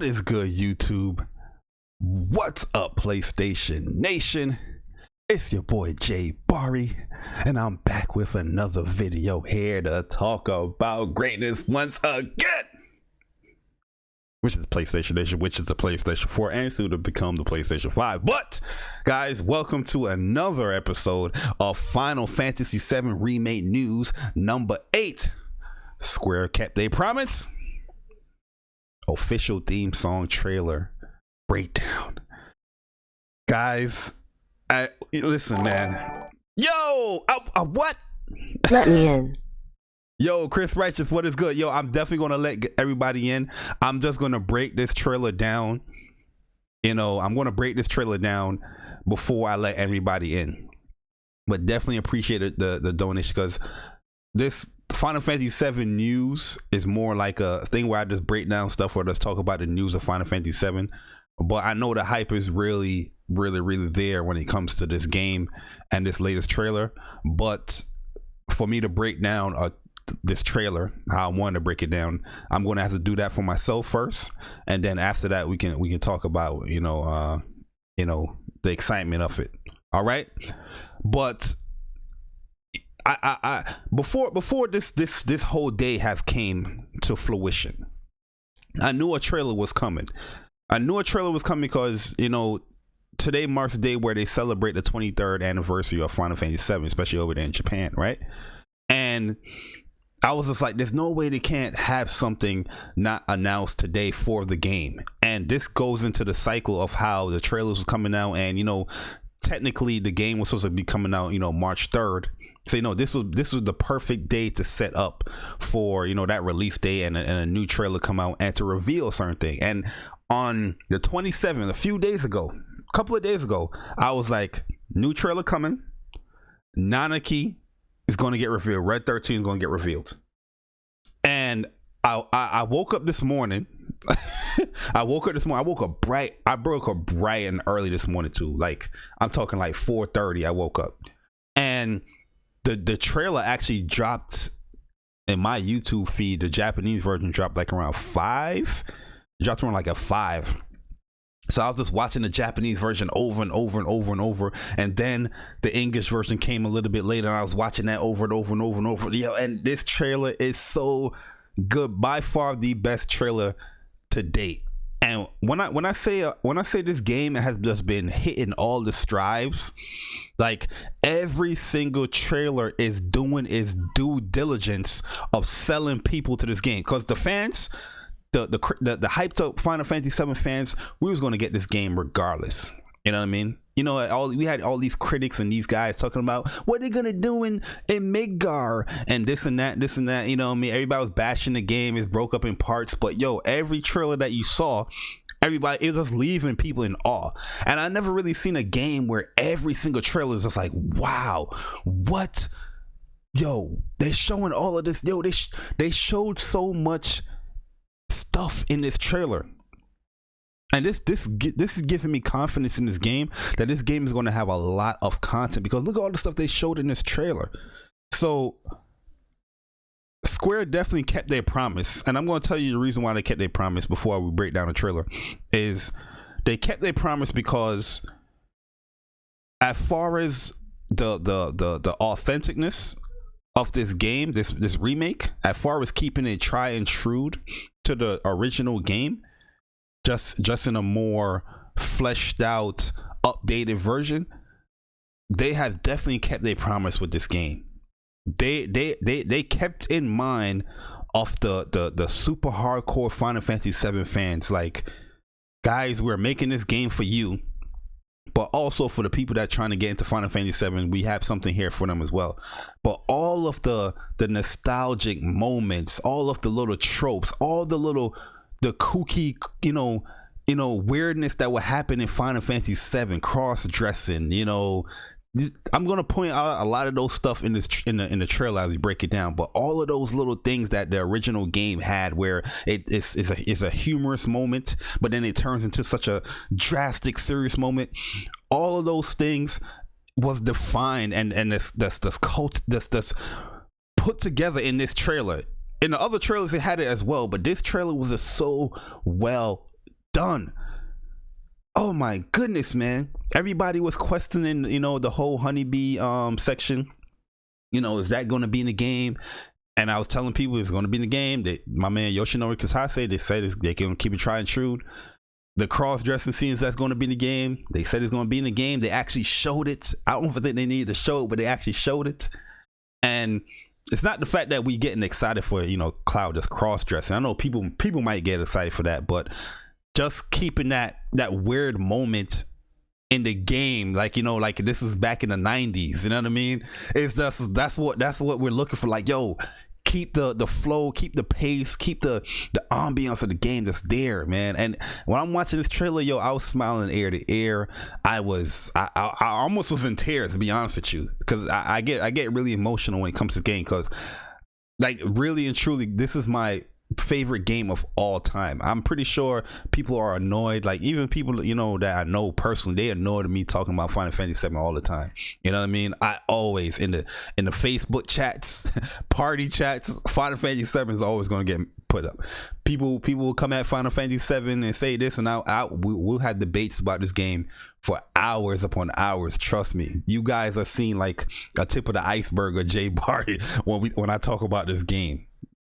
What is good, YouTube? What's up, PlayStation Nation? It's your boy Jay Bari, and I'm back with another video here to talk about greatness once again. Which is PlayStation Nation, which is the PlayStation 4, and soon to become the PlayStation 5. But, guys, welcome to another episode of Final Fantasy VII Remake News number 8. Square kept their promise. Official theme song trailer breakdown. Guys, listen, man. Yo, what? Let me in. Yo, Chris Righteous, what is good? Yo, I'm definitely gonna let everybody in. I'm just gonna break this trailer down. I'm gonna break this trailer down before I let everybody in. But definitely appreciate the donation, because this Final Fantasy VII news is more like a thing where I just break down stuff or just talk about the news of Final Fantasy VII. But I know the hype is really there when it comes to this game and this latest trailer. But for me to break down this trailer, how I wanted to break it down, I'm going to have to do that for myself first, and then after that we can talk about the excitement of it. All right, but I before this whole day have came to fruition, I knew a trailer was coming. Because today marks the day where they celebrate the 23rd anniversary of Final Fantasy VII, especially over there in Japan, right? And I was just like, there's no way they can't have something not announced today for the game. And this goes into the cycle of how the trailers were coming out, and technically the game was supposed to be coming out March 3rd. So this was the perfect day to set up for that release day and a new trailer come out and to reveal a certain thing. And on the 27th, a couple of days ago, I was like, new trailer coming. Nanaki is going to get revealed. Red 13 is going to get revealed. And I woke up this morning. I woke up bright. I broke up bright and early this morning too. Like, I'm talking like 4:30. I woke up, and the trailer actually dropped in my YouTube feed. The Japanese version dropped like around 5. It dropped around like a 5. So I was just watching the Japanese version over and over and over and over, and then the English version came a little bit later, and I was watching that over and over and over and over. And this trailer is so good, by far the best trailer to date. And when I say this game has just been hitting all the strides, like every single trailer is doing its due diligence of selling people to this game, because the fans, the hyped up Final Fantasy VII fans, we was going to get this game regardless. You know what I mean? We had all these critics and these guys talking about what they're gonna do in Midgar and this and that. Everybody was bashing the game. It's broke up in parts, but every trailer that you saw, everybody, it was leaving people in awe. And I never really seen a game where every single trailer is just like, wow, what? They're showing all of this. They showed so much stuff in this trailer. And this is giving me confidence in this game, that this game is going to have a lot of content, because look at all the stuff they showed in this trailer. So Square definitely kept their promise, and I'm going to tell you the reason why they kept their promise before we break down the trailer. Is they kept their promise because as far as the authenticness of this game, this remake, as far as keeping it tried and true to the original game, just in a more fleshed out, updated version, they have definitely kept their promise with this game. They kept in mind of the super hardcore Final Fantasy VII fans, like, guys, we're making this game for you, but also for the people that are trying to get into Final Fantasy VII, we have something here for them as well. But all of the nostalgic moments, all of the little tropes, all the kooky, weirdness that would happen in Final Fantasy VII, cross-dressing, I'm gonna point out a lot of those stuff in the trailer as we break it down. But all of those little things that the original game had, where it's a humorous moment, but then it turns into such a drastic, serious moment. All of those things was defined and this put together in this trailer. In the other trailers, it had it as well, but this trailer was just so well done. Oh my goodness, man. Everybody was questioning, the whole honeybee section. Is that going to be in the game? And I was telling people it's going to be in the game. That my man Yoshinori Kasase, they said they can keep it tried and true. The cross-dressing scenes that's going to be in the game, they said it's going to be in the game. They actually showed it. I don't think they needed to show it, but they actually showed it. And it's not the fact that we getting excited for, Cloud just cross-dressing. I know people might get excited for that, but just keeping that weird moment in the game, like this is back in the 90s, you know what I mean? It's just that's what we're looking for. Like, yo, keep the flow, keep the pace, keep the ambiance of the game that's there, man. And when I'm watching this trailer, yo, I was smiling ear to ear. I almost was in tears, to be honest with you, because I get really emotional when it comes to the game, because like really and truly, this is my favorite game of all time. I'm pretty sure people are annoyed, like even people that I know personally, they annoyed at me talking about Final Fantasy VII all the time. You know what I mean? I always in the Facebook chats, party chats, Final Fantasy VII is always going to get put up. People will come at Final Fantasy VII and say this, and we'll have debates about this game for hours upon hours. Trust me, you guys are seeing like a tip of the iceberg of Jay Barty when I talk about this game.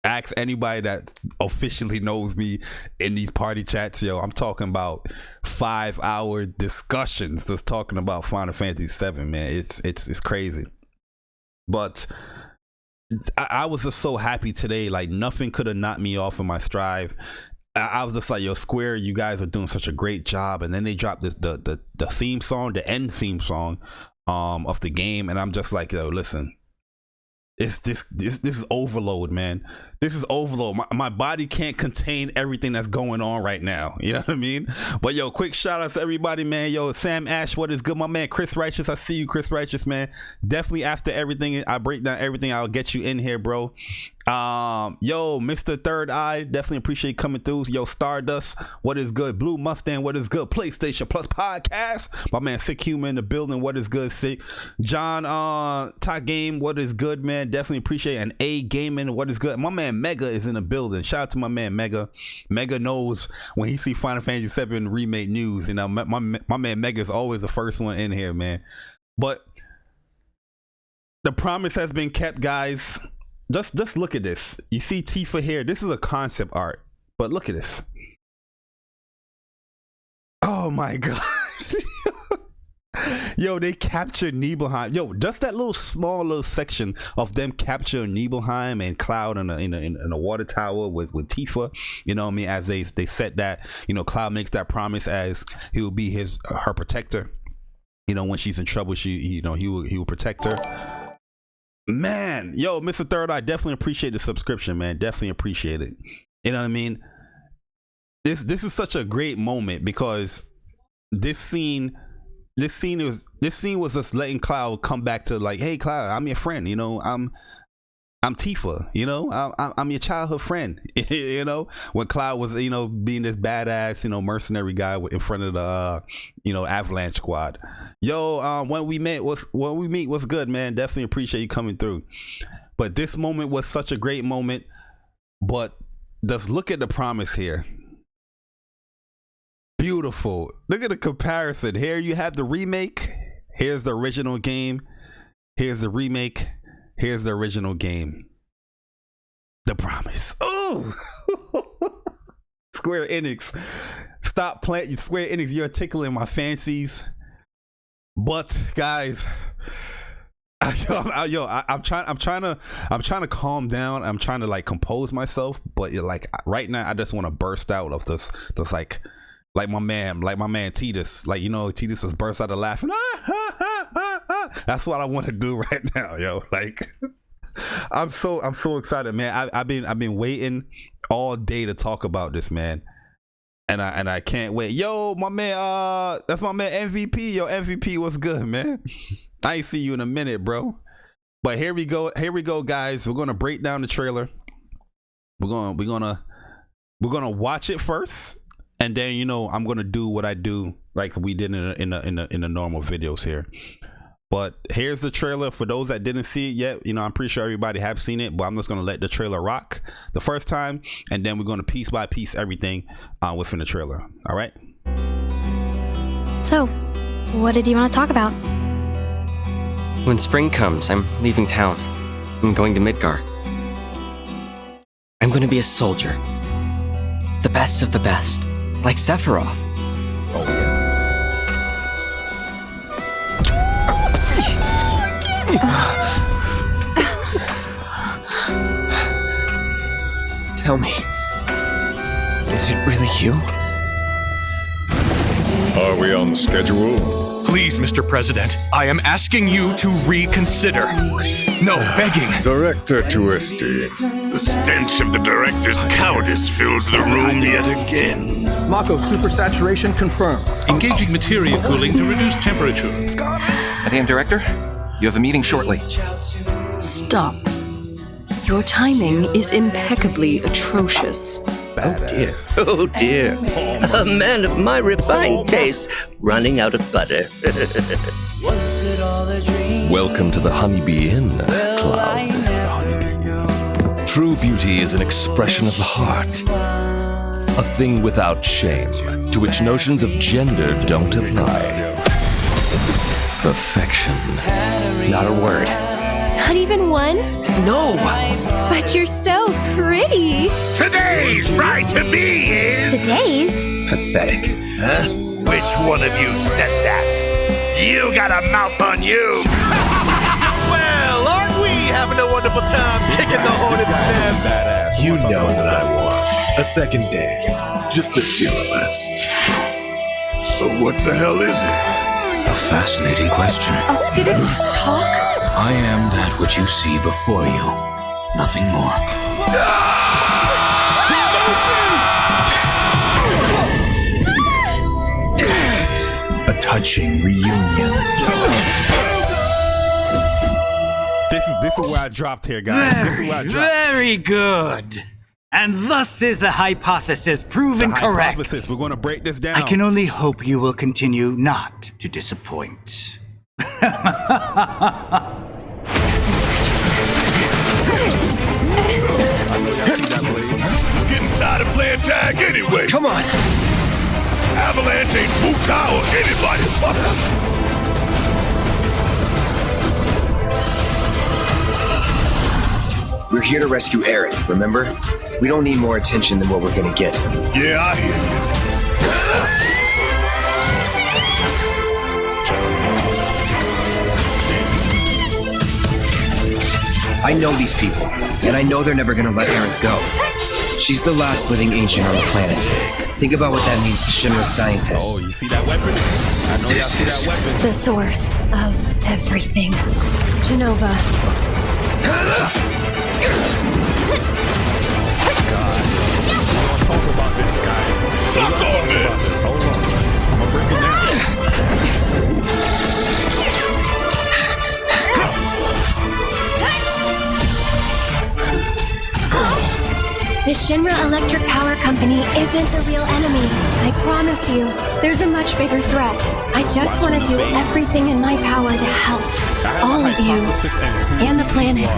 Ask anybody that officially knows me in these party chats, yo. I'm talking about 5-hour discussions just talking about Final Fantasy VII, man. It's crazy. But I was just so happy today. Like nothing could have knocked me off of my stride. I was just like, yo, Square, you guys are doing such a great job. And then they dropped the theme song, the end theme song of the game, and I'm just like, yo, listen. This is overload, man. This is overload. My body can't contain everything that's going on right now. You know what I mean? But yo, quick shout out to everybody, man. Yo, Sam Ash, what is good? My man Chris Righteous, I see you, Chris Righteous, man. Definitely after everything, I break down everything, I'll get you in here, bro. Yo, Mr. Third Eye, definitely appreciate coming through. Yo, Stardust, what is good? Blue Mustang, what is good? PlayStation Plus Podcast, my man Sick Human in the building, what is good? Sick John, Top Game, what is good, man? Definitely appreciate it. And A Gaming, what is good? My man Mega is in the building. Shout out to my man Mega. Mega knows when he see Final Fantasy VII Remake news. My man Mega is always the first one in here, man. But the promise has been kept, guys. Just look at this. You see Tifa here. This is a concept art, but look at this. Oh my god. Yo, they captured Nibelheim. Yo, just that small little section of them capturing Nibelheim and Cloud in a water tower with Tifa. You know what I mean? As they said that, Cloud makes that promise as he will be her protector. When she's in trouble, he will protect her. Man, yo, Mr. Third Eye, definitely appreciate the subscription, man. Definitely appreciate it. You know what I mean? This is such a great moment, because this scene was just letting Cloud come back to like, hey Cloud, I'm your friend, I'm Tifa, I'm your childhood friend. When Cloud was, being this badass, mercenary guy in front of the Avalanche squad. Yo, when we meet, what's good, man? Definitely appreciate you coming through. But this moment was such a great moment. But just look at the promise here. Beautiful. Look at the comparison. Here you have the remake. Here's the original game. Here's the remake. Here's the original game. The promise. Oh, Square Enix, stop playing. Square Enix, you're tickling my fancies. But guys, I'm trying to calm down. I'm trying to like compose myself. But like right now, I just want to burst out of this like my man Titus. Like Titus just burst out of laughing. That's what I want to do right now, yo. Like, I'm so excited, man. I've been waiting all day to talk about this, man, and I can't wait. Yo, my man, that's my man MVP. Yo, MVP, what's good, man? I ain't see you in a minute, bro. But here we go, guys. We're gonna break down the trailer. We're gonna watch it first, and then I'm gonna do what I do like we did in the normal videos here. But here's the trailer for those that didn't see it yet. You know, I'm pretty sure everybody have seen it, but I'm just gonna let the trailer rock the first time, and then we're gonna piece by piece everything within the trailer. All right. So, what did you want to talk about? When spring comes, I'm leaving town. I'm going to Midgar. I'm going to be a soldier. The best of the best. Like Sephiroth. Oh, yeah. Tell me, is it really you? Are we on schedule? Please, Mr. President, I am asking you to reconsider. No, begging. Director Twisty. The stench of the director's cowardice fills the room yet again. Mako supersaturation confirmed. Engaging materia cooling to reduce temperature. Madam Director, you have a meeting shortly. Stop. Your timing is impeccably atrocious. Badass. Oh dear. A man of my refined taste running out of butter. Welcome to the Honeybee Inn, Cloud. True beauty is an expression of the heart. A thing without shame, to which notions of gender don't apply. Perfection. Not a word. Not even one? No! But you're so pretty. Today's right to be is... Today's? Pathetic. Huh? Which one of you said that? You got a mouth on you! Well, aren't we having a wonderful time kicking the hornet's nest? You know what I want. A second dance. Just the two of us. So what the hell is it? A fascinating question. Oh, did it just talk? I am that which you see before you. Nothing more. A touching reunion. This is where I dropped here, guys. This is where I dropped. Very good. And thus is the hypothesis proven correct. Hypothesis. We're going to break this down. I can only hope you will continue not to disappoint. Just getting tired of playing tag anyway. Come on! Avalanche ain't Bukai or anybody. We're here to rescue Aerith, remember? We don't need more attention than what we're gonna get. Yeah, I hear you. I know these people, and I know they're never gonna let Aerith go. She's the last living ancient on the planet. Think about what that means to Shinra's scientists. Oh, you see that weapon? I know y'all see that weapon. The source of everything. Genova. Talk about this guy. Suck on this. Hold on. I'm gonna break it down. The Shinra Electric Power Company isn't the real enemy. I promise you, there's a much bigger threat. I just want to do everything in my power to help all of you and the planet.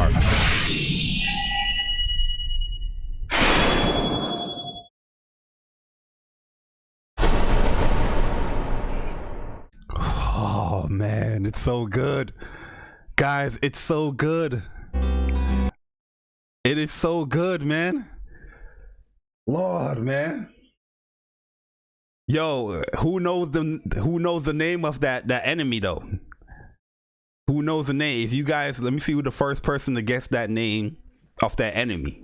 Oh man, it's so good. Guys, it's so good. It is so good, man. Lord, man. Yo, who knows the name of that enemy though? Who knows the name? If you guys, let me see who the first person to guess that name of that enemy.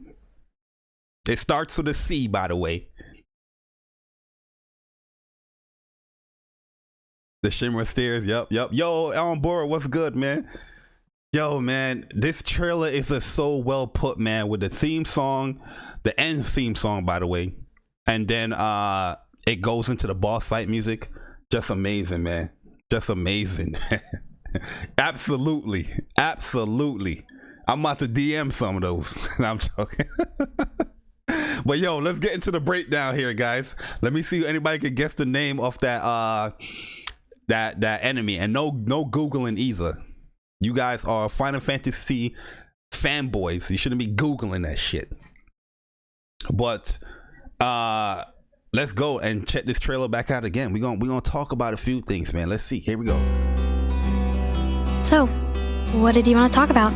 It starts with a C, by the way. The Shinra Stairs. Yep. Yo, on board. What's good, man? Yo, man, this trailer is just so well put, man, with the theme song, the end theme song, by the way. And then it goes into the boss fight music. Just amazing, man. Just amazing. Absolutely. I'm about to DM some of those. I'm joking. But yo, let's get into the breakdown here, guys. Let me see if anybody can guess the name of that that enemy, and no Googling either. You guys are Final Fantasy fanboys. You shouldn't be Googling that shit. But let's go and check this trailer back out again. We're gonna talk about a few things, man. Let's see. Here we go. So, what did you want to talk about?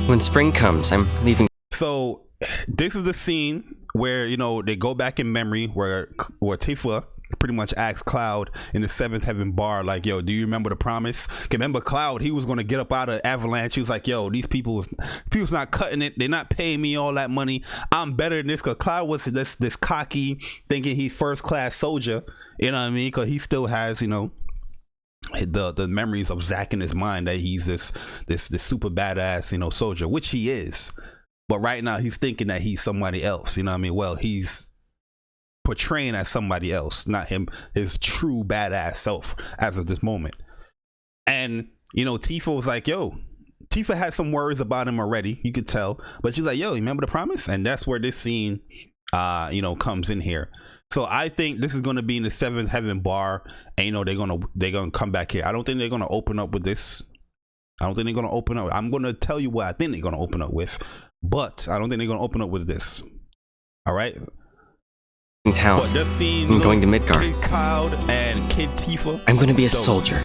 When spring comes, I'm leaving. So this is the scene where, you know, they go back in memory where Tifa pretty much asks Cloud in the seventh heaven bar, like, yo, do you remember the promise? Remember Cloud, he was going to get up out of Avalanche. He was like, yo, these people's not cutting it. They're not paying me all that money. I'm better than this. Because Cloud was this cocky, thinking he's first class soldier, you know what I mean? Because he still has, you know, the memories of Zack in his mind, that he's this super badass, you know, soldier, which he is. But right now he's thinking that he's somebody else, you know what I mean? Well, he's portraying as somebody else, not his true badass self as of this moment. And, you know, Tifa was like, yo, Tifa had some worries about him already, you could tell, but she's like, yo, remember the promise? And that's where this scene you know, comes in here. So I think this is going to be in the seventh heaven bar, and, you know, they're gonna come back here. I don't think they're gonna open up with this. I don't think they're gonna open up. I'm gonna tell you what I think they're gonna open up with, but I don't think they're gonna open up with this. All right. In town. But this scene, I'm going to Midgar. Kid Cloud and Kid Tifa. I'm going to be a soldier.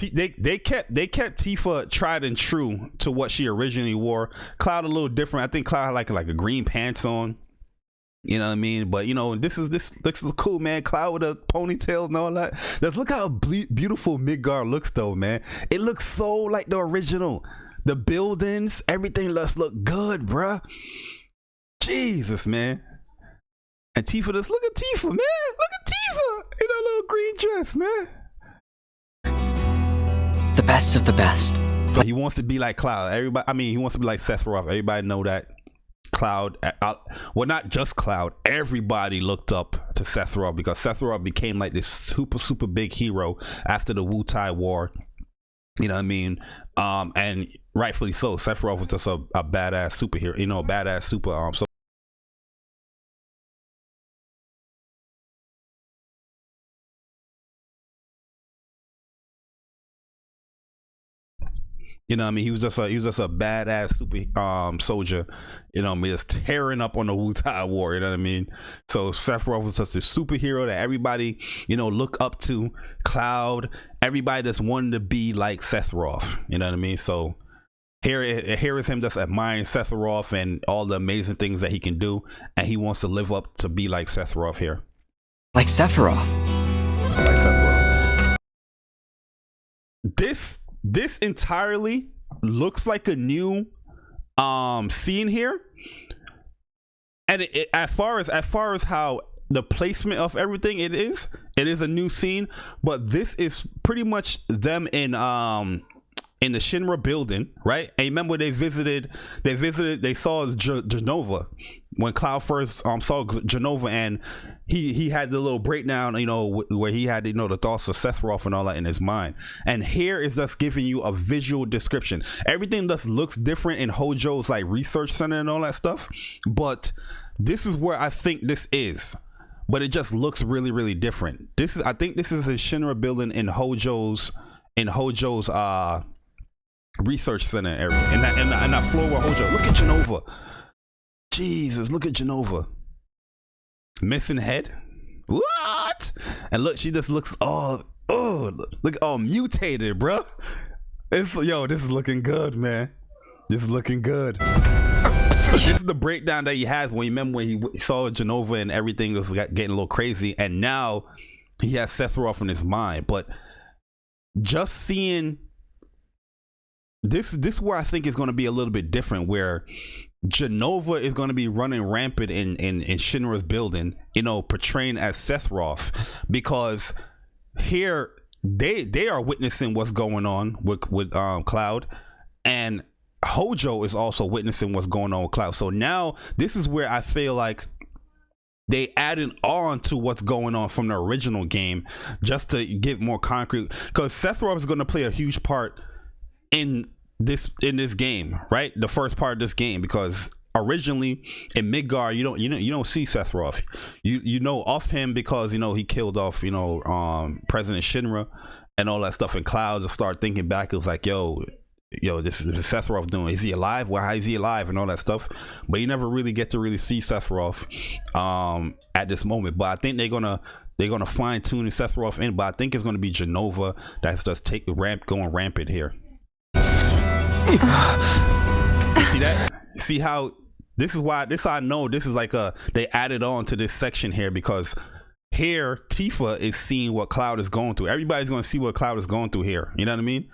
They kept Tifa tried and true to what she originally wore. Cloud a little different. I think Cloud had like a green pants on. You know what I mean? But, you know, this looks cool, man. Cloud with a ponytail and all that. Let's look how beautiful Midgar looks, though, man. It looks so like the original. The buildings, everything look good, bruh. Jesus, man. And Tifa, just look at Tifa, man. Look at Tifa in her little green dress, man. The best of the best. So he wants to be like Cloud. Everybody, I mean, he wants to be like Sephiroth. Everybody know that. Cloud, well, not just Cloud, everybody looked up to Sephiroth, because Sephiroth became like this super big hero after the Wutai War, you know what I mean? And rightfully so. Sephiroth was just a badass superhero, you know, a badass super so you know what I mean? He was just a badass super soldier, you know what I mean, just tearing up on the Wutai War, you know what I mean? So Sephiroth was just a superhero that everybody, you know, look up to. Cloud, everybody just wanted to be like Sephiroth, you know what I mean? So here is him just admiring Sephiroth and all the amazing things that he can do, and he wants to live up to be like Sephiroth here. Like Sephiroth. Like Sephiroth. This entirely looks like a new scene here, and as far as how the placement of everything, it is a new scene. But this is pretty much them in the Shinra building, right? And remember, they saw Genova when Cloud first saw Genova, and he had the little breakdown, you know, where he had, you know, the thoughts of Sephiroth and all that in his mind. And here is just giving you a visual description. Everything just looks different in Hojo's like research center and all that stuff, but this is where I think this is. But it just looks really different. I think this is a Shinra building in Hojo's research center area, and that floor where Hojo. Look at Genova. Jesus, look at Genova. Missing head. What? And look, she just looks look all mutated, bro. This is looking good, man. This is looking good. So this is the breakdown that he has when he saw Genova and everything was getting a little crazy, and now he has Sephiroth in his mind. But just seeing this is where I think is going to be a little bit different, where Genova is going to be running rampant in Shinra's building, you know, portraying as Sephiroth, because here they are witnessing what's going on with Cloud, and Hojo is also witnessing what's going on with Cloud. So now this is where I feel like they added on to what's going on from the original game, just to get more concrete, because Sephiroth is going to play a huge part in this game, right? The first part of this game, because originally in Midgard, you don't see Sephiroth. You know off him because he killed off President Shinra and all that stuff. And Cloud just start thinking back. It was like, yo, this is Sephiroth doing. Is he alive? Well, how is he alive and all that stuff? But you never really get to really see Sephiroth at this moment. But I think they're gonna fine tune Sephiroth in. But I think it's gonna be Genova that's just going rampant here. You see that? See how this is why I know this is like they added on to this section here, because here Tifa is seeing what Cloud is going through. Everybody's going to see what Cloud is going through here. You know what I mean?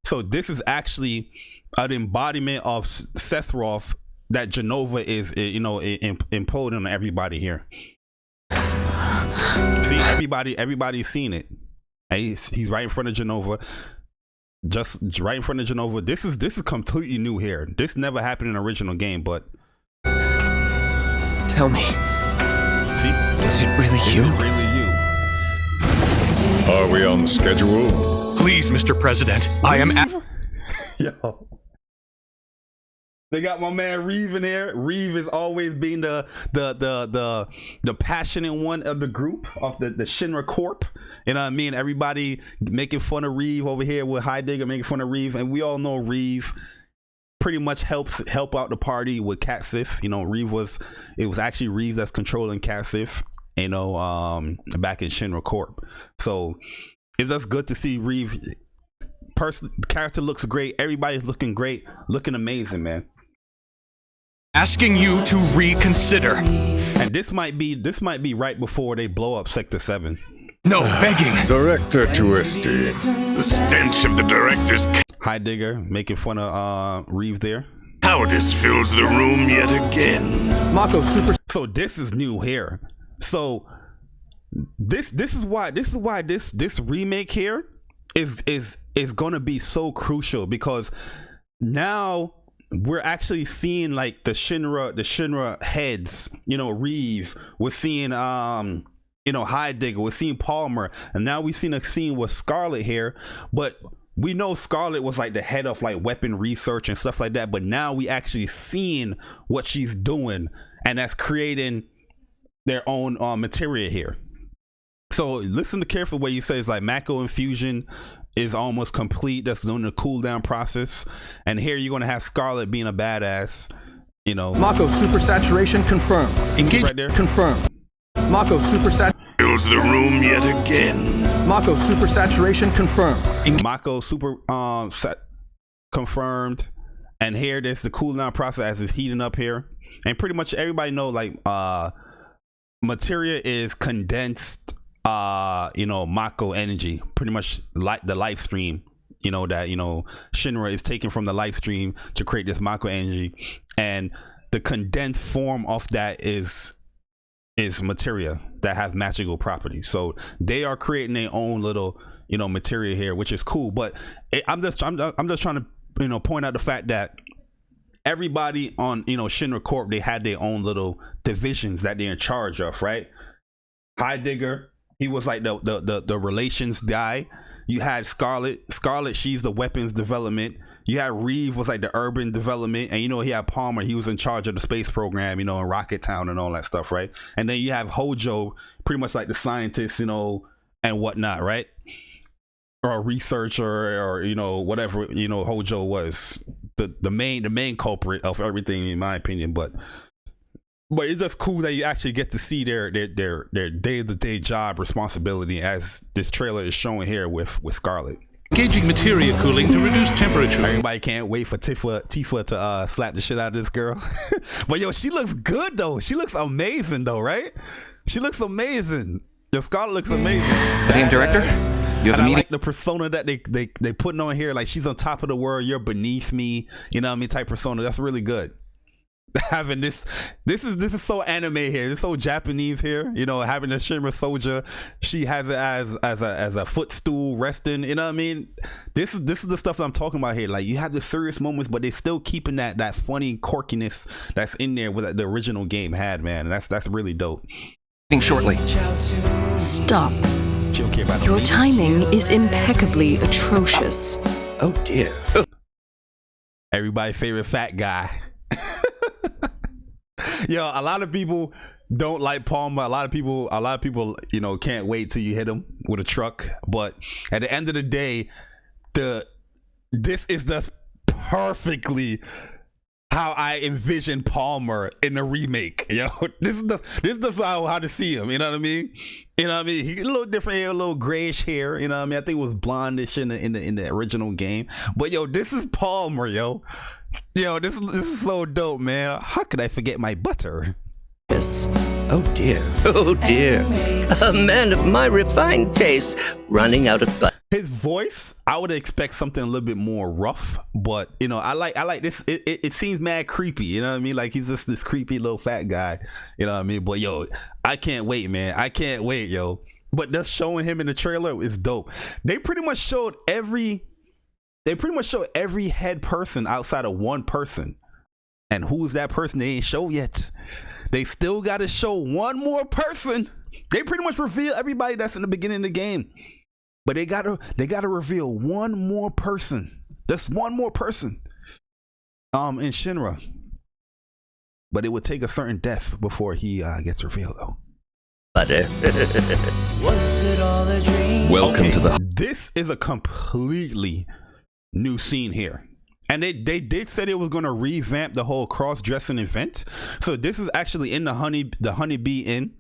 So this is actually an embodiment of Sephiroth that Genova is imploding on everybody here. See, everybody's seen it. And he's right in front of Genova. Just right in front of Genova. This is completely new here. This never happened in the original game, but tell me, see, is it really you? Is it really you? Are we on schedule? Please, Mr. President, I am Yo. They got my man Reeve in here. Reeve is always being the passionate one of the group of the Shinra Corp. You know what I mean? Everybody making fun of Reeve over here with Heidegger making fun of Reeve, and we all know Reeve pretty much help out the party with Cat Sith. It was actually Reeve that's controlling Cat Sith, back in Shinra Corp. So it's just good to see Reeve. Character looks great. Everybody's looking great, looking amazing, man. Asking you to reconsider. And this might be right before they blow up Sector 7. No, begging. Director Twisty. The stench of the director's Heidegger making fun of Reeve there. cowardice fills the room yet again. Mako super. So this is new here. So this is why this remake here is gonna be so crucial, because now we're actually seeing like the Shinra heads. Reeve. We're seeing Heidegger. We're seeing Palmer, and now we've seen a scene with Scarlet here. But we know Scarlet was like the head of like weapon research and stuff like that. But now we actually seeing what she's doing, and that's creating their own materia here. So listen to carefully what you say. It's like Mako infusion is almost complete. That's doing the cooldown process, and here you're gonna have Scarlet being a badass. Mako super saturation confirmed. Engage right there. Confirmed. Mako super fills the room yet again. Mako super saturation confirmed. Mako super confirmed, and here there's the cooldown process as it's heating up here, and pretty much everybody know like materia is condensed Mako energy, pretty much like the life stream, that Shinra is taking from the life stream to create this Mako energy, and the condensed form of that is materia that has magical properties. So they are creating their own little materia here, which is cool. But I'm just trying to point out the fact that everybody on Shinra Corp, they had their own little divisions that they're in charge of, right? Heidegger, he was like the relations guy. You had Scarlet, she's the weapons development. You had Reeve was like the urban development, and he had Palmer, he was in charge of the space program, in Rocket Town and all that stuff, right? And then you have Hojo, pretty much like the scientist, and whatnot, right? Or a researcher, or whatever Hojo was, the main culprit of everything, in my opinion. But it's just cool that you actually get to see their day-to-day job responsibility, as this trailer is showing here with Scarlet. Engaging materia cooling to reduce temperature. Everybody can't wait for Tifa to slap the shit out of this girl. But yo, she looks good though. She looks amazing though, right? She looks amazing. The Scarlet looks amazing. Damn, director. You have a meeting. I like the persona that they putting on here. Like, she's on top of the world, you're beneath me. Type persona. That's really good. Having this is so anime here. It's so Japanese here. Having a Shinra soldier, she has it as a footstool resting. This is the stuff that I'm talking about here. Like, you have the serious moments, but they're still keeping that funny quirkiness that's in there with the original game had, man. And that's really dope. Shortly. Stop. She don't care about Your timing is impeccably atrocious. Oh dear. Everybody's favorite fat guy. Yo, a lot of people don't like Palmer. A lot of people, you know, can't wait till you hit him with a truck. But at the end of the day, this is just perfectly how I envision Palmer in the remake. Yo, this is how to see him. You know what I mean? You know what I mean? He a little different hair, a little grayish hair. You know what I mean? I think it was blondish in the original game. But yo, this is Palmer. Yo, this is so dope, man. How could I forget my butter? Yes. Oh dear. Oh dear. A man of my refined taste running out of butter. His voice, I would expect something a little bit more rough, but you know, I like this. It seems mad creepy. You know what I mean? Like he's just this creepy little fat guy. You know what I mean? But yo, I can't wait, man. I can't wait, yo. But just showing him in the trailer is dope. They pretty much showed every head person outside of one person, and who's that person? They ain't show yet. They still got to show one more person. They pretty much reveal everybody that's in the beginning of the game, but they gotta reveal one more person. That's one more person. In Shinra, but it would take a certain death before he gets revealed, though. Was it all a dream? Welcome to the. This is a completely new scene here. And they did say they was going to revamp the whole cross-dressing event. So this is actually in the Honeybee Inn,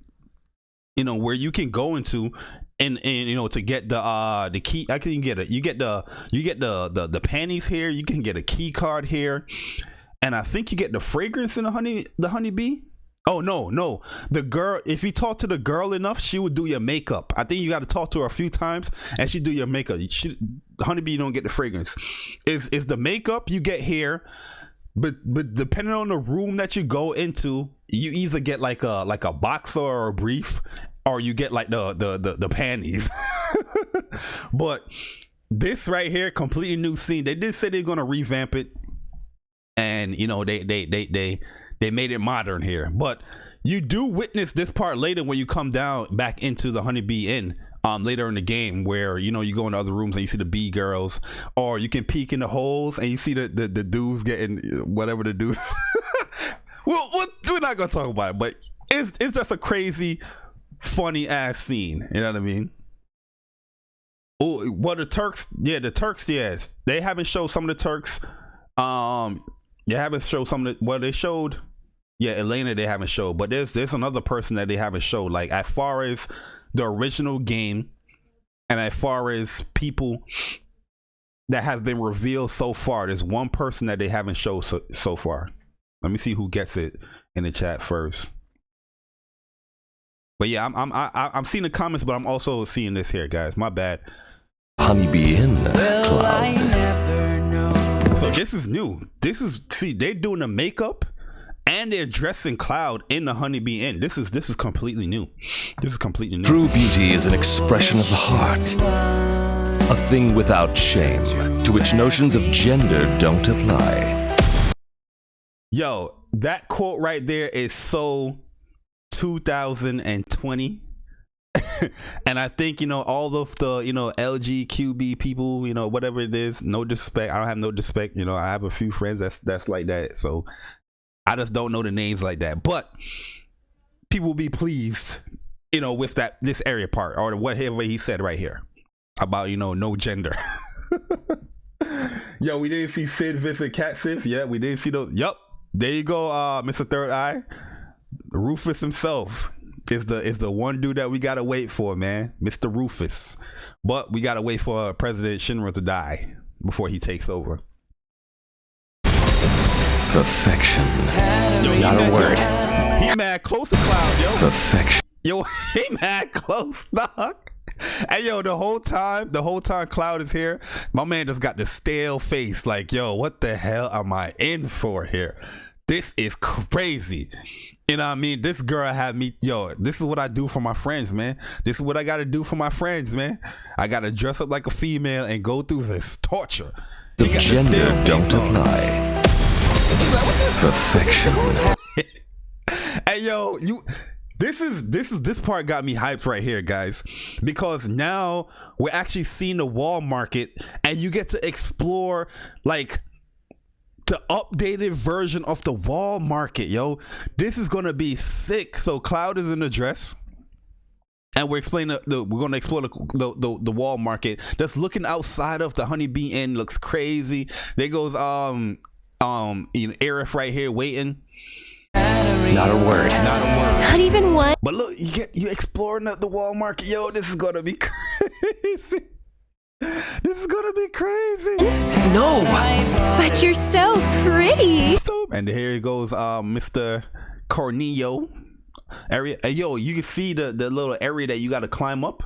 you know, where you can go into and you know, to get the key. I can get it. You get the panties here. You can get a key card here, and I think you get the fragrance in the Honeybee. Oh no, the girl. If you talk to the girl enough, she would do your makeup. I think you got to talk to her a few times, and she do your makeup. Honeybee, you don't get the fragrance. Is the makeup you get here, but depending on the room that you go into, you either get like a boxer or a brief, or you get like the panties. But this right here, completely new scene. They did say they're gonna revamp it, and you know they made it modern here. But you do witness this part later when you come down back into the Honeybee Inn. Later in the game, where you know you go in other rooms and you see the B girls, or you can peek in the holes and you see the dudes getting whatever the dudes. well, we're not gonna talk about it, but it's just a crazy, funny ass scene. You know what I mean? Oh, well, the Turks, yes, they haven't showed some of the Turks. They haven't showed some of the. Well, they showed, Elena. They haven't showed, but there's another person that they haven't showed. Like as far as the original game, and as far as people that have been revealed so far, there's one person that they haven't showed so far. Let me see who gets it in the chat first. But yeah, I'm seeing the comments, but I'm also seeing this here, guys. My bad. Honeybee Inn, Cloud. So this is new. They're doing the makeup and they're dressing Cloud in the Honeybee Inn. This is completely new. This is completely new. True beauty is an expression of the heart. A thing without shame, to which notions of gender don't apply. Yo, that quote right there is so 2020. And I think, you know, all of the, you know, LGQB people, you know, whatever it is, no disrespect. I don't have no disrespect. You know, I have a few friends that's like that. So I just don't know the names like that, but people will be pleased, you know, with this area part or whatever he said right here about, you know, no gender. Yo, we didn't see Sid visit Cat Sif. Yeah, we didn't see those. Yup, there you go, Mr. Third Eye. Rufus himself is the one dude that we gotta wait for, man, Mr. Rufus. But we gotta wait for President Shinra to die before he takes over. Perfection. Yo, not a word. He mad close to Cloud, yo. Perfection. Yo, he mad close, dog. And yo, the whole time Cloud is here, my man just got the stale face. Like, yo, what the hell am I in for here? This is crazy. You know what I mean? This girl had me, yo, this is what I do for my friends, man. This is what I got to do for my friends, man. I got to dress up like a female and go through this torture. The gender don't apply. Perfection. Hey, yo, this part got me hyped right here, guys, because now we're actually seeing the wall market and you get to explore like the updated version of the wall market, yo. This is gonna be sick. So Cloud is in the dress, and we're explaining we're gonna explore the wall market. Just looking outside of the Honeybee Inn looks crazy. There goes Aerith right here waiting. Not a word. Not a word. Not even one. But look, you exploring the wall market, yo. This is gonna be crazy. This is gonna be crazy. No. But you're so pretty. And here goes Mr. Corneo area. Hey, yo, you can see the little area that you got to climb up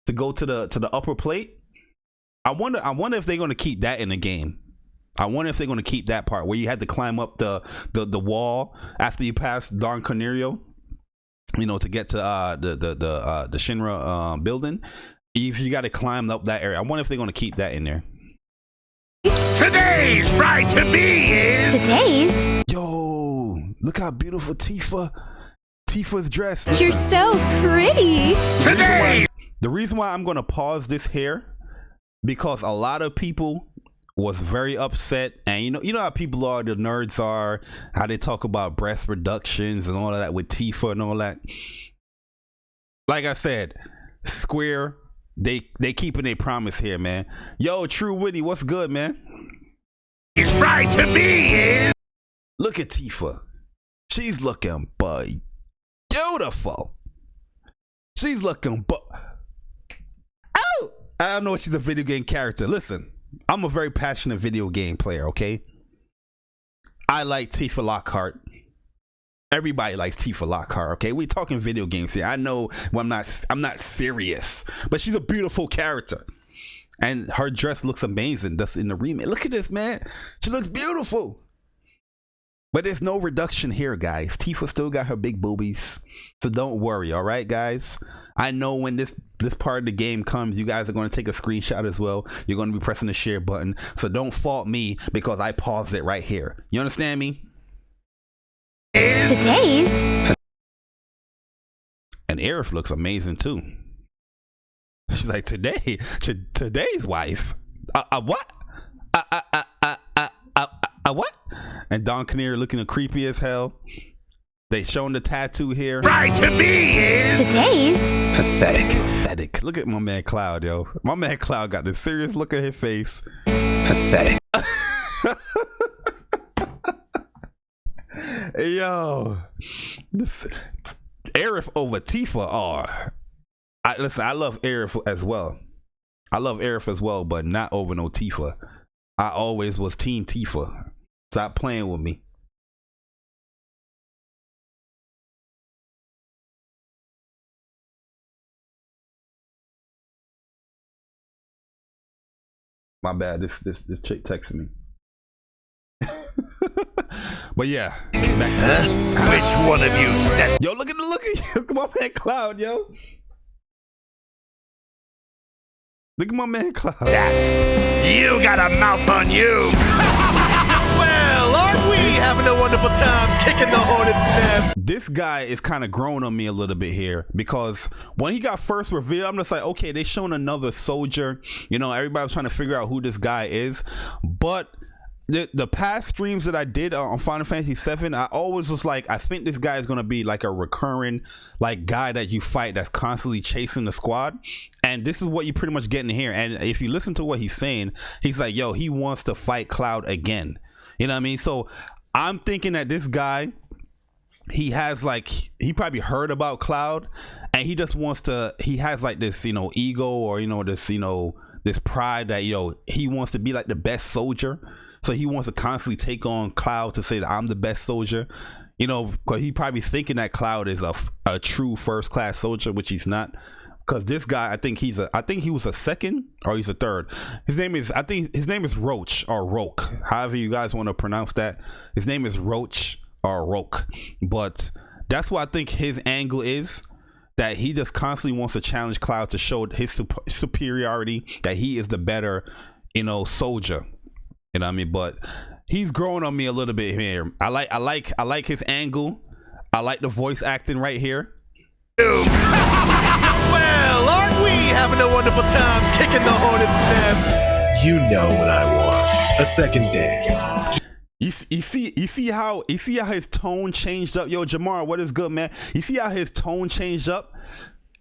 to go to the upper plate. I wonder if they're gonna keep that in the game. I wonder if they're gonna keep that part where you had to climb up the wall after you passed Don Corneo, you know, to get to the Shinra building. If you got to climb up that area, I wonder if they're going to keep that in there. Today's right to be is... Today's? Yo, look how beautiful Tifa's dressed. You're so pretty. Today! The reason why I'm going to pause this here, because a lot of people was very upset, and you know how people are, the nerds are, how they talk about breast reductions and all of that with Tifa and all that. Like I said, Square, they keeping their promise here, man. Yo, True Witty, what's good, man? It's right to be is... Look at Tifa. She's looking beautiful. She's looking oh! I don't know if she's a video game character. Listen, I'm a very passionate video game player, okay? I like Tifa Lockhart. Everybody likes Tifa Lockhart, okay? We're talking video games here. I know I'm not serious, but she's a beautiful character. And her dress looks amazing. That's in the remake. Look at this, man. She looks beautiful. But there's no reduction here, guys. Tifa still got her big boobies. So don't worry, all right, guys? I know when this part of the game comes, you guys are going to take a screenshot as well. You're going to be pressing the share button. So don't fault me because I paused it right here. You understand me? Today's? And Aerith looks amazing too. She's like, today's wife? What? What? And Don Canary looking creepy as hell. They showing the tattoo here. Right to be is... Today's? Pathetic. Look at my man Cloud, yo. My man Cloud got this serious look at his face. Pathetic. Yo, this Aerith over Tifa. Listen, I love Aerith as well. But not over no Tifa. I always was Team Tifa. Stop playing with me. My bad. This chick texted me. But yeah, Which one of you said? Yo, look at my man Cloud, yo. Look at my man Cloud. That you got a mouth on you. Well, aren't we having a wonderful time kicking the hornet's nest? This guy is kind of growing on me a little bit here, because when he got first revealed, I'm just like, okay, they showing another soldier. You know, everybody was trying to figure out who this guy is, but the past streams that I did on Final Fantasy VII, I always was like, I think this guy is going to be like a recurring like guy that you fight that's constantly chasing the squad. And this is what you pretty much getting here. And if you listen to what he's saying, he's like, yo, he wants to fight Cloud again. You know what I mean? So I'm thinking that this guy, he has like, he probably heard about Cloud and he just wants to, he has like this, you know, ego or, you know, this, you know, this pride that, you know, he wants to be like the best soldier. So he wants to constantly take on Cloud to say that I'm the best soldier, you know, because he probably thinking that Cloud is a true first class soldier, which he's not. Because this guy, I think he was a second or he's a third. I think his name is Roach or Roke. However you guys want to pronounce that. His name is Roach or Roke. But that's what I think his angle is. That he just constantly wants to challenge Cloud to show his superiority, that he is the better, you know, soldier. You know what I mean? But he's growing on me a little bit here. I like his angle. I like the voice acting right here. Well, aren't we having a wonderful time kicking the hornet's nest? You know what I want. A second dance. You see how his tone changed up. Yo, Jamar, what is good, man? You see how his tone changed up?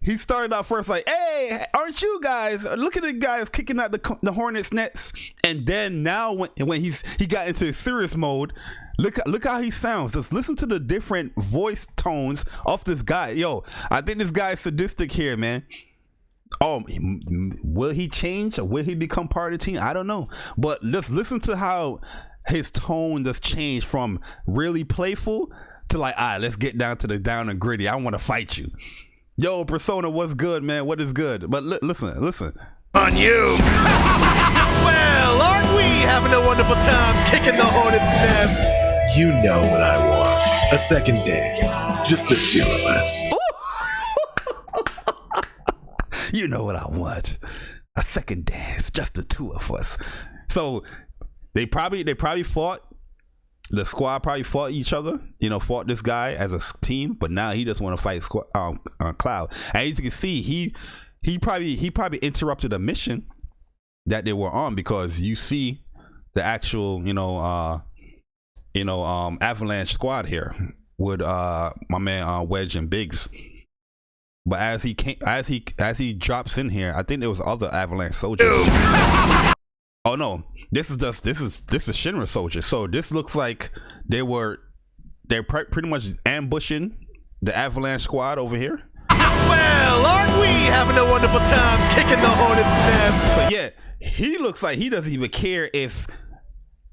He started out first like, hey, aren't you guys? Look at the guys kicking out the Hornets nets. And then now when he got into serious mode, look how he sounds. Just listen to the different voice tones of this guy. Yo, I think this guy is sadistic here, man. Oh, will he change? Or will he become part of the team? I don't know. But let's listen to how his tone just changed from really playful to like, all right, let's get down to the down and gritty. I want to fight you. Yo, Persona, what's good, man? What is good? But listen. On you. Well, aren't we having a wonderful time kicking the hornet's nest? You know what I want. A second dance. Just the two of us. You know what I want. A second dance. Just the two of us. So they probably fought. The squad probably fought each other, fought this guy as a team, but now he just want to fight Cloud. And as you can see, he probably interrupted a mission that they were on, because you see the actual Avalanche squad here with my man Wedge and Biggs. But as he drops in here, I think there was other Avalanche soldiers. Oh no. This is Shinra soldiers. So this looks like they're pretty much ambushing the Avalanche squad over here. Well, aren't we having a wonderful time kicking the hornet's nest? So yeah, he looks like he doesn't even care if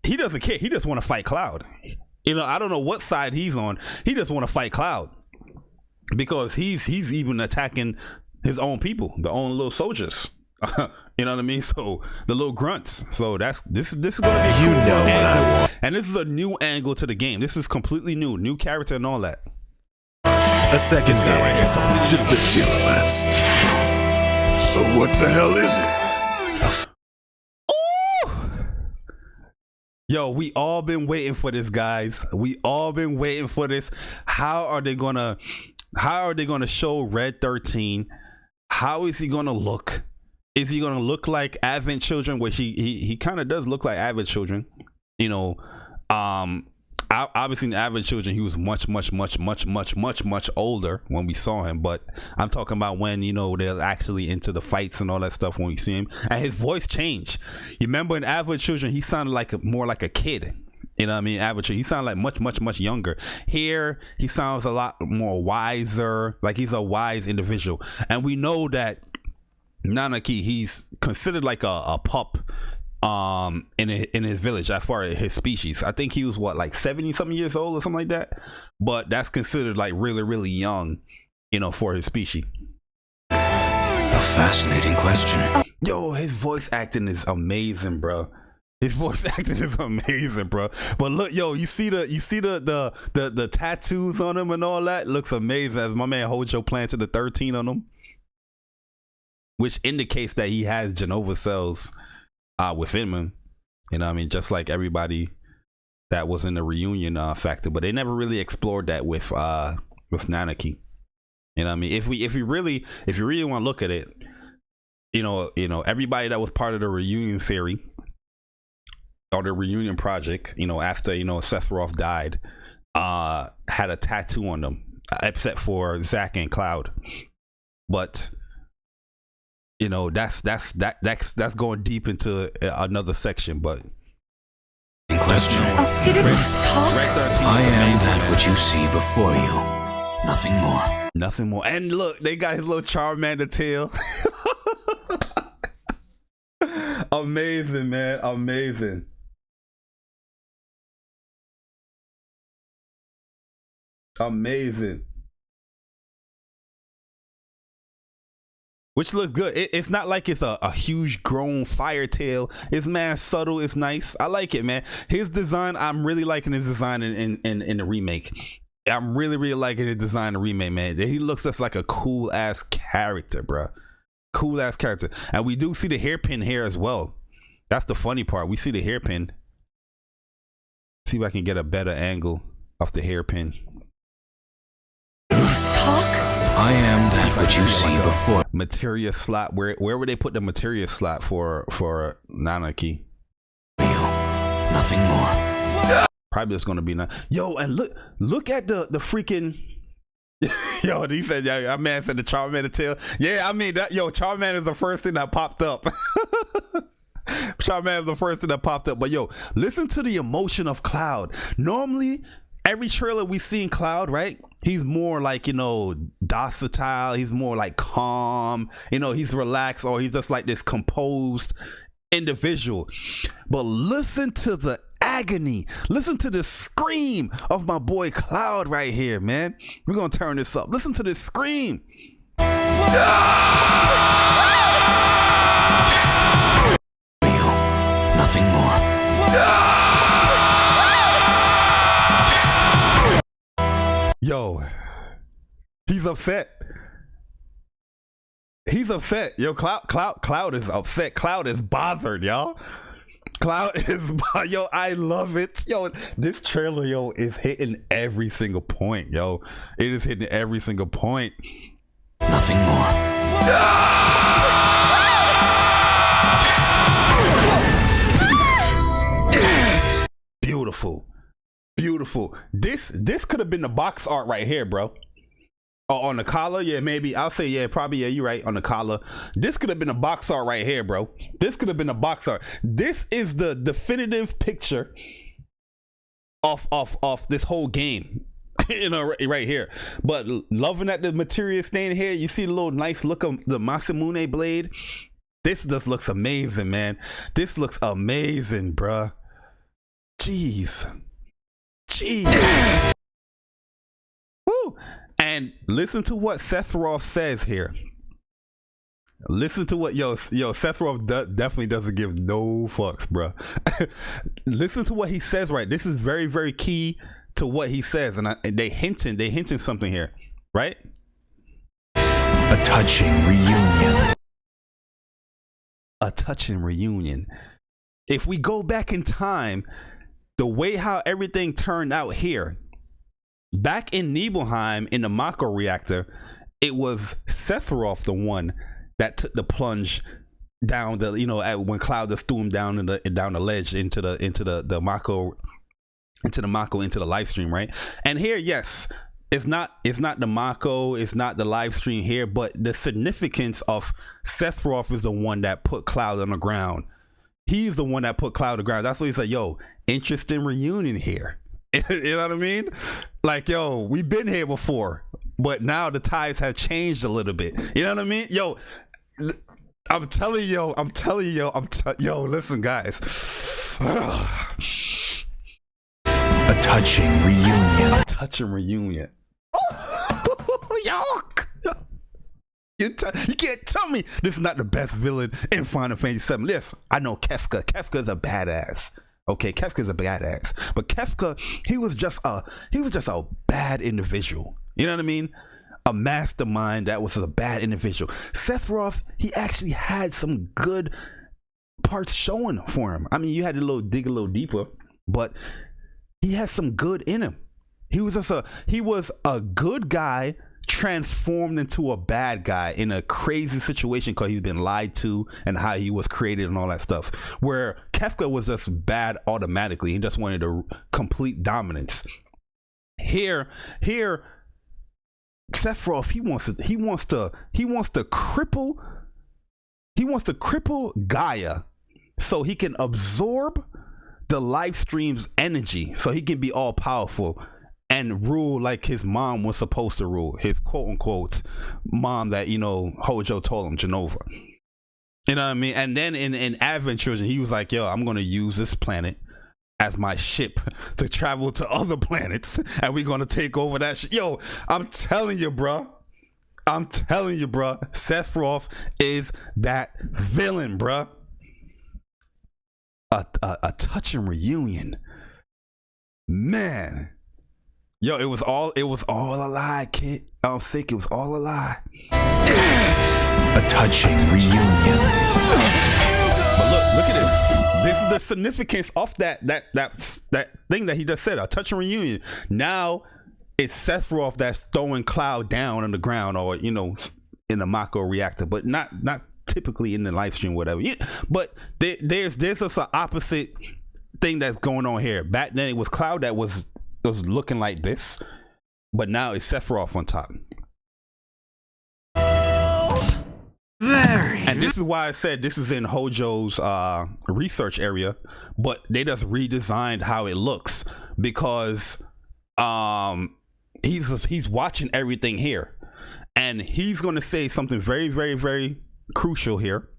he doesn't care. He just want to fight Cloud. I don't know what side he's on. He just want to fight Cloud because he's even attacking his own people, the own little soldiers. You know what I mean? So the little grunts. So this is gonna be you know what I want. And this is a new angle to the game. This is completely new character and all that. A second dance, just the two of us. So what the hell is it? Yo, we all been waiting for this, guys. We all been waiting for this. How are they gonna show Red 13? How is he gonna look? Is he gonna look like Advent Children? Which he kind of does look like Advent Children. Obviously in Advent Children he was much older when we saw him. But I'm talking about when they're actually into the fights and all that stuff when we see him. And his voice changed. You remember in Advent Children he sounded more like a kid. You know what I mean? Advent Children, he sounded like much younger. Here he sounds a lot more wiser. Like he's a wise individual. And we know that Nanaki, he's considered like a pup in his village as far as his species. I think he was like 70 something years old or something like that, but that's considered like really young for his species. A fascinating question. Yo, his voice acting is amazing, bro. But look, yo, you see the tattoos on him and all that looks amazing. As my man Hojo planted the 13 on him, which indicates that he has Genova cells within him. You know what I mean? Just like everybody that was in the reunion factor, but they never really explored that with Nanaki. You know what I mean? If you really want to look at it, everybody that was part of the reunion theory or the reunion project, after Sephiroth died, had a tattoo on them, except for Zack and Cloud. But that's going deep into another section. But in question, did it just talk? I am that which you see before you. Nothing more. And look, they got his little Charmander tail. Amazing, man. Amazing. Which looks good. It's not like it's a huge grown fire tail. It's man subtle. It's nice. I like it, man. His design, I'm really liking his design in the remake. I'm really liking his design in the remake, man. He looks just like a cool ass character, bro. Cool ass character. And we do see the hairpin here as well. That's the funny part. We see the hairpin. See if I can get a better angle of the hairpin. Just talk. I am that which you see before. Materia slot. Where would they put the materia slot for Nanaki? Nothing more. Probably just gonna be nice. Yo, and look at the freaking. Yo, he said, yeah, that man said the Charmander tail. Yeah, I mean that. Yo, Charmander is the first thing that popped up. Charmander is the first thing that popped up. But yo, listen to the emotion of Cloud. Normally, every trailer we see in Cloud, right? He's more like, you know, docile. He's more like calm. You know, he's relaxed, or he's just like this composed individual. But listen to the agony. Listen to the scream of my boy Cloud right here, man. We're gonna turn this up. Listen to this scream. Nothing more. Yo, he's upset. He's upset. Yo, Cloud is upset. Cloud is bothered, y'all. Cloud is, yo, I love it. Yo, this trailer, yo, is hitting every single point, yo. It is hitting every single point. Nothing more. Beautiful. Beautiful. This could have been the box art right here, bro. On the collar, yeah, maybe. I'll say, yeah, probably, yeah, you're right, on the collar. This could have been a box art right here, bro. This could have been a box art. This is the definitive picture of this whole game. You know, right here. But loving that the materia stain here, you see the little nice look of the Masamune blade. This just looks amazing, man. This looks amazing, bruh. Jeez. Woo. And listen to what Sephiroth says here. Listen to what Sephiroth definitely doesn't give no fucks, bro. Listen to what he says, right? This is very, very key to what he says, and they hinting something here, right? A touching reunion. A touching reunion. If we go back in time, the way how everything turned out here, back in Nibelheim in the Mako reactor, it was Sephiroth the one that took the plunge down the, you know, when Cloud just threw him down down the ledge into the Mako, into the live stream, right? And here, yes, it's not the Mako, it's not the live stream here, but the significance of Sephiroth is the one that put Cloud on the ground. He's the one that put Cloud on the ground. That's what he said. Yo, interesting reunion here. You know what I mean? Like, yo, we've been here before, but now the tides have changed a little bit. You know what I mean? Yo, I'm telling you, yo, listen, guys. A touching reunion. A touching reunion. Yo, you can't tell me this is not the best villain in Final Fantasy VII. Listen, I know Kefka. Kefka's a badass. Okay, Kefka's a badass, but Kefka, he was just a bad individual. You know what I mean? A mastermind that was a bad individual. Sephiroth, he actually had some good parts showing for him. I mean, you had to dig a little deeper, but he had some good in him. He was a good guy transformed into a bad guy in a crazy situation because he's been lied to and how he was created and all that stuff, where Kefka was just bad automatically. He just wanted a complete dominance. Here Sephiroth, he wants to cripple Gaia so he can absorb the live stream's energy, so he can be all powerful and rule like his mom was supposed to rule, his quote unquote mom that, you know, Hojo told him, Genova. You know what I mean? And then in Advent Children, he was like, yo, I'm gonna use this planet as my ship to travel to other planets, and we're gonna take over that shit. Yo, I'm telling you, bro. Sephiroth is that villain, bro. A touching reunion, man. Yo, it was all a lie, kid. I'm sick. It was all a lie. A touching reunion. But look at this. This is the significance of that thing that he just said. A touching reunion. Now it's Sephiroth that's throwing Cloud down on the ground, or, you know, in the Mako reactor, but not typically in the live stream, whatever. Yeah, but there's just an opposite thing that's going on here. Back then it was Cloud that was looking like this, but now it's Sephiroth on top. And this is why I said this is in Hojo's research area, but they just redesigned how it looks because he's watching everything here, and he's going to say something very, very, very crucial here.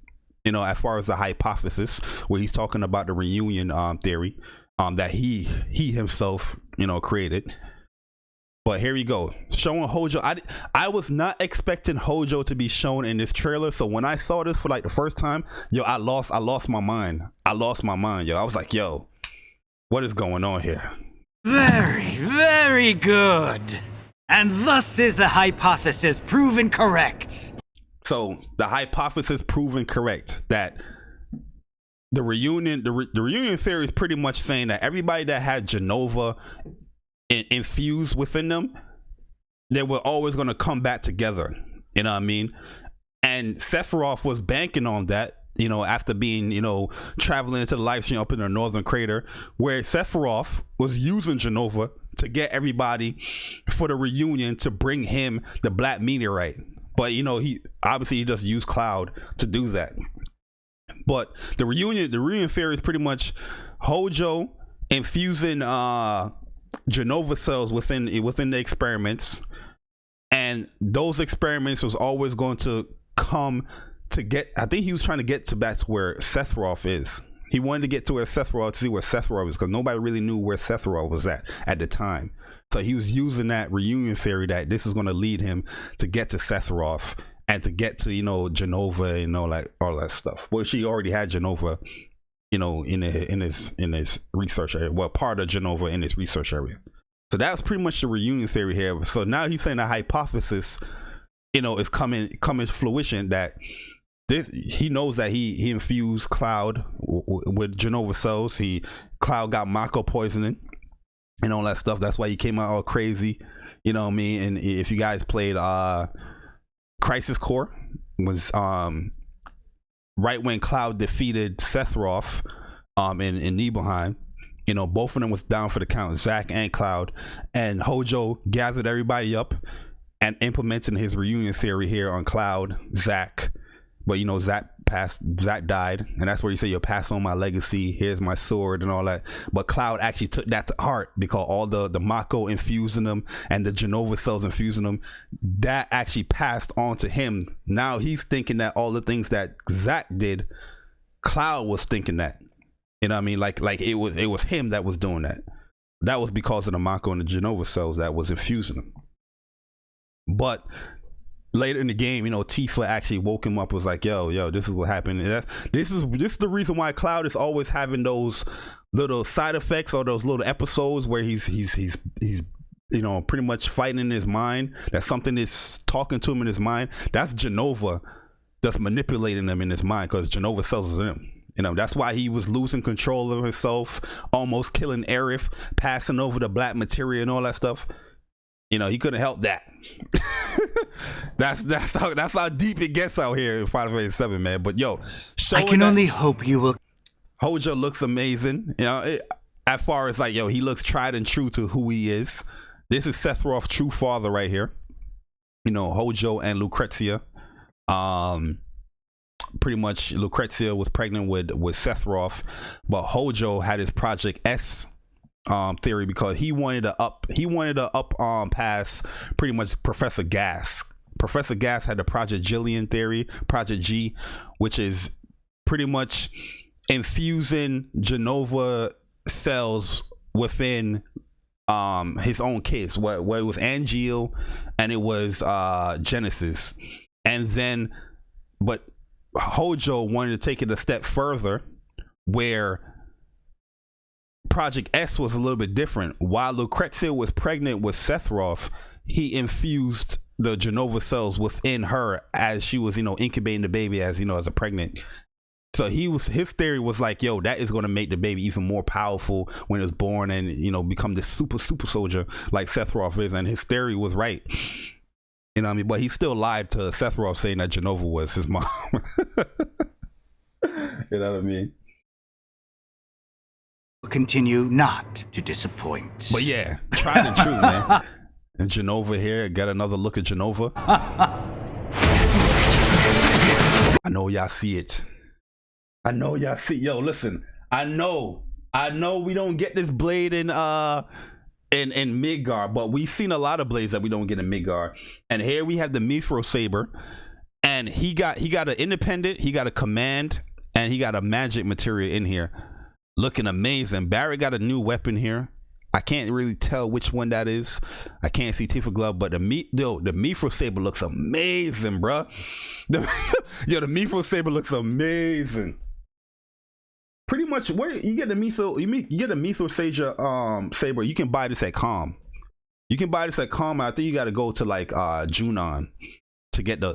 You know, as far as the hypothesis, where he's talking about the reunion theory that he himself, you know, created. But here we go, showing Hojo. I was not expecting Hojo to be shown in this trailer. So when I saw this for like the first time, yo, I lost my mind. I lost my mind, yo. I was like, yo, what is going on here? Very, very good. And thus is the hypothesis proven correct. So the hypothesis proven correct that the reunion theory is pretty much saying that everybody that had Genova infused within them, they were always going to come back together. You know what I mean? And Sephiroth was banking on that, you know, after being, you know, traveling into the life stream up in the northern crater, where Sephiroth was using Genova to get everybody for the reunion to bring him the black meteorite. But, you know, he just used Cloud to do that. But the reunion theory is pretty much Hojo infusing Genova cells within the experiments, and those experiments was always going to come to get. I think he was trying to get to back to where Sephiroth is. He wanted to get to where Sephiroth, to see where Sephiroth was, because nobody really knew where Sephiroth was at the time. So he was using that reunion theory that this is going to lead him to get to Sephiroth and to get to, you know, Genova and all that stuff. Well, she already had Genova, you know, in his research area. Well, part of Genova in his research area. So that's pretty much the reunion theory here. So now he's saying the hypothesis, you know, is coming to fruition, that he knows that he infused Cloud with Genova cells. Cloud got Mako poisoning and all that stuff. That's why he came out all crazy. You know what I mean? And if you guys played Crisis Core, was right when Cloud defeated Sephiroth in Nibelheim, you know, both of them was down for the count, Zack and Cloud, and Hojo gathered everybody up and implementing his reunion theory here on Cloud, Zack. But, you know, Zack died, and that's where you say, you'll pass on my legacy, here's my sword and all that. But Cloud actually took that to heart, because all the Mako infusing them and the Genova cells infusing them, that actually passed on to him. Now he's thinking that all the things that Zack did, Cloud was thinking that. You know what I mean? Like it was him that was doing that. That was because of the Mako and the Genova cells that was infusing them. But later in the game, you know, Tifa actually woke him up, was like, yo, this is what happened. And this is the reason why Cloud is always having those little side effects, or those little episodes where he's you know, pretty much fighting in his mind, that something is talking to him in his mind. That's Genova just manipulating him in his mind, because Genova cells is in him. You know, that's why he was losing control of himself, almost killing Aerith, passing over the black materia and all that stuff. You know, he couldn't help that. that's how deep it gets out here in Final Fantasy 7, man. But yo, I can only hope you will. Hojo looks amazing. You know, as far as like, yo, he looks tried and true to who he is. This is Sephiroth's true father right here. You know, Hojo and Lucrezia. Pretty much Lucrezia was pregnant with Sephiroth, but Hojo had his Project S theory, because he wanted to up pass pretty much Professor Gas. Professor Gas had the Project Jillian theory, Project G, which is pretty much infusing Genova cells within his own kids. What it was Angeal and it was Genesis, and then but Hojo wanted to take it a step further, where Project S was a little bit different. While Lucrezia was pregnant with Sephiroth, he infused the Genova cells within her as she was, you know, incubating the baby, as, you know, as a pregnant. So his theory was like, yo, that is going to make the baby even more powerful when it's born, and, you know, become this super soldier like Sephiroth is. And his theory was right. You know what I mean? But he still lied to Sephiroth, saying that Genova was his mom. You know what I mean? continue not to disappoint. But yeah, tried and true, man. And Genova here, got another look at Genova. I know y'all see it. I know y'all see. Yo, listen. I know we don't get this blade in Midgar, but we've seen a lot of blades that we don't get in Midgar. And here we have the Mithril Saber, and he got an independent, he got a command, and he got a magic material in here, looking amazing. Barrett got a new weapon here. I can't really tell which one that is. I can't see Tifa glove, but the Mithril Saber looks amazing, bruh. The Mithril Saber looks amazing. Pretty much where you get the Mithril, you get a Mithril saber. You can buy this at Calm. You can buy this at Calm. I think you got to go to like Junon to get the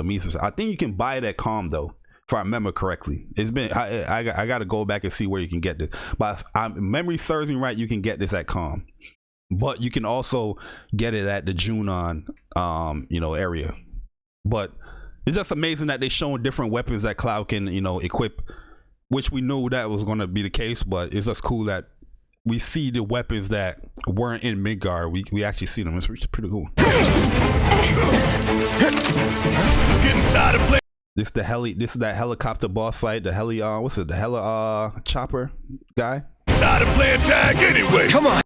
Mithril. I think you can buy it at Calm though, if I remember correctly. It's been I got to go back and see where you can get this. But if memory serves me right, you can get this at Calm. But you can also get it at the Junon area. But it's just amazing that they showing different weapons that Cloud can equip. Which we knew that was going to be the case, but it's just cool that we see the weapons that weren't in Midgar. We actually see them. It's pretty cool. It's getting tired of playing. This is that helicopter boss fight. The heli chopper guy. Tired of playing tag anyway. Come on.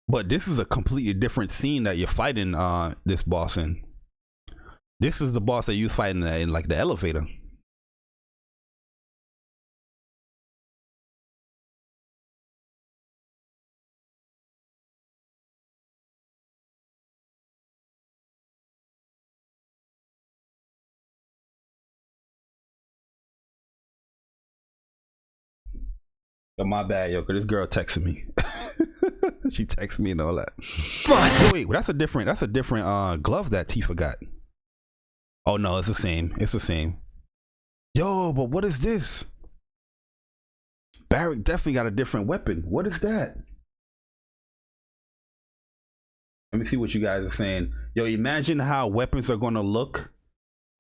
But this is a completely different scene that you're fighting this boss in. This is the boss that you fighting in like the elevator. Yo, my bad, yo, cause this girl texted me. She texted me and all that. Oh, wait, that's a different glove that Tifa got. Oh no, it's the same. It's the same. Yo, but what is this? Barrick definitely got a different weapon. What is that? Let me see what you guys are saying. Yo, imagine how weapons are gonna look.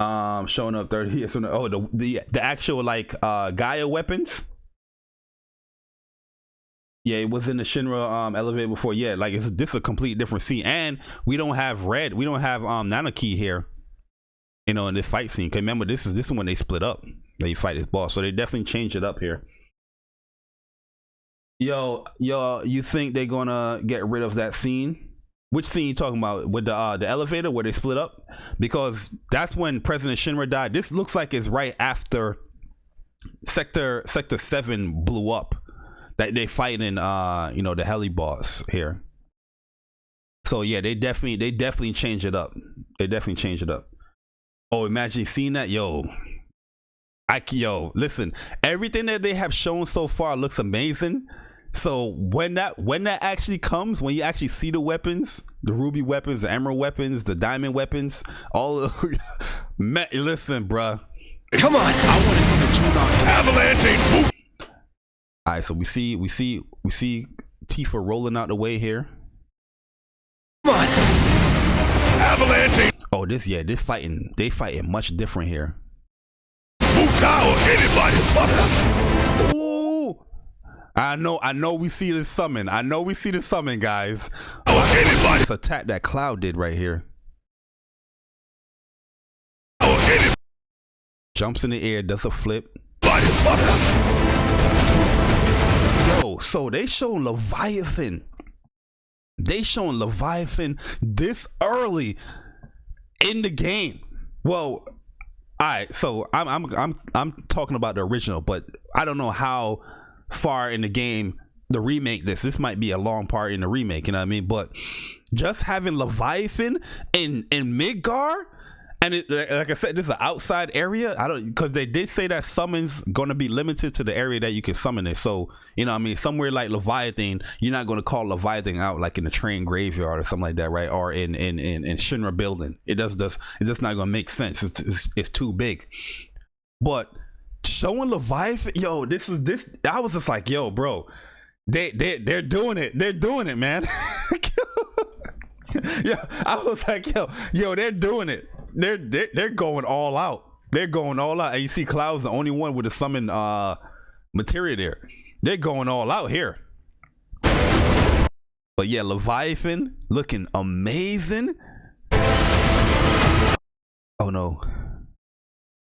Showing up 30 years. Oh, the actual like Gaia weapons. Yeah, it was in the Shinra elevator before. Yeah, like this is a complete different scene, and we don't have Nanaki here, in this fight scene. Cause remember, this is when they split up. They fight this boss, so they definitely changed it up here. Yo, you think they're gonna get rid of that scene? Which scene you talking about? With the elevator where they split up? Because that's when President Shinra died. This looks like it's right after Sector 7 blew up. That they fighting the heli boss here. So yeah, they definitely change it up. They definitely change it up. Oh, imagine seeing that. Yo, listen, everything that they have shown so far looks amazing. So when that actually comes, when you actually see the weapons, the ruby weapons, the emerald weapons, the diamond weapons, all listen, bruh. Come on. I want to see the Junon avalanche. All right, so we see Tifa rolling out the way here. Come on. Avalanche. Oh, they fighting much different here. Tower, anybody. Ooh. I know we see the summon. I know we see the summon, guys. Anybody. This attack that Cloud did right here. Jumps in the air, does a flip. Yo, so they showing Leviathan. They showing Leviathan this early in the game. Well, all right. So I'm talking about the original, but I don't know how far in the game the remake. This might be a long part in the remake. You know what I mean? But just having Leviathan in Midgar. And like I said, this is an outside area. Because they did say that summons gonna be limited to the area that you can summon it. So somewhere like Leviathan, you're not gonna call Leviathan out like in the train graveyard or something like that, right? Or in Shinra building. It's just not gonna make sense. It's too big. But showing Leviathan, yo, this. I was just like, yo, bro, they're doing it. They're doing it, man. Yeah, I was like, yo, they're doing it. They're going all out. They're going all out. And you see Cloud's the only one with the summon materia there. They're going all out here. But yeah, Leviathan looking amazing. Oh no.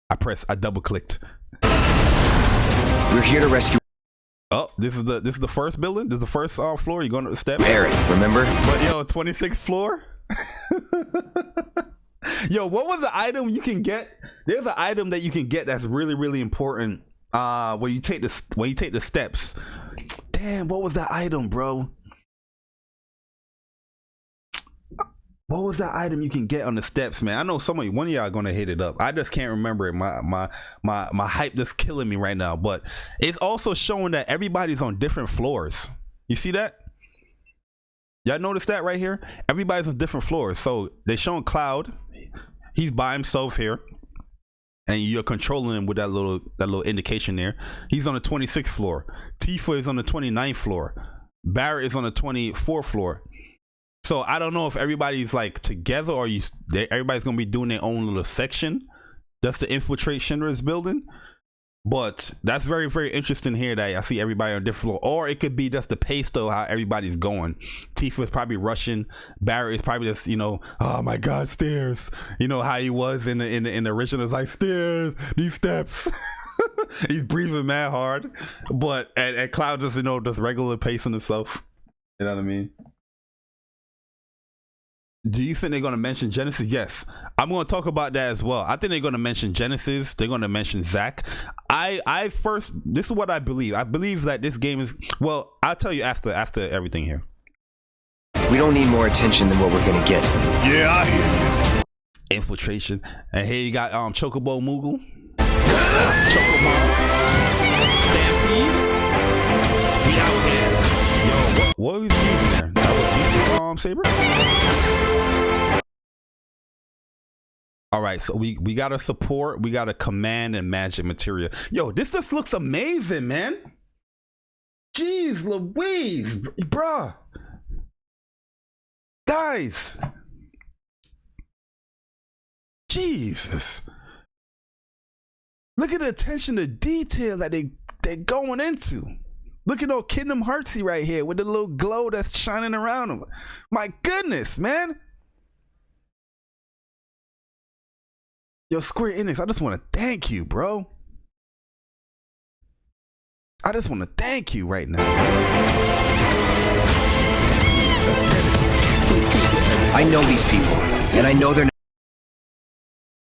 I double clicked. We're here to rescue. Oh, this is the first building. This is the first floor. You're going up the steps. Aerith, remember? But yo, 26th floor. Yo, what was the item you can get? There's an item that you can get that's really, really important. When you take the steps. Damn, what was that item, bro? What was that item you can get on the steps, man? I know one of y'all gonna hit it up. I just can't remember it. My hype just killing me right now. But it's also showing that everybody's on different floors. You see that? Y'all notice that right here? Everybody's on different floors. So they're showing Cloud. He's by himself here. And you're controlling him with that little indication there. He's on the 26th floor. Tifa is on the 29th floor. Barrett is on the 24th floor. So I don't know if everybody's like together or everybody's gonna be doing their own little section just to infiltrate Shinra's building. But that's very, very interesting here that I see everybody on different floor. Or it could be just the pace though, how everybody's going. Tifa is probably rushing. Barrett is probably just, oh my God, stairs. You know how he was in the original, it's like stairs, these steps. He's breathing mad hard. But and Cloud just just regular pacing himself. You know what I mean? Do you think they're going to mention Genesis? Yes. I'm going to talk about that as well. I think they're going to mention Genesis. They're going to mention Zack. This is what I believe. I believe that this game is, well, I'll tell you after everything here. We don't need more attention than what we're going to get. Yeah, I hear you. Infiltration. And here you got Chocobo Moogle. Chocobo. Stampede. We out here. Yo, what was he using there? That was Saber? All right, so we got a support, we got a command and magic materia. Yo, this just looks amazing, man. Jeez Louise, bruh. Guys. Jesus. Look at the attention to detail that they're going into. Look at old Kingdom Heartsy right here with the little glow that's shining around him. My goodness, man. Yo, Square Enix, I just want to thank you, bro. I just want to thank you right now. I know these people, and I know they're not.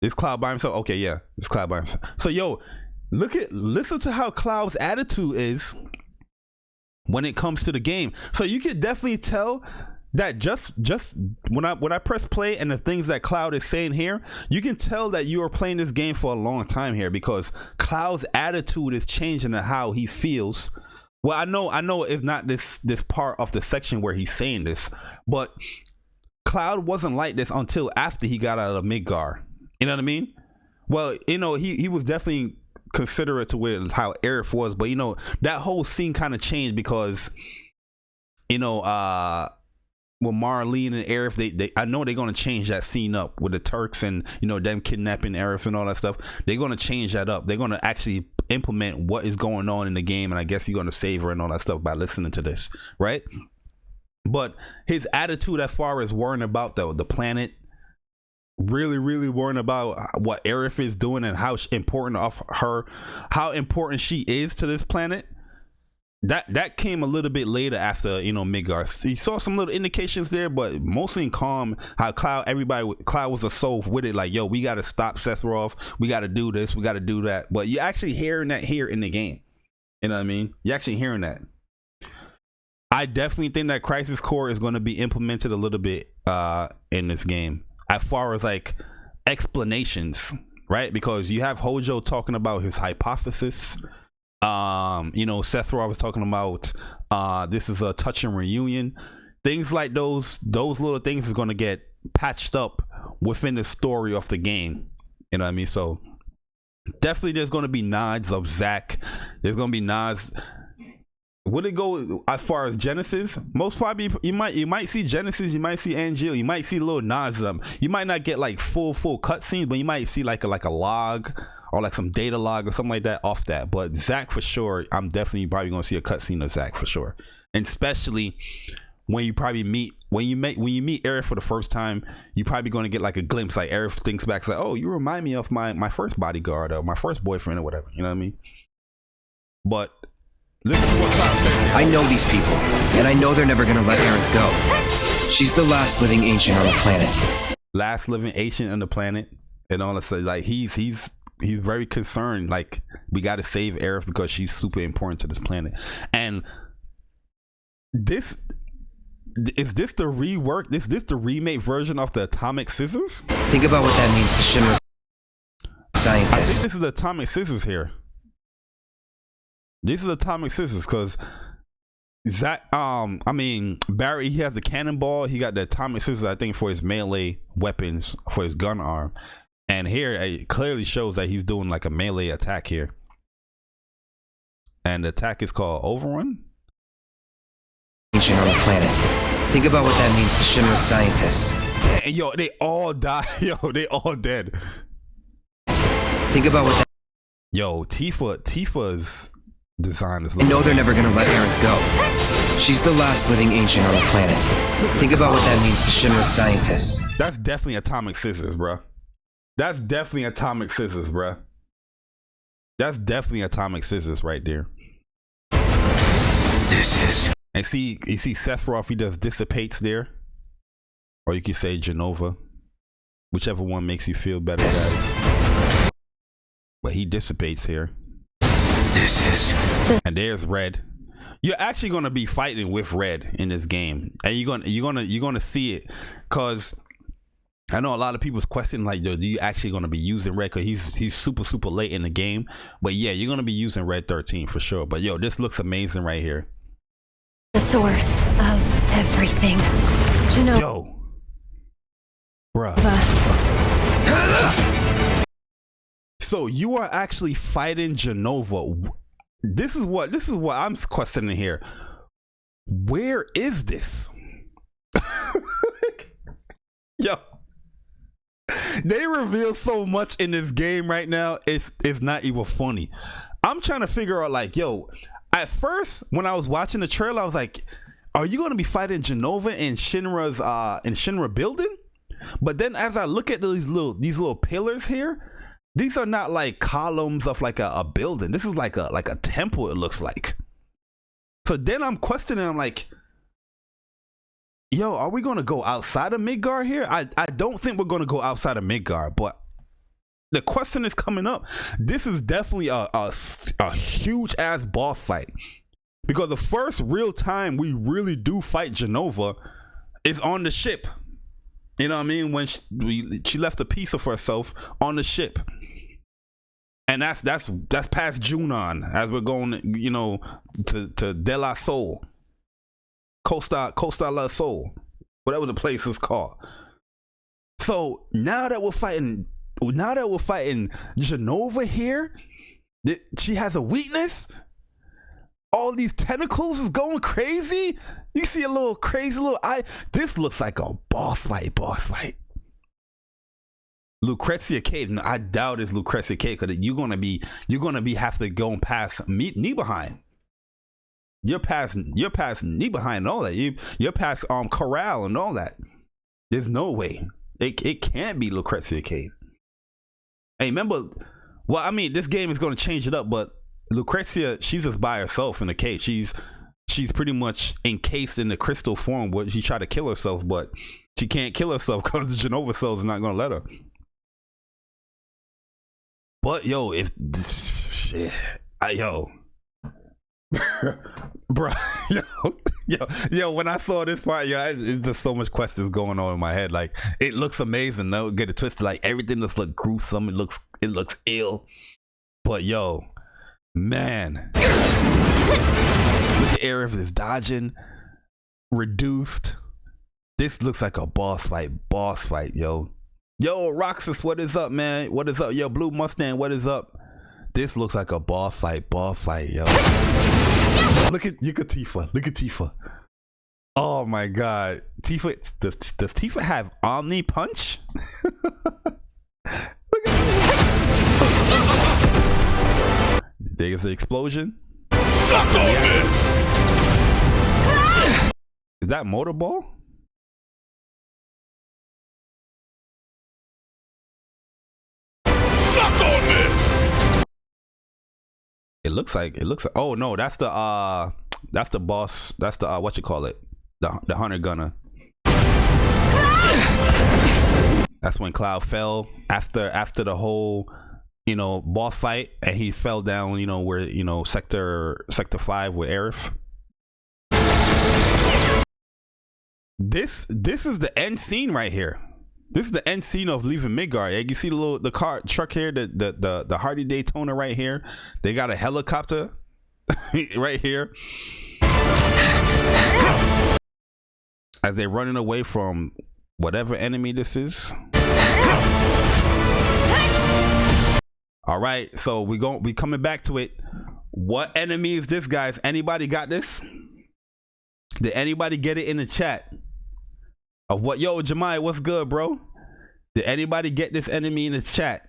Is Cloud by himself? Okay, yeah, it's Cloud by himself. So, yo, listen to how Cloud's attitude is when it comes to the game. So you can definitely tell that just when I press play and the things that Cloud is saying here, you can tell that you are playing this game for a long time here, because Cloud's attitude is changing to how he feels. Well, I know it's not this part of the section where he's saying this, but Cloud wasn't like this until after he got out of Midgar. You know what I mean? Well, he was definitely considerate to where how Aerith was, but that whole scene kind of changed because with Marlene and Aerith, I know they're going to change that scene up with the Turks and them kidnapping Aerith and all that stuff. They're going to change that up. They're going to actually implement what is going on in the game, and I guess you're going to save her and all that stuff by listening to this, right? But his attitude as far as worrying about the planet, really, really worrying about what Aerith is doing and how important she is to this planet. That came a little bit later after Midgar. You saw some little indications there, but mostly in calm. How Cloud was a soul with it, like, yo, we got to stop Sephiroth. We got to do this. We got to do that. But you're actually hearing that here in the game. You know what I mean? You're actually hearing that. I definitely think that Crisis Core is going to be implemented a little bit in this game, as far as like explanations, right? Because you have Hojo talking about his hypothesis. Sephiroth was talking about this is a touching reunion. Things like those little things is going to get patched up within the story of the game. You know what I mean? So definitely there's going to be nods of Zack. There's going to be nods. Would it go as far as Genesis? Most probably you might see Genesis, you might see Angel, you might see little nods of them. You might not get like full cutscenes, but you might see like a log or like some data log or something like that off that. But Zack for sure, I'm definitely probably gonna see a cutscene of Zack for sure, and especially when you meet Aerith for the first time, you probably going to get like a glimpse, like Aerith thinks back, like, oh, you remind me of my first bodyguard or my first boyfriend or whatever, you know what I mean? But listen to what Cloud says here. I know these people, and I know they're never gonna let Aerith go. She's the last living ancient on the planet. Last living ancient on the planet, and all of a sudden, like he's very concerned, like we got to save Aerith because she's super important to this planet. And this is this the rework? Is this the remake version of the Atomic Scissors? Think about what that means to Shinra's scientists. I think this is the Atomic Scissors here. These are the Atomic Scissors, because Zach, Barry, he has the cannonball. He got the Atomic Scissors, I think, for his melee weapons, for his gun arm. And here it clearly shows that he's doing like a melee attack here. And the attack is called Overrun. Ancient on the planet. Think about what that means to Shinra's scientists. And yo, they all die. Yo, they all dead. Think about what that. Yo, Tifa's design is. I know they're never gonna let Aerith go. She's the last living ancient on the planet. Think about what that means to Shinra's scientists. That's definitely Atomic Scissors, bro. That's definitely Atomic Scissors, bro. That's definitely Atomic Scissors right there. This is. And see, you see Sephiroth, he does dissipates there. Or you could say Genova. Whichever one makes you feel better, guys. But he dissipates here. This is. And there's Red. You're actually gonna be fighting with Red in this game. And you're gonna see it. Cause I know a lot of people's questioning, like, yo, are you actually gonna be using Red? Cause he's super late in the game. But yeah, you're gonna be using Red 13 for sure. But yo, this looks amazing right here. The source of everything. Yo, bruh. So you are actually fighting Genova. This is what I'm questioning here. Where is this? Yo, they reveal so much in this game right now. It's not even funny. I'm trying to figure out, like, yo. At first, when I was watching the trailer, I was like, are you going to be fighting Genova in Shinra's Shinra building? But then as I look at these little pillars here, these are not like columns of like a building. This is like a temple, it looks like. So then I'm questioning, I'm like, yo, are we going to go outside of Midgar here? I don't think we're going to go outside of Midgar, but the question is coming up. This is definitely a huge ass boss fight, because the first real time we really do fight Genova is on the ship. You know what I mean? When she left a piece of herself on the ship, and that's past Junon as we're going, you know, to De La Soul, Costa La Soul, whatever the place is called. So now that we're fighting Genova here, she has a weakness. All these tentacles is going crazy. You see a little crazy little eye. This looks like a boss fight. Lucrezia Cave. No, I doubt it's Lucrezia Cave, because you're gonna be have to go past Nibelheim. You're past Nibelheim and all that. You're past Corral and all that. There's no way. It can't be Lucrezia Cave. Hey, remember, well, I mean, this game is going to change it up, but Lucrezia, she's just by herself in the cave. She's pretty much encased in the crystal form where she tried to kill herself, but she can't kill herself because the Genova cells is not going to let her. But yo, if shit, bro, yo, when I saw this part, it's just so much questions going on in my head. Like, it looks amazing. No, get it twisted. Like, everything just look gruesome. It looks ill. But yo, man, look at Aerith is dodging, reduced. This looks like a boss fight, yo. Yo, Roxas, what is up, man? What is up? Yo, Blue Mustang, what is up? This looks like a boss fight, yo. Look at Tifa. Oh my god. Tifa, does Tifa have Omni Punch? Look at Tifa. There's the explosion. Suck on this! Is that motorball? Suck on this! It looks like. Oh no, that's the boss. That's the what you call it? The hunter gunner. That's when Cloud fell after the whole, you know, boss fight, and he fell down, you know, where, you know, sector 5 with Aerith. This is the end scene right here. This is the end scene of leaving Midgard. Yeah, you see the truck here, the Hardy Daytona right here. They got a helicopter right here. As they're running away from whatever enemy this is. All right, so we coming back to it. What enemy is this, guys? Anybody got this? Did anybody get it in the chat? Of what? Yo, Jemai, what's good, bro? Did anybody get this enemy in the chat?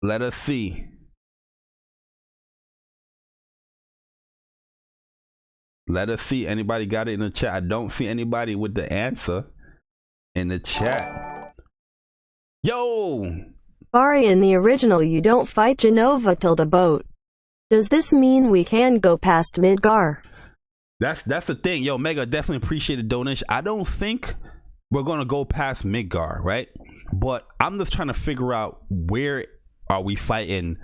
Let us see. Let us see. Anybody got it in the chat? I don't see anybody with the answer in the chat. Yo! Sorry, in the original you don't fight Genova till the boat. Does this mean we can go past Midgar? That's the thing. Yo, Mega, definitely appreciate the donation. I don't think we're gonna go past Midgar, right? But I'm just trying to figure out where are we fighting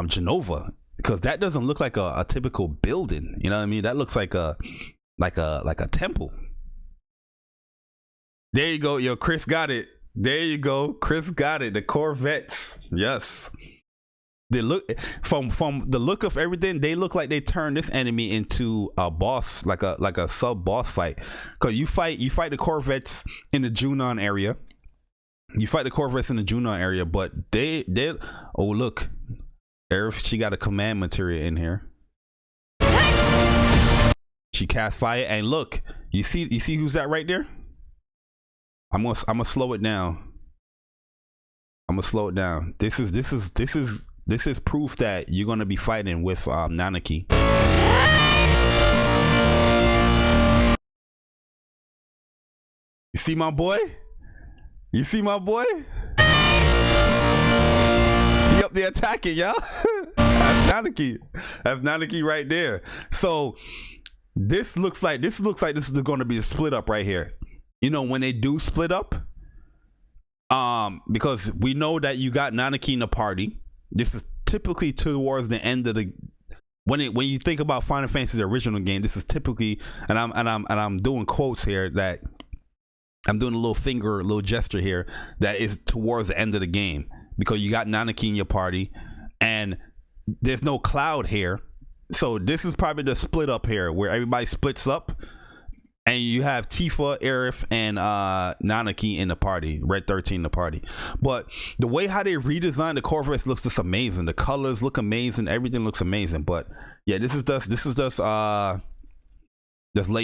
Genova, because that doesn't look like a typical building. You know what I mean? That looks like a temple. There you go. Yo, Chris got it. There you go. Chris got it. The Corvettes. Yes. They look from the look of everything, they look like they turned this enemy into a boss, like a sub boss fight. Cause you fight the Corvettes in the Junon area. But they oh look, Aerith, she got a command materia in here. She cast fire, and look, you see who's that right there? I'm gonna slow it down. This is proof that you're gonna be fighting with Nanaki. You see my boy? He up there attacking, y'all. That's Nanaki right there. So this looks like this is gonna be a split up right here. You know, when they do split up, because we know that you got Nanaki in the party. This is typically towards the end of the when you think about Final Fantasy the original game. This is typically, and I'm doing quotes here, that I'm doing a little gesture here, that is towards the end of the game, because you got Nanaki in your party and there's no Cloud here. So this is probably the split up here where everybody splits up. And you have Tifa, Aerith, and Nanaki in the party, Red 13 in the party. But the way how they redesigned the Corvettes looks just amazing. The colors look amazing. Everything looks amazing. But yeah, this is just let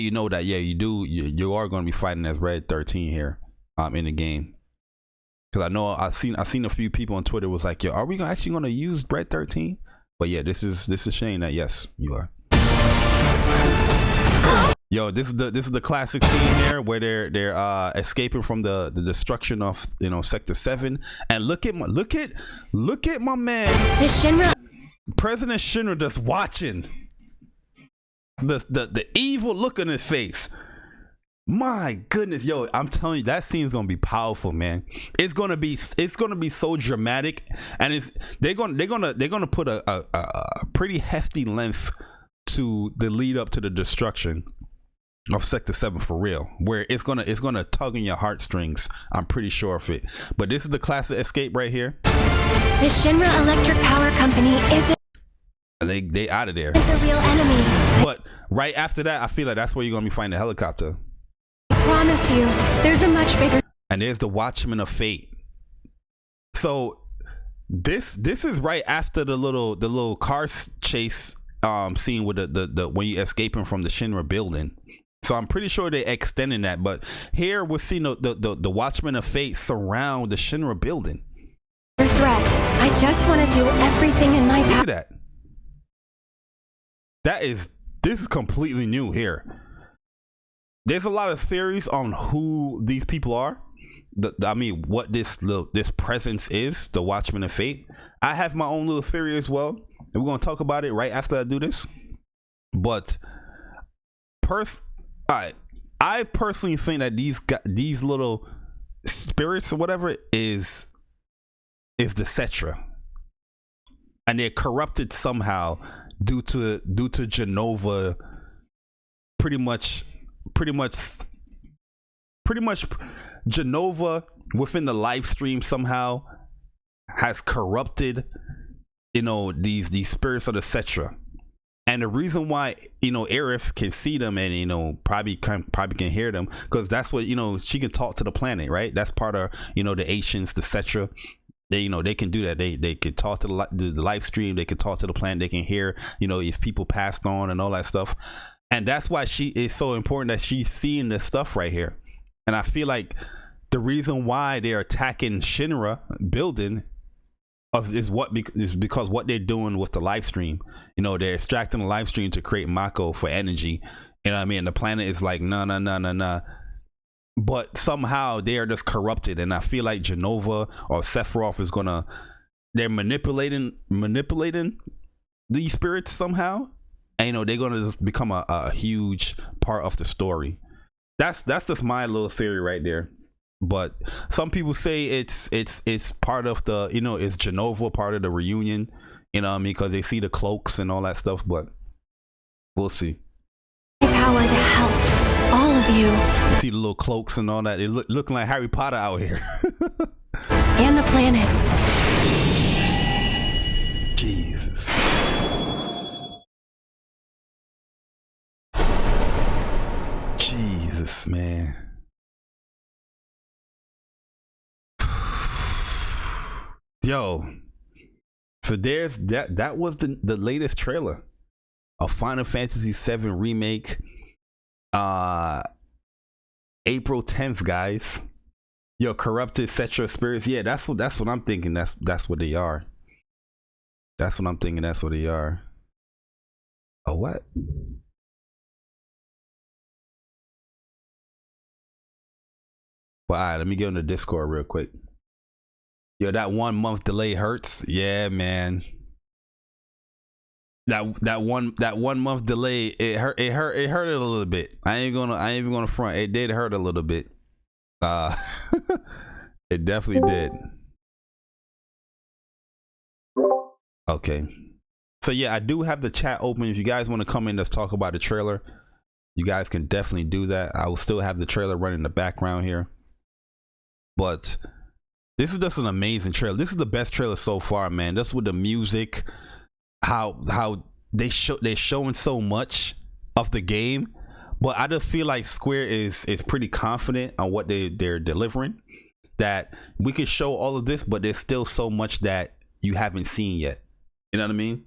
you know that you are going to be fighting as Red 13 here in the game. Because I know I've seen a few people on Twitter was like, yo, are we actually going to use Red 13? But yeah, this is saying that yes, you are. Yo, this is the classic scene here where they're escaping from the destruction of, you know, Sector 7, and look at my man, the Shinra President Shinra, just watching the evil look on his face. My goodness, yo, I'm telling you, that scene's gonna be powerful, man. It's gonna be so dramatic, and they're gonna put a pretty hefty length to the lead up to the destruction of Sector 7 for real, where it's gonna tug on your heartstrings. I'm pretty sure of it. But this is the classic escape right here. The Shinra Electric Power Company isn't, and they out of there. The real enemy. But right after that, I feel like that's where you're gonna be finding the helicopter. I promise you, there's a much bigger. And there's the Watchman of Fate. So this is right after the little car chase scene with the when you escaping from the Shinra building. So I'm pretty sure they're extending that, but here we're seeing the Watchmen of Fate surround the Shinra building. Threat. I I just want to do everything in my power. Look at that. This is completely new here. There's a lot of theories on who these people are. What this presence is, the Watchman of Fate. I have my own little theory as well, and we're gonna talk about it right after I do this. But I personally think that these little spirits or whatever is the Cetra, and they're corrupted somehow due to Genova pretty much Genova within the live stream somehow has corrupted these spirits of the Cetra. And the reason why Aerith can see them and probably can hear them, because that's what she can talk to the planet, right? That's part of the Asians, the Cetra. They can do that. They can talk to the live stream. They can talk to the planet. They can hear if people passed on and all that stuff. And that's why she is so important, that she's seeing this stuff right here. And I feel like the reason why they're attacking Shinra building is because what they're doing with the live stream. They're extracting the live stream to create Mako for energy. You know what I mean? The planet is like, no. But somehow they are just corrupted. And I feel like Genova or Sephiroth they're manipulating these spirits somehow. And they're gonna just become a huge part of the story. That's just my little theory right there. But some people say it's part of the it's Genova, part of the reunion, because they see the cloaks and all that stuff. But we'll see. Power to help all of you. You see the little cloaks and all that. They looking like Harry Potter out here. And the planet. Jesus. Jesus, man. Yo, so there's that was the latest trailer of Final Fantasy VII Remake, April 10th, guys. Yo, corrupted Cetra spirits. Yeah, that's what I'm thinking. That's what they are. That's what I'm thinking. That's what they are. Oh, what? Well, all right, let me get on the Discord real quick. Yo, that 1 month delay hurts. Yeah, man. That one month delay, it hurt it a little bit. I ain't even gonna front. It did hurt a little bit. It definitely did. Okay. So yeah, I do have the chat open. If you guys want to come in, let's talk about the trailer. You guys can definitely do that. I will still have the trailer running in the background here. But this is just an amazing trailer. This is the best trailer so far, man. That's with the music, how they're showing so much of the game. But I just feel like Square is pretty confident on what they're delivering, that we can show all of this, but there's still so much that you haven't seen yet. You know what I mean?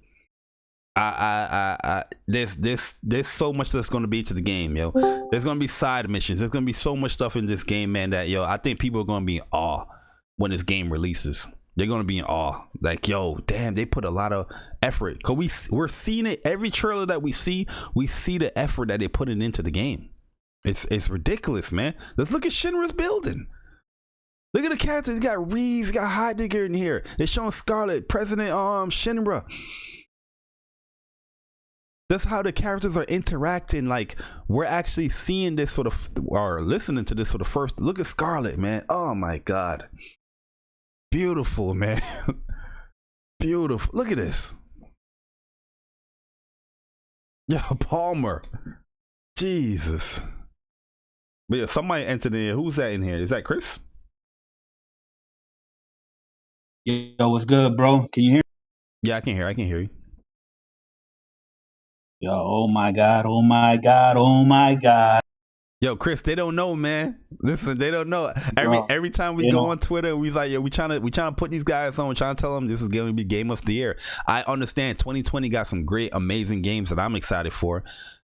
There's so much that's going to be to the game, yo. There's going to be side missions. There's going to be so much stuff in this game, man, that I think people are going to be in awe when this game releases. They're going to be in awe. Like, yo, damn, they put a lot of effort. Because we're seeing it. Every trailer that we see the effort that they're putting into the game. It's ridiculous, man. Let's look at Shinra's building. Look at the characters. You got Reeve, you got Heidegger in here. They're showing Scarlet, President Shinra. That's how the characters are interacting. Like, we're actually seeing this or listening to this for the first. Look at Scarlet, man. Oh my God. Beautiful, man. Beautiful. Look at this. Yeah, Palmer. Jesus. But yeah, somebody entered in here. Who's that in here? Is that Chris? Yo, what's good, bro? Can you hear me? Yeah, I can hear you. Yo, oh my God, oh my God, oh my God. Yo, Chris, they don't know, man. Listen, they don't know. Every time we go on Twitter, we like, yo, we trying to put these guys on, trying to tell them this is going to be Game of the Year. I understand 2020 got some great, amazing games that I'm excited for,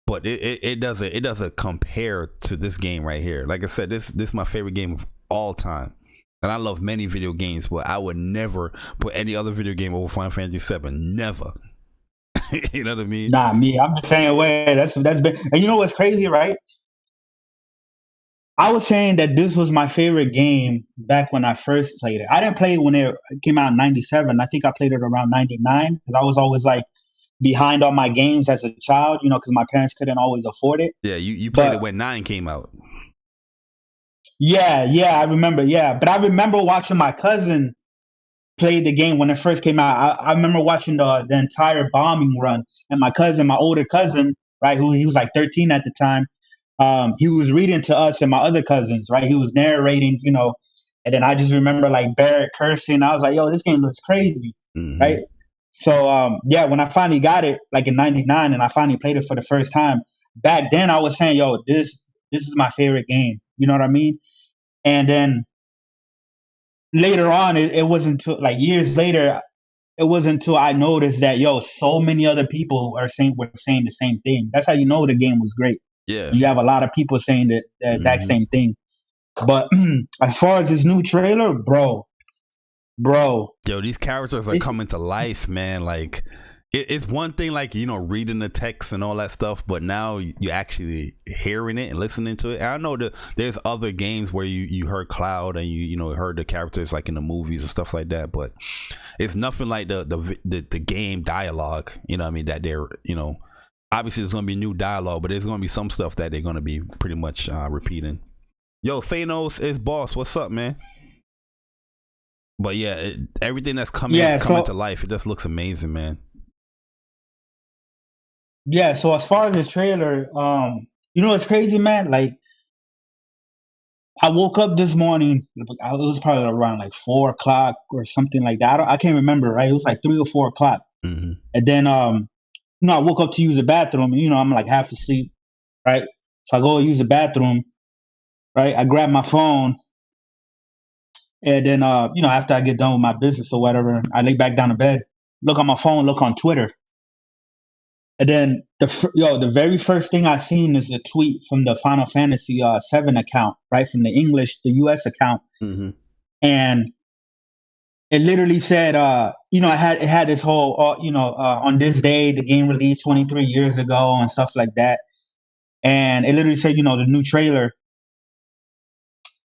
but it doesn't compare to this game right here. Like I said, this is my favorite game of all time. And I love many video games, but I would never put any other video game over Final Fantasy 7. Never. You know what I mean? Nah, me, I'm the same way. That's been, and you know what's crazy, right? I was saying that this was my favorite game back when I first played it. I didn't play it when it came out in '97. I think I played it around '99 because I was always like behind on my games as a child, you know, because my parents couldn't always afford it. Yeah, you played it when 9 came out. Yeah, I remember. Yeah, but I remember watching my cousin play the game when it first came out. I remember watching the entire bombing run, and my older cousin, right, who he was like 13 at the time, he was reading to us and my other cousins, right? He was narrating, you know, and then I just remember like Barrett cursing. I was like, yo, this game looks crazy, right? So yeah, when I finally got it, like in '99, and I finally played it for the first time, back then I was saying, yo, this is my favorite game. You know what I mean? And then later on, it wasn't until like years later, it wasn't until I noticed that, yo, so many other people were saying the same thing. That's how you know the game was great. Yeah. You have a lot of people saying the exact same thing. But as far as this new trailer, bro, yo, these characters are coming to life, man. Like it's one thing, like, you know, reading the text and all that stuff, but now you actually hearing it and listening to it. And I know that there's other games where you heard Cloud and you know heard the characters like in the movies and stuff like that, but it's nothing like the game dialogue. You know what I mean? That they're, you know, obviously there's gonna be new dialogue, but there's gonna be some stuff that they're gonna be pretty much repeating. Yo, Thanos is boss. What's up, man? But yeah, everything that's coming to life, it just looks amazing, man. Yeah, so as far as this trailer, you know what's crazy, man? Like, I woke up this morning, it was probably around like 4 o'clock or something like that. I can't remember, right? It was like 3 or 4 o'clock. And then, you know, I woke up to use the bathroom, and, you know, I'm like half asleep, right? So I go use the bathroom, right? I grab my phone, and then, you know, after I get done with my business or whatever, I lay back down to bed, look on my phone, look on Twitter. And then the very first thing I seen is a tweet from the Final Fantasy 7 account, right, from the US account, and it literally said, you know, it had this whole, you know, on this day the game released 23 years ago and stuff like that, and it literally said, you know, the new trailer,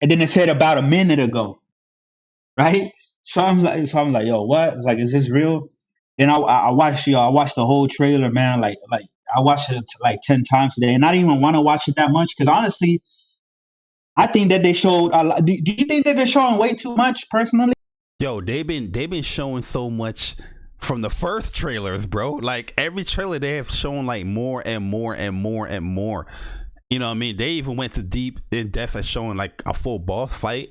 and then it said about a minute ago, right? So I'm like, yo, what? It's like, is this real? Then I watched the whole trailer, man. Like I watched it like 10 times today, and I didn't even want to watch it that much because honestly, I think that they showed. Do you think that they're showing way too much, personally? Yo, they've been showing so much from the first trailers, bro. Like every trailer they have shown like more and more and more and more. You know what I mean? They even went to deep in depth at showing like a full boss fight.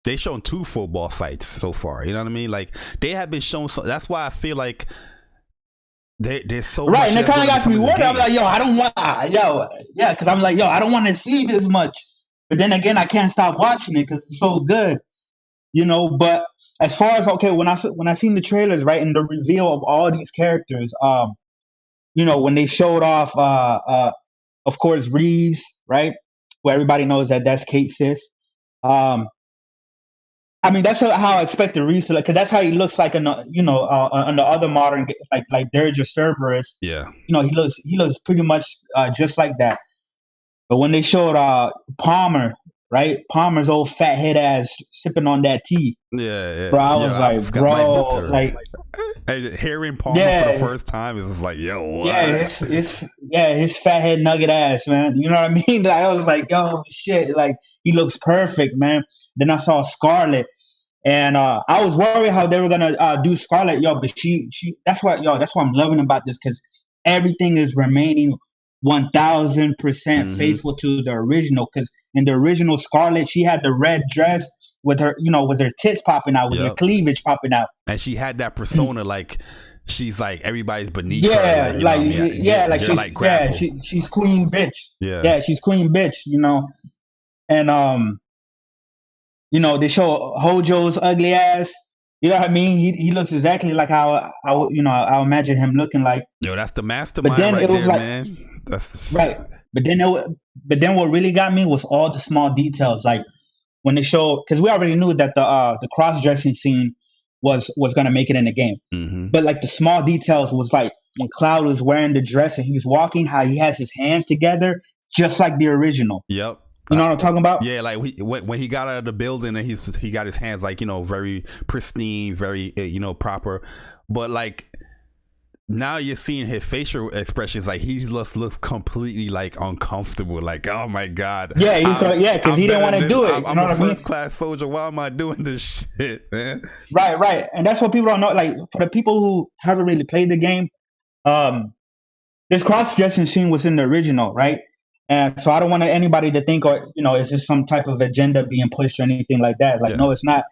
They shown 2 full boss fights so far. You know what I mean? Like they have been shown. So that's why I feel like there's so right, much. And it kind of got me worried. I'm like, yo, I don't want, because I'm like, yo, I don't want to see this much. But then again, I can't stop watching it because it's so good, you know. But as far as when I seen the trailers, right, and the reveal of all these characters, you know, when they showed off, of course, Reeves, right, who everybody knows that's Kate Sith. I mean, that's how I expected Reeves to look, because that's how he looks like on the, you know, on the other modern, like Dirge Cerberus. Yeah. You know, he looks pretty much just like that. But when they showed Palmer, right? Palmer's old fat head ass sipping on that tea. Yeah. Bro, I was like, bro, like hearing Palmer for the first time is like, yo, what? Yeah, his fat head nugget ass, man. You know what I mean? Like, I was like, yo, shit, like he looks perfect, man. Then I saw Scarlet, and I was worried how they were gonna do Scarlet, yo. But she, that's what I'm loving about this, because everything is remaining 1000% faithful to the original. Because in the original Scarlet, she had the red dress with her, you know, with her tits popping out, with her cleavage popping out, and she had that persona like she's like everybody's beneath her. She's queen bitch. Yeah, she's queen bitch. You know, and you know, they show Hojo's ugly ass. You know what I mean? He looks exactly like how I imagine him looking like. Yo, that's the mastermind right there, man. That's right. But then what really got me was all the small details. Like when they show, because we already knew that the cross dressing scene was gonna make it in the game, but like the small details was like when Cloud was wearing the dress and he was walking, how he has his hands together, just like the original. Yep. You know what I'm talking about? Yeah, like when he got out of the building and he got his hands like, very pristine, very proper, but like now you're seeing his facial expressions, like he just looks completely like uncomfortable, like, oh my god. Yeah, because he didn't want to do it. I'm a first class soldier. Why am I doing this shit, man? Right, and that's what people don't know. Like for the people who haven't really played the game, this cross-dressing scene was in the original, right? And so I don't want anybody to think, or is this some type of agenda being pushed or anything like that? Like, no, it's not.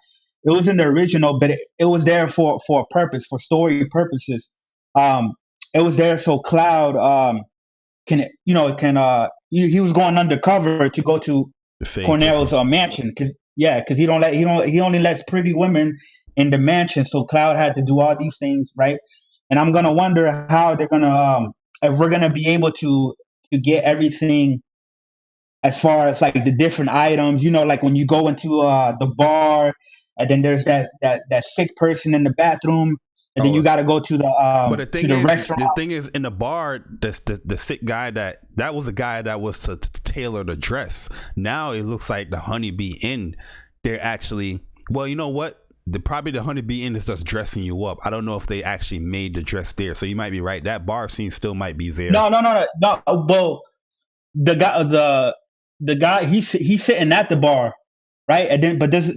It was in the original, but it was there for a purpose, for story purposes. It was there so Cloud he was going undercover to go to Cornell's mansion, because he only lets pretty women in the mansion, so Cloud had to do all these things, right? And I'm gonna wonder how they're gonna if we're gonna be able to get everything as far as like the different items, like when you go into the bar, and then there's that sick person in the bathroom, and then you got to go to the but the thing to the is, restaurant. the thing is, in the bar, the sick guy that was the guy that was to tailor the dress. Now it looks like the Honeybee Inn, they're actually, well, you know what? Probably the Honeybee Inn is just dressing you up. I don't know if they actually made the dress there, so you might be right. That bar scene still might be there. No. Well, the guy he's sitting at the bar, right? And then, but there's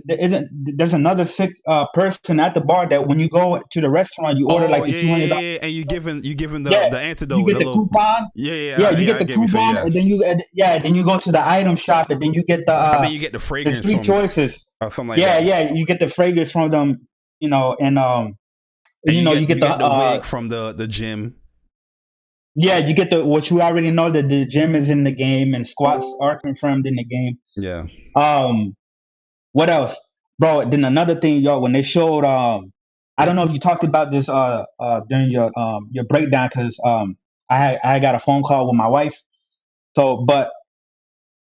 another sick person at the bar that when you go to the restaurant, you order like the $200. Yeah, and you give him the antidote. You get the coupon. Yeah. You get the coupon, and then you go to the item shop, and then you get the. You get the fragrance. There's three choices. Or something like that. Yeah. You get the fragrance from them, and you get the wig from the gym. Yeah, you get what you already know, that the gym is in the game and squats are confirmed in the game. Yeah. What else, bro? Then another thing, yo, when they showed, I don't know if you talked about this during your breakdown, because I got a phone call with my wife. So, but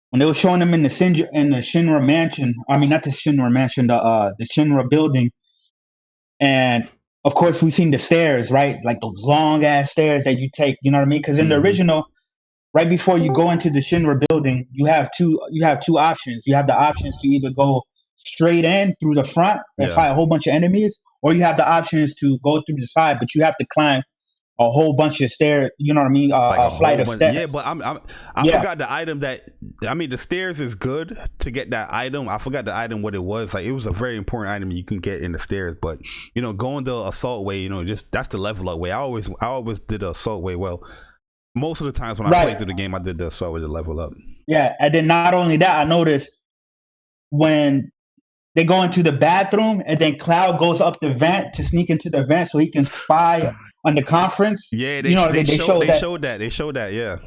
when they were showing them in the Shinra mansion, I mean not the Shinra mansion, the Shinra building, and of course we seen the stairs, right? Like those long ass stairs that you take, you know what I mean? Because in the original, right before you go into the Shinra building, you have two options. You have the options to either go straight in through the front and fight a whole bunch of enemies, or you have the options to go through the side, but you have to climb a whole bunch of stairs. You know what I mean? A flight of steps. Yeah, but I forgot the item the stairs is good to get that item. I forgot the item what it was. Like it was a very important item you can get in the stairs. But going the assault way, just that's the level up way. I always did the assault way well. Most of the times when I played through the game, I did the assault with the level up. Yeah, and then not only that, I noticed when they go into the bathroom, and then Cloud goes up the vent to sneak into the vent so he can spy on the conference. Yeah, they showed that. Yeah,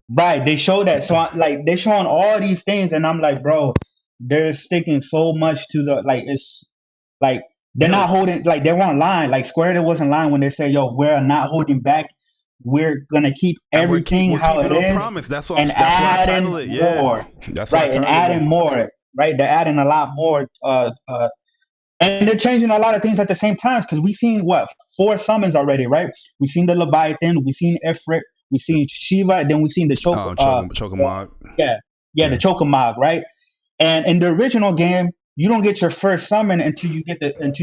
right. They showed that. So they're showing all these things, and I'm like, bro, they're sticking so much to the it's like they're not holding, like they weren't lying. Like Square wasn't lying when they said, yo, we're not holding back. We're gonna keep everything how it is. Promise. That's why I titled it. Yeah, more. That's right, and adding more. Right, they're adding a lot more, and they're changing a lot of things at the same time, because we've seen 4 summons already, right? We've seen the Leviathan, we've seen Ifrit, we've seen Shiva, and then we've seen the Chokamog. The Chokamog, right? And in the original game, you don't get your first summon until you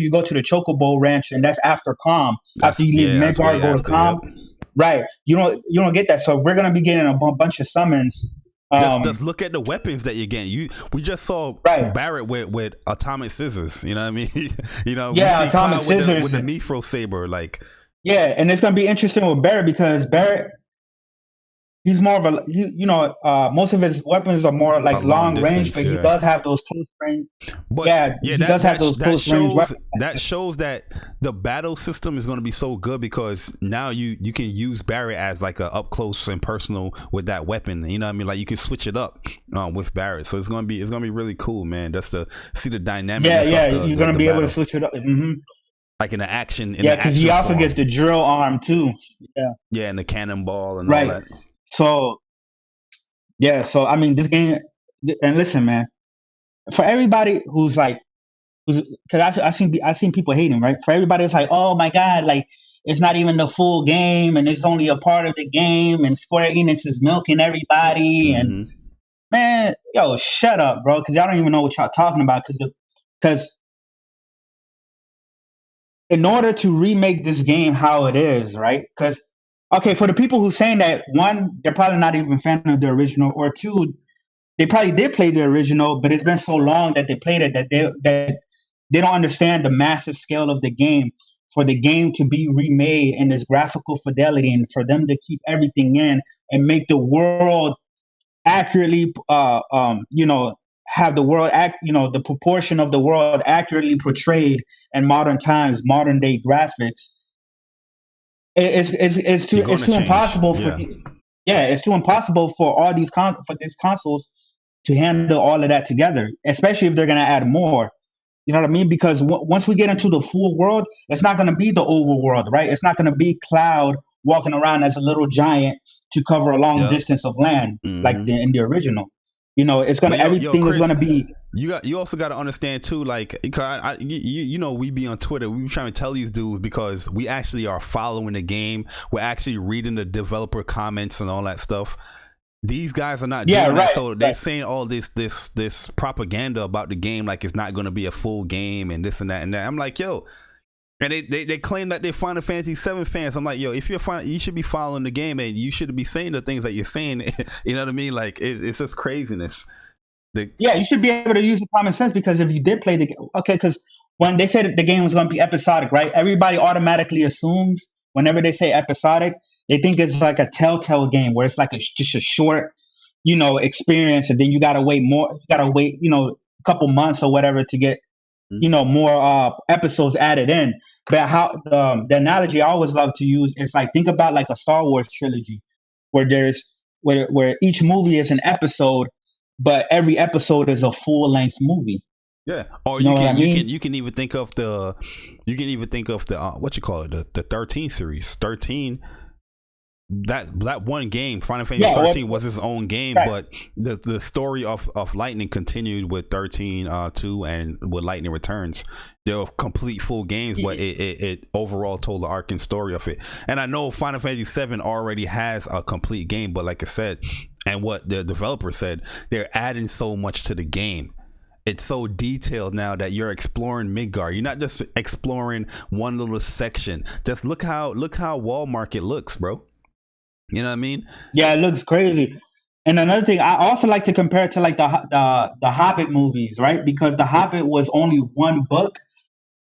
go to the Chocobo Ranch, and that's after Calm. After you leave Midgard, go to Calm. Yep. Right, you don't get that. So we're gonna be getting a bunch of summons. Just look at the weapons that you're getting. We just saw Barrett with atomic scissors. You know what I mean? We see atomic scissors with the Mifro saber. And it's gonna be interesting with Barrett, because Barrett, he's more of a most of his weapons are more like long range, but he does have those close range. But he does have those close range weapons. That shows that the battle system is going to be so good, because now you can use Barrett as like a up close and personal with that weapon. You know what I mean? Like you can switch it up with Barrett. So it's gonna be really cool, man. Just to see the dynamic. You're gonna be able to switch it up. Mm-hmm. Like in the action. Because he also gets the drill arm too. Yeah, and the cannonball and all that. So I mean, this game, and listen, man, for everybody who's like, because I seen people hating, right? For everybody, it's like, oh my god, like it's not even the full game, and it's only a part of the game, and Square Enix is milking everybody, and man, yo, shut up, bro, because y'all don't even know what y'all talking about, because in order to remake this game how it is, right? Because okay, for the people who saying that, one, they're probably not even a fan of the original, or two, they probably did play the original, but it's been so long that they played it that they don't understand the massive scale of the game. For the game to be remade in this graphical fidelity, and for them to keep everything in and make the world accurately, have the world act, the proportion of the world accurately portrayed in modern times, modern day graphics. It's too impossible for it's too impossible for all these for these consoles to handle all of that together, especially if they're gonna add more. You know what I mean? Because once we get into the full world, it's not going to be the overworld, right? It's not going to be Cloud walking around as a little giant to cover a long distance of land like in the original. It's going to everything is going to be. You also got to understand too, like, cause we be on Twitter, we be trying to tell these dudes because we actually are following the game. We're actually reading the developer comments and all that stuff. These guys are not doing that, so they're saying all this propaganda about the game like it's not going to be a full game and this and that and that. I'm like, yo, and they claim that they're Final Fantasy 7 fans. I'm like, yo, if you should be following the game and you should be saying the things that you're saying. You know what I mean? Like it's just craziness. You should be able to use the common sense, because if you did play the game, okay, because when they said that the game was going to be episodic, right? Everybody automatically assumes whenever they say episodic, they think it's like a Telltale game where it's like just a short, experience, and then you gotta wait more. You gotta wait, a couple months or whatever to get, more episodes added in. But how the analogy I always love to use is like, think about like a Star Wars trilogy, where where each movie is an episode, but every episode is a full length movie. Yeah, or you can even think of the what you call it, the 13 series. 13. That one game, Final Fantasy 13, was its own game, but the story of Lightning continued with 13-2 and with Lightning Returns. They were complete full games, but it overall told the arc and story of it. And I know Final Fantasy 7 already has a complete game, but like I said, and what the developer said, they're adding so much to the game. It's so detailed now that you're exploring Midgar. You're not just exploring one little section. Just look how Wall Market looks, bro. You know what I mean? Yeah, it looks crazy. And another thing, I also like to compare it to like the Hobbit movies, right? Because the Hobbit was only one book,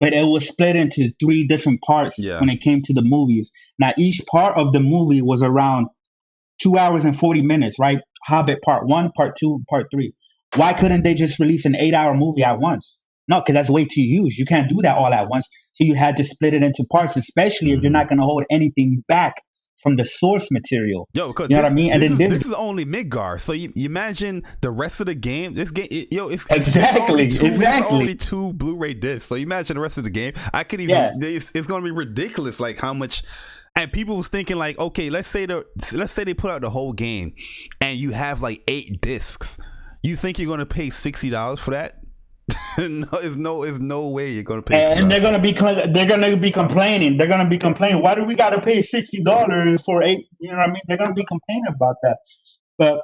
but it was split into 3 different parts when it came to the movies. Now, each part of the movie was around 2 hours and 40 minutes, right? Hobbit Part 1, Part 2, Part 3. Why couldn't they just release an 8-hour movie at once? No, because that's way too huge. You can't do that all at once. So you had to split it into parts, especially if you're not going to hold anything back from the source material. Yo, because you know what I mean? And this is only Midgar. So you imagine the rest of the game. This game, it's only 2 Blu-ray discs. So you imagine the rest of the game. I could even. It's going to be ridiculous. Like how much. And people was thinking like, okay, let's say they put out the whole game, and you have like 8 discs. You think you're going to pay $60 for that? No, there's no way you're gonna pay. And they're gonna be complaining. They're gonna be complaining. Why do we gotta pay $60 for 8? You know what I mean? They're gonna be complaining about that. But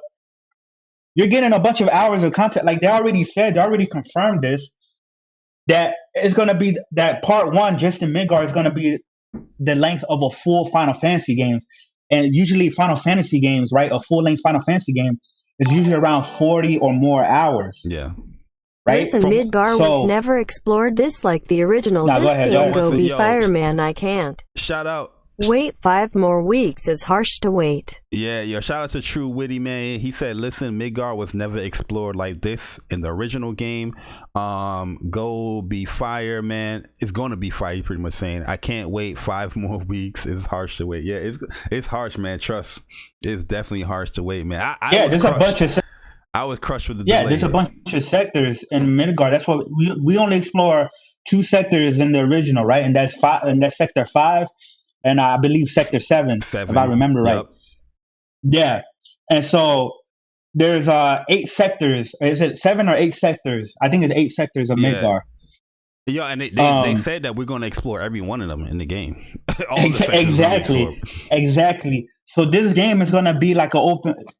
you're getting a bunch of hours of content. Like they already confirmed this. That it's gonna be that Part 1 just in Midgar is gonna be the length of a full Final Fantasy game. And usually Final Fantasy games, right? A full length Final Fantasy game is usually around 40 or more hours. Yeah. Right? Listen, Midgar was never explored this like the original. This game go be fireman, I can't. Shout out. Wait 5 more weeks is harsh to wait. Yeah, shout out to True Witty, man. He said, listen, Midgar was never explored like this in the original game. Go be fire, man. It's gonna be fire, pretty much saying. I can't wait 5 more weeks. It's harsh to wait. Yeah, it's harsh, man. Trust. It's definitely harsh to wait, man. There's a bunch of I was crushed with the delay. There's a bunch of sectors in Midgar. That's what we only explore 2 sectors in the original, right? And that's 5, and that's Sector 5, and I believe Sector 7, if I remember right. Yeah, and so there's 8 sectors. Is it 7 or 8 sectors? I think it's 8 sectors of Midgar. Yeah, and they said that we're going to explore every one of them in the game. All the sectors exactly. So this game is going to be like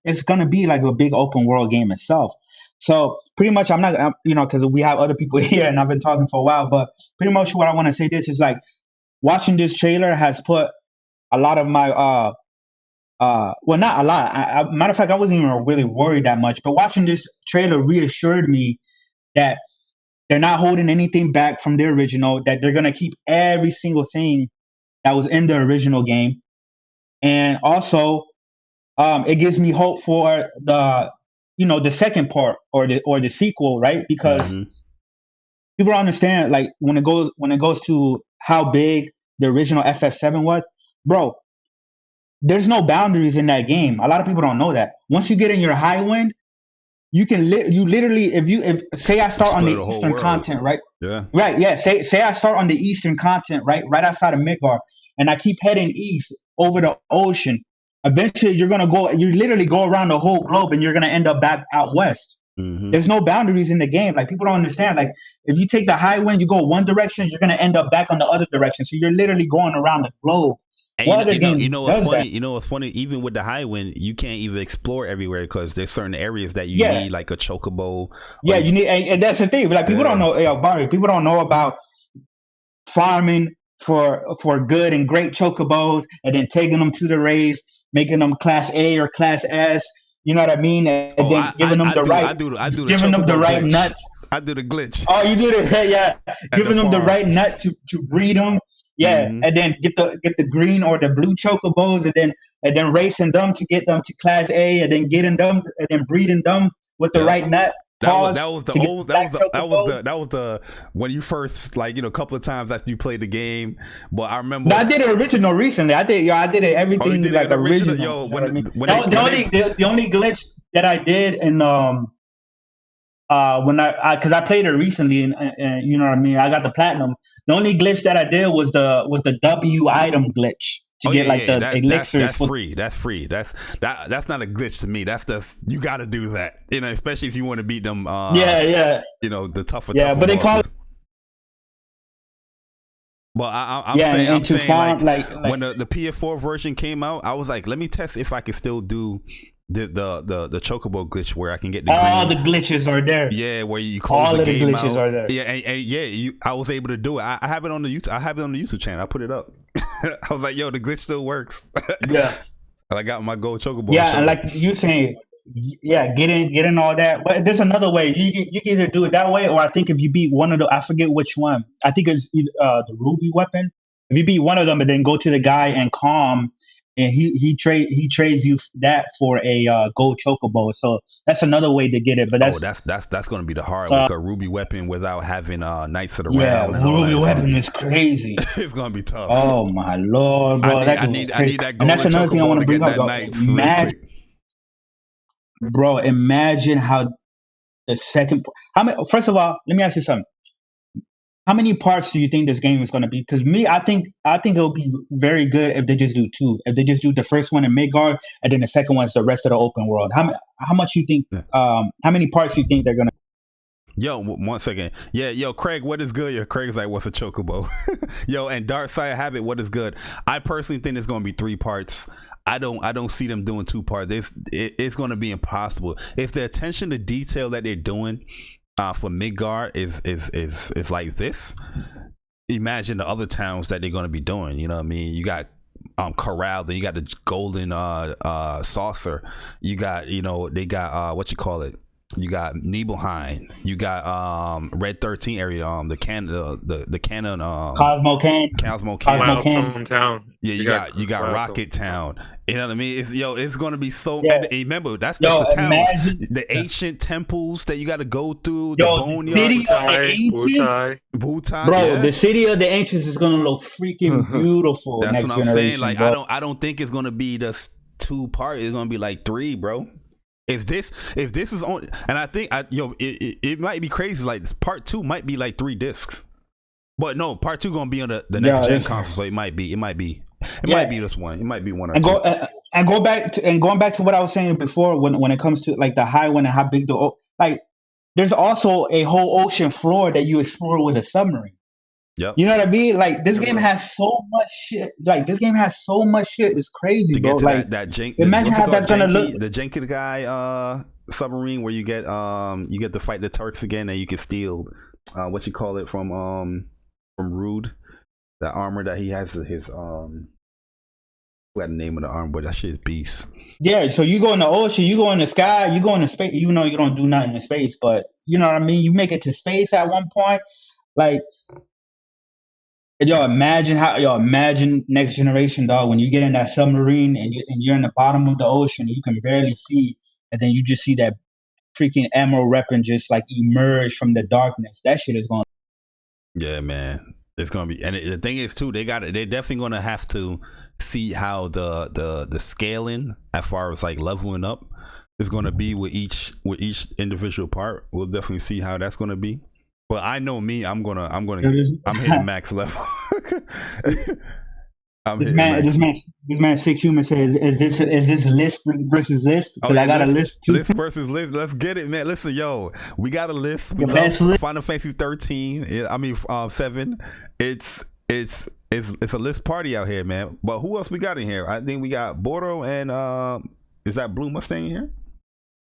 it's going to be like a big open world game itself. So pretty much I'm not, because we have other people here and I've been talking for a while, but pretty much what I want to say this is like watching this trailer has put a lot of my, well, not a lot. Matter of fact, I wasn't even really worried that much, but watching this trailer reassured me that they're not holding anything back from the original, that they're going to keep every single thing that was in the original game. And also, it gives me hope for the second part or the sequel, right? Because people don't understand, like when it goes to how big the original FF7 was, bro. There's no boundaries in that game. A lot of people don't know that. Once you get in your high wind, you can literally, if say I start on the eastern continent, right? Yeah. Right. Yeah. Say I start on the eastern continent, right outside of Midgar, and I keep heading east over the ocean. Eventually, you literally go around the whole globe, and you're gonna end up back out west. There's no boundaries in the game. Like people don't understand. Like if you take the high wind, you go one direction, you're gonna end up back on the other direction. So you're literally going around the globe. And you know what's funny? You know what's funny? Even with the high wind, you can't even explore everywhere because there's certain areas that you need, like a chocobo. Yeah, you need, and that's the thing. Like people don't know, Barry. People don't know about farming for good and great chocobos, and then taking them to the race, making them class A or class S. You know what I mean? And then giving them the right nuts. I do the glitch. Oh, you do the giving them the right nut to breed them. Yeah, and then get the green or the blue chocobos, and then racing them to get them to class A, and then getting them and then breeding them with the right nut. That was the when you first, like, a couple of times after you played the game. But I remember I did it original recently. I did it everything like original. The only glitch that I did in because I played it recently and you know what I mean, I got the platinum. The only glitch that I did was the W item glitch to get the elixirs. That's free. That's free. That's not a glitch to me. That's just, you got to do that. Especially if you want to beat them. The tougher. But they call it. But I'm saying like when the PS4 version came out, I was like, let me test if I can still do the chocobo glitch where I can get all the glitches are there. Yeah, where you close all the game out. All the glitches are there. Yeah, I was able to do it. I have it on the YouTube. I have it on the YouTube channel. I put it up. I was like, yo, the glitch still works. Yeah. I got my gold chocobo. Yeah, and like you saying, getting all that. But there's another way. You can either do it that way, or I think if you beat one of the, I forget which one. I think it's the ruby weapon. If you beat one of them and then go to the guy and calm, and he trades you that for a gold chocobo. So that's another way to get it. But that's going to be the hard way. A ruby weapon without having Knights of the Round. Yeah, ruby weapon is crazy. It's going to be tough. Oh my lord, bro! I need that gold, and that's another thing I want to bring up. Imagine how the second. First of all, let me ask you something. How many parts do you think this game is going to be? Because I think it'll be very good if they just do 2. If they just do the first one in Midgard, and then the second one is the rest of the open world. How much you think? How many parts you think they're gonna? Yo, 1 second. Yeah, yo, Craig, what is good? Yo, Craig's like, what's a chocobo? Yo, and Dark Side Habit, what is good? I personally think it's gonna be 3 parts. I don't see them doing 2 parts. It's gonna be impossible if the attention to detail that they're doing for Midgard is like this. Imagine the other towns that they're going to be doing. You know what I mean? You got Corral, then you got the golden saucer. You got, they got what you call it? You got Nibelheim. You got Red 13 area. The canon. Cosmo Can. Town. Yeah, you got Rocket Town. You know what I mean? It's gonna be so. Yeah. And remember, that's just the towns, the ancient temples that you got to go through. The boneyard, Butai. Bro, the city of the ancients is gonna look freaking beautiful. That's next what I'm saying. Like, bro. I don't think it's gonna be just 2 parts. It's gonna be like 3, bro. If this is on, and I think it might be crazy. Like, part 2 might be like 3 discs, but no, part 2 gonna be on the next gen console. So it might be this one. It might be one or 2. And going back to what I was saying before, when it comes to like the high one and how big like, there's also a whole ocean floor that you explore with a submarine. Yep. You know what I mean? Like this game has so much shit. Like this game has so much shit. It's crazy, to bro. get to Like imagine how that's gonna look. The Jenki guy submarine where you get to fight the Turks again, and you can steal what you call it from Rude, the armor that he has. His what the name of the armor, but that shit is beast. Yeah, so you go in the ocean, you go in the sky, you go into space. You know you don't do nothing in space, but you know what I mean. You make it to space at one point, like. And imagine Next Generation, dog, when you get in that submarine and you're in the bottom of the ocean, you can barely see, and then you just see that freaking emerald weapon just like emerge from the darkness. That shit is going. Yeah, man, it's gonna be. And the thing is too, they're definitely gonna have to see how the scaling as far as like leveling up is gonna be with each individual part. We'll definitely see how that's gonna be. But I know me, I'm hitting max level. This man Sick Human says, is this list versus list? Because I got a list too. List versus list. Let's get it, man. Listen, yo, we got a list. We love Final Fantasy 13. 7. It's a list party out here, man. But who else we got in here? I think we got Boro and is that Blue Mustang in here?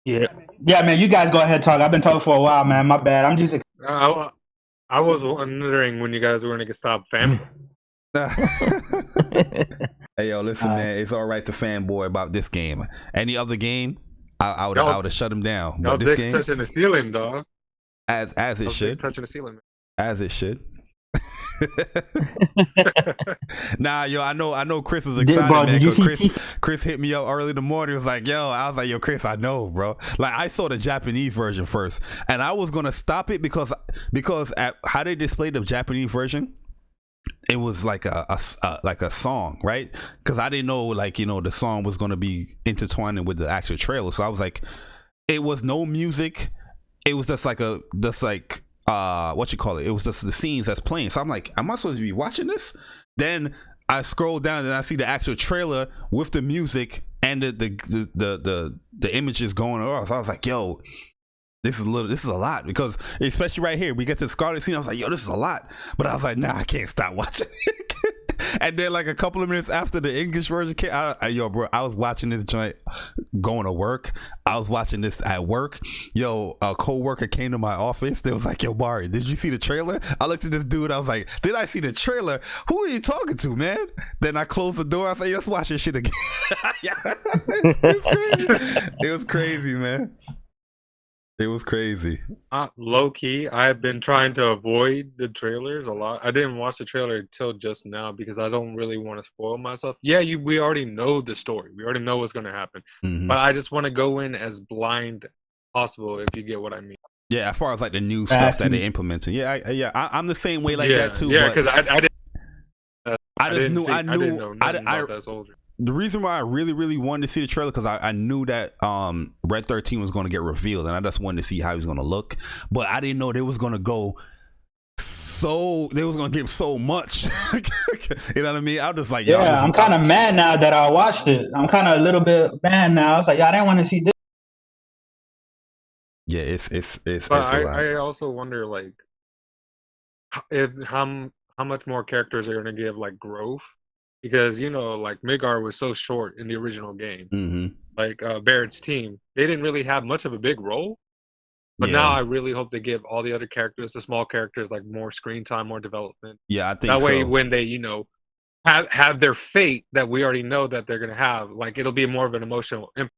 Yeah, man. You guys go ahead and talk. I've been talking for a while, man. My bad. I'm just. I was wondering when you guys were going to stop fanboy. Hey, yo, listen, man. It's all right to fanboy about this game. Any other game, I would have shut him down. But this game, touching the ceiling, dog. As it should. Touching the ceiling, man. As it should. Nah, yo, I know Chris is excited, man, because Chris hit me up early in the morning. He was like, yo, I was like, yo, Chris, I know, bro. Like, I saw the Japanese version first, and I was gonna stop it because at how they displayed the Japanese version, it was like a song, right? Because I didn't know, like, the song was gonna be intertwining with the actual trailer. So I was like, it was no music. It was just like what you call it? It was just the scenes that's playing. So I'm like, am I supposed to be watching this? Then I scroll down and I see the actual trailer with the music and the images going off. So I was like, yo, this is a lot, because especially right here, we get to the Scarlet scene. I was like, yo, this is a lot. But I was like, nah, I can't stop watching it. And then like a couple of minutes after the English version came, I was watching this joint going to work. I was watching this at work. Yo, a co-worker came to my office. They was like, yo, Barry, did you see the trailer? I looked at this dude. I was like, did I see the trailer? Who are you talking to, man? Then I closed the door. I was like, let's watch this shit again. It was crazy, man. It was crazy. Low key, I've been trying to avoid the trailers a lot. I didn't watch the trailer until just now because I don't really want to spoil myself. Yeah, we already know the story. We already know what's going to happen. Mm-hmm. But I just want to go in as blind as possible, if you get what I mean. Yeah, as far as like the new stuff that they're implementing. Yeah, I'm the same way like that too. Yeah, because I didn't. I didn't know nothing about that soldier. The reason why I really, really wanted to see the trailer, because I knew that Red 13 was going to get revealed, and I just wanted to see how he was going to look. But I didn't know they was going to go they was going to give so much. You know what I mean? I was just like, yeah, I'm kind of mad now that I watched it. I'm kind of a little bit mad now. I was like, I didn't want to see this. Yeah, it's but I also wonder, like, how much more characters are going to give, like, growth. Because, like, Midgar was so short in the original game. Mm-hmm. Like, Barrett's team, they didn't really have much of a big role. But now I really hope they give all the other characters, the small characters, like, more screen time, more development. Yeah, I think that way when they, have their fate that we already know that they're going to have, like, it'll be more of an emotional impact.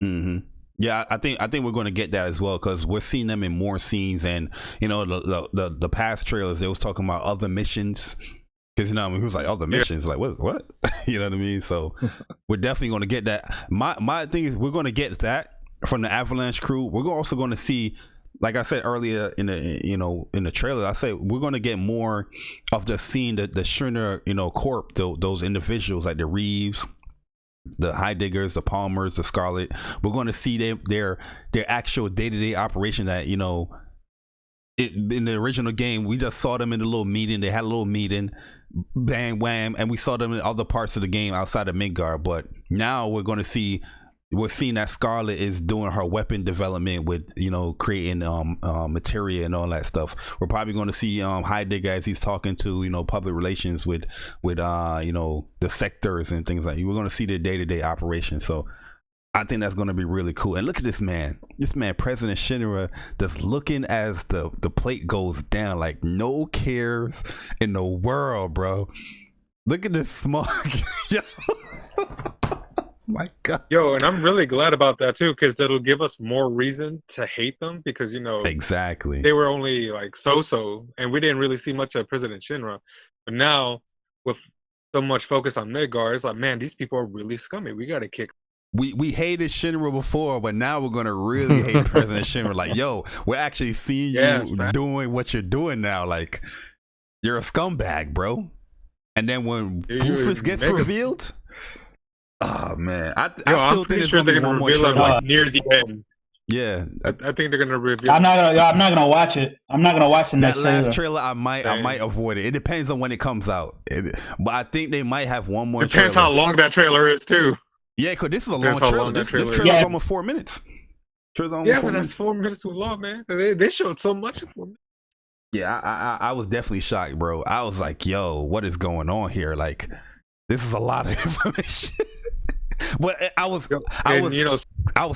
Mm-hmm. Yeah, I think we're going to get that as well, because we're seeing them in more scenes. And, the past trailers, they was talking about other missions. Because, he was like, the missions, like, what? You know what I mean? So we're definitely going to get that. My thing is, we're going to get that from the Avalanche crew. We're also going to see, like I said earlier in the trailer, I said we're going to get more of just seeing the Schindler, Corp, those individuals like the Reeves, the Heideggers, the Palmers, the Scarlet. We're going to see their actual day-to-day operation that, in the original game, we just saw them in the little meeting. They had a little meeting, bang, wham, and we saw them in other parts of the game outside of Midgar. But now we're seeing that Scarlet is doing her weapon development with, creating materia and all that stuff. We're probably going to see Heidegger as he's talking to, public relations with the sectors and things like that. We're going to see the day-to-day operation. So I think that's going to be really cool. And look at this man, President Shinra, just looking as the plate goes down, like no cares in the world, bro. Look at this smug. My God. Yo, and I'm really glad about that too, because it'll give us more reason to hate them, because exactly, they were only like so, and we didn't really see much of President Shinra. But now with so much focus on Midgar, it's like, man, these people are really scummy. We got to kick. We hated Shinra before, but now we're gonna really hate President Shinra. Like, yo, we're actually seeing you doing what you're doing now. Like, you're a scumbag, bro. And then when Goofus gets revealed, oh man, I still think sure they're gonna reveal it like near the end. Yeah, I think they're gonna reveal. I'm not gonna watch it. I'm not gonna watch the next last trailer. I might avoid it. It depends on when it comes out. But I think they might have one more. Depends how long that trailer is too. Yeah, because this is a long trailer. This trailer is almost 4 minutes. Yeah, but that's 4 minutes too long, man. They showed so much in 4 minutes. Yeah, I was definitely shocked, bro. I was like, yo, what is going on here? Like, this is a lot of information. But I was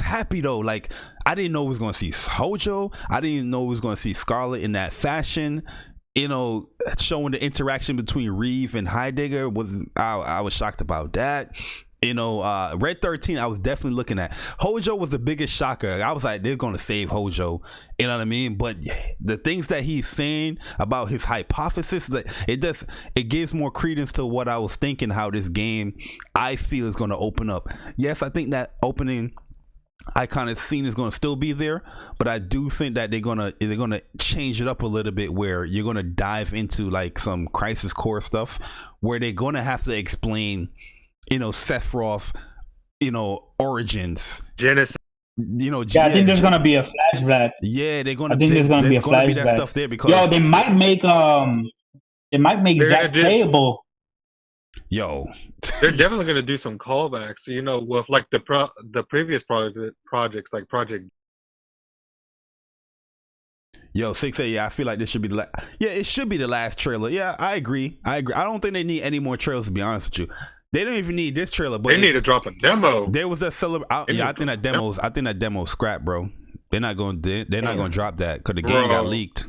happy though. Like, I didn't know we was gonna see Hojo. I didn't know we was gonna see Scarlet in that fashion. Showing the interaction between Reeve and Heidegger I was shocked about that. Red 13, I was definitely looking at. Hojo was the biggest shocker. I was like, they're gonna save Hojo, you know what I mean? But the things that he's saying about his hypothesis, that it gives more credence to what I was thinking, how this game I feel is gonna open up. Yes, I think that opening iconic scene is gonna still be there, but I do think that they're gonna change it up a little bit, where you're gonna dive into like some Crisis Core stuff, where they're gonna have to explain Sephiroth, origins, Genesis. I think there's gonna be a flashback. Yeah, they're gonna. I think there's gonna be a flashback. Be that stuff there because they might make Zack playable. Yo, they're definitely gonna do some callbacks. With like the previous projects like Project. Yo, 6A, yeah, I feel like this should be it should be the last trailer. Yeah, I agree. I don't think they need any more trailers, to be honest with you. They don't even need this trailer, but they need to drop a demo. There was a I think that demo's scrap, bro. They're not going to drop that because the game got leaked.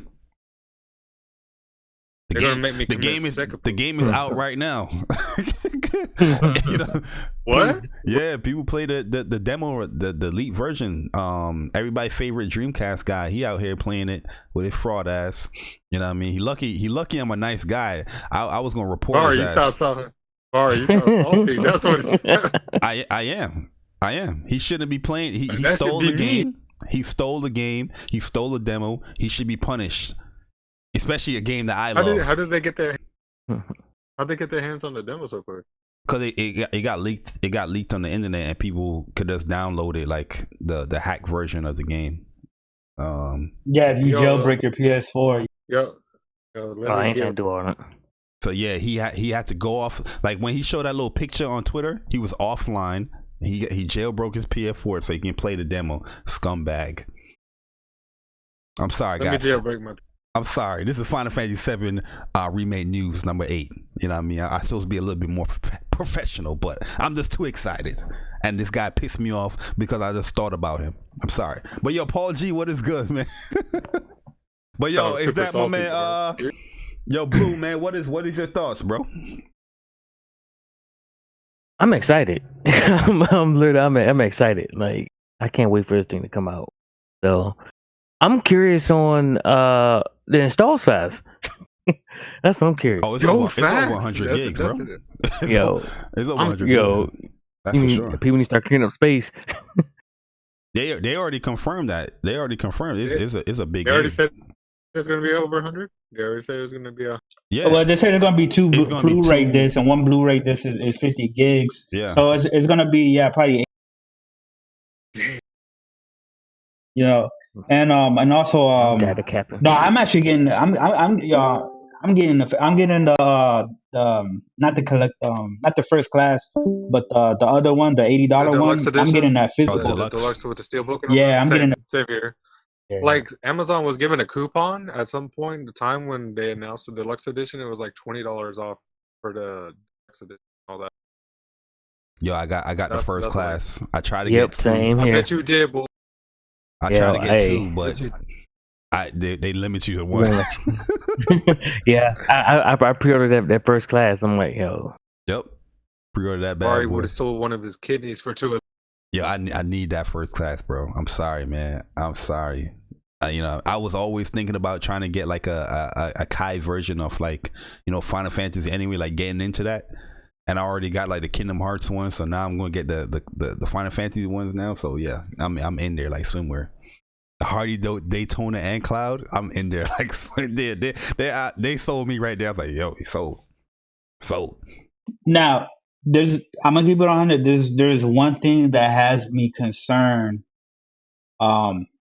The game is out right now. What? Yeah, people play the demo, the leaked version. Everybody's favorite Dreamcast guy, he out here playing it with his fraud ass. You know what I mean? He lucky I'm a nice guy. I was gonna report his ass. You sound salty. That's what it's. I am. He shouldn't be playing. He stole the game. He stole the game. He stole the demo. He should be punished. Especially a game that I love. How did they get their? How'd they get their hands on the demo so quick? Because it got leaked. It got leaked on the internet, and people could just download it, like the hack version of the game. If you jailbreak your PS4. I ain't gonna do all that. So yeah, he had to go off. Like when he showed that little picture on Twitter, he was offline. He jailbroke his PS4 so he can play the demo. Scumbag. I'm sorry, guys. Let me jailbreak my. I'm sorry. This is Final Fantasy VII Remake News number 8. You know what I mean? I'm supposed to be a little bit more professional, but I'm just too excited. And this guy pissed me off because I just thought about him. I'm sorry. But yo, Paul G, what is good, man? But yo, is that my man? Yo, Blue, man, what is your thoughts, bro? I'm excited. I'm excited. Like, I can't wait for this thing to come out. So I'm curious on the install size. That's what I'm curious. Oh, it's over 100 gigs, bro. It's over 100 gigs. That's for sure. People need to start clearing up space. They already confirmed that. They already confirmed it's a big. They already said it's going to be over 100. They already said it was going to be a. Yeah. Well, they said it's going to be two Blu-ray discs, and one Blu-ray disc is 50 gigs. Yeah. So it's going to be probably. And also no, I'm actually getting I'm getting the not the collect not the first class, but the other one, the $80 The one. deluxe I'm getting edition. that The physical. deluxe with the steel book. And all Yeah, that. I'm Same, getting. same here. Yeah. Like Amazon was given a coupon at some point in the time when they announced the deluxe edition. It was like $20 off for the deluxe edition. And all that. Yo, I got the first class. I tried to Yep, get two. same I here. bet you did, boy. I Yeah, tried to get hey. two, but they limit you to one. Yeah, I pre-ordered that first class. I'm like, yo. Yep. Pre-order that bad Barry boy. would have sold one of his kidneys for two. Yo, I need that first class, bro. I'm sorry, man. I'm sorry. I was always thinking about trying to get like a Kai version of like, Final Fantasy anyway, like getting into that. And I already got like the Kingdom Hearts one, so now I'm gonna get the Final Fantasy ones now. So yeah, I'm in there like swimwear. The Hardy Daytona and Cloud, I'm in there like they sold me right there. I was like, yo, sold. Now, I'm gonna keep it on 100. There's one thing that has me concerned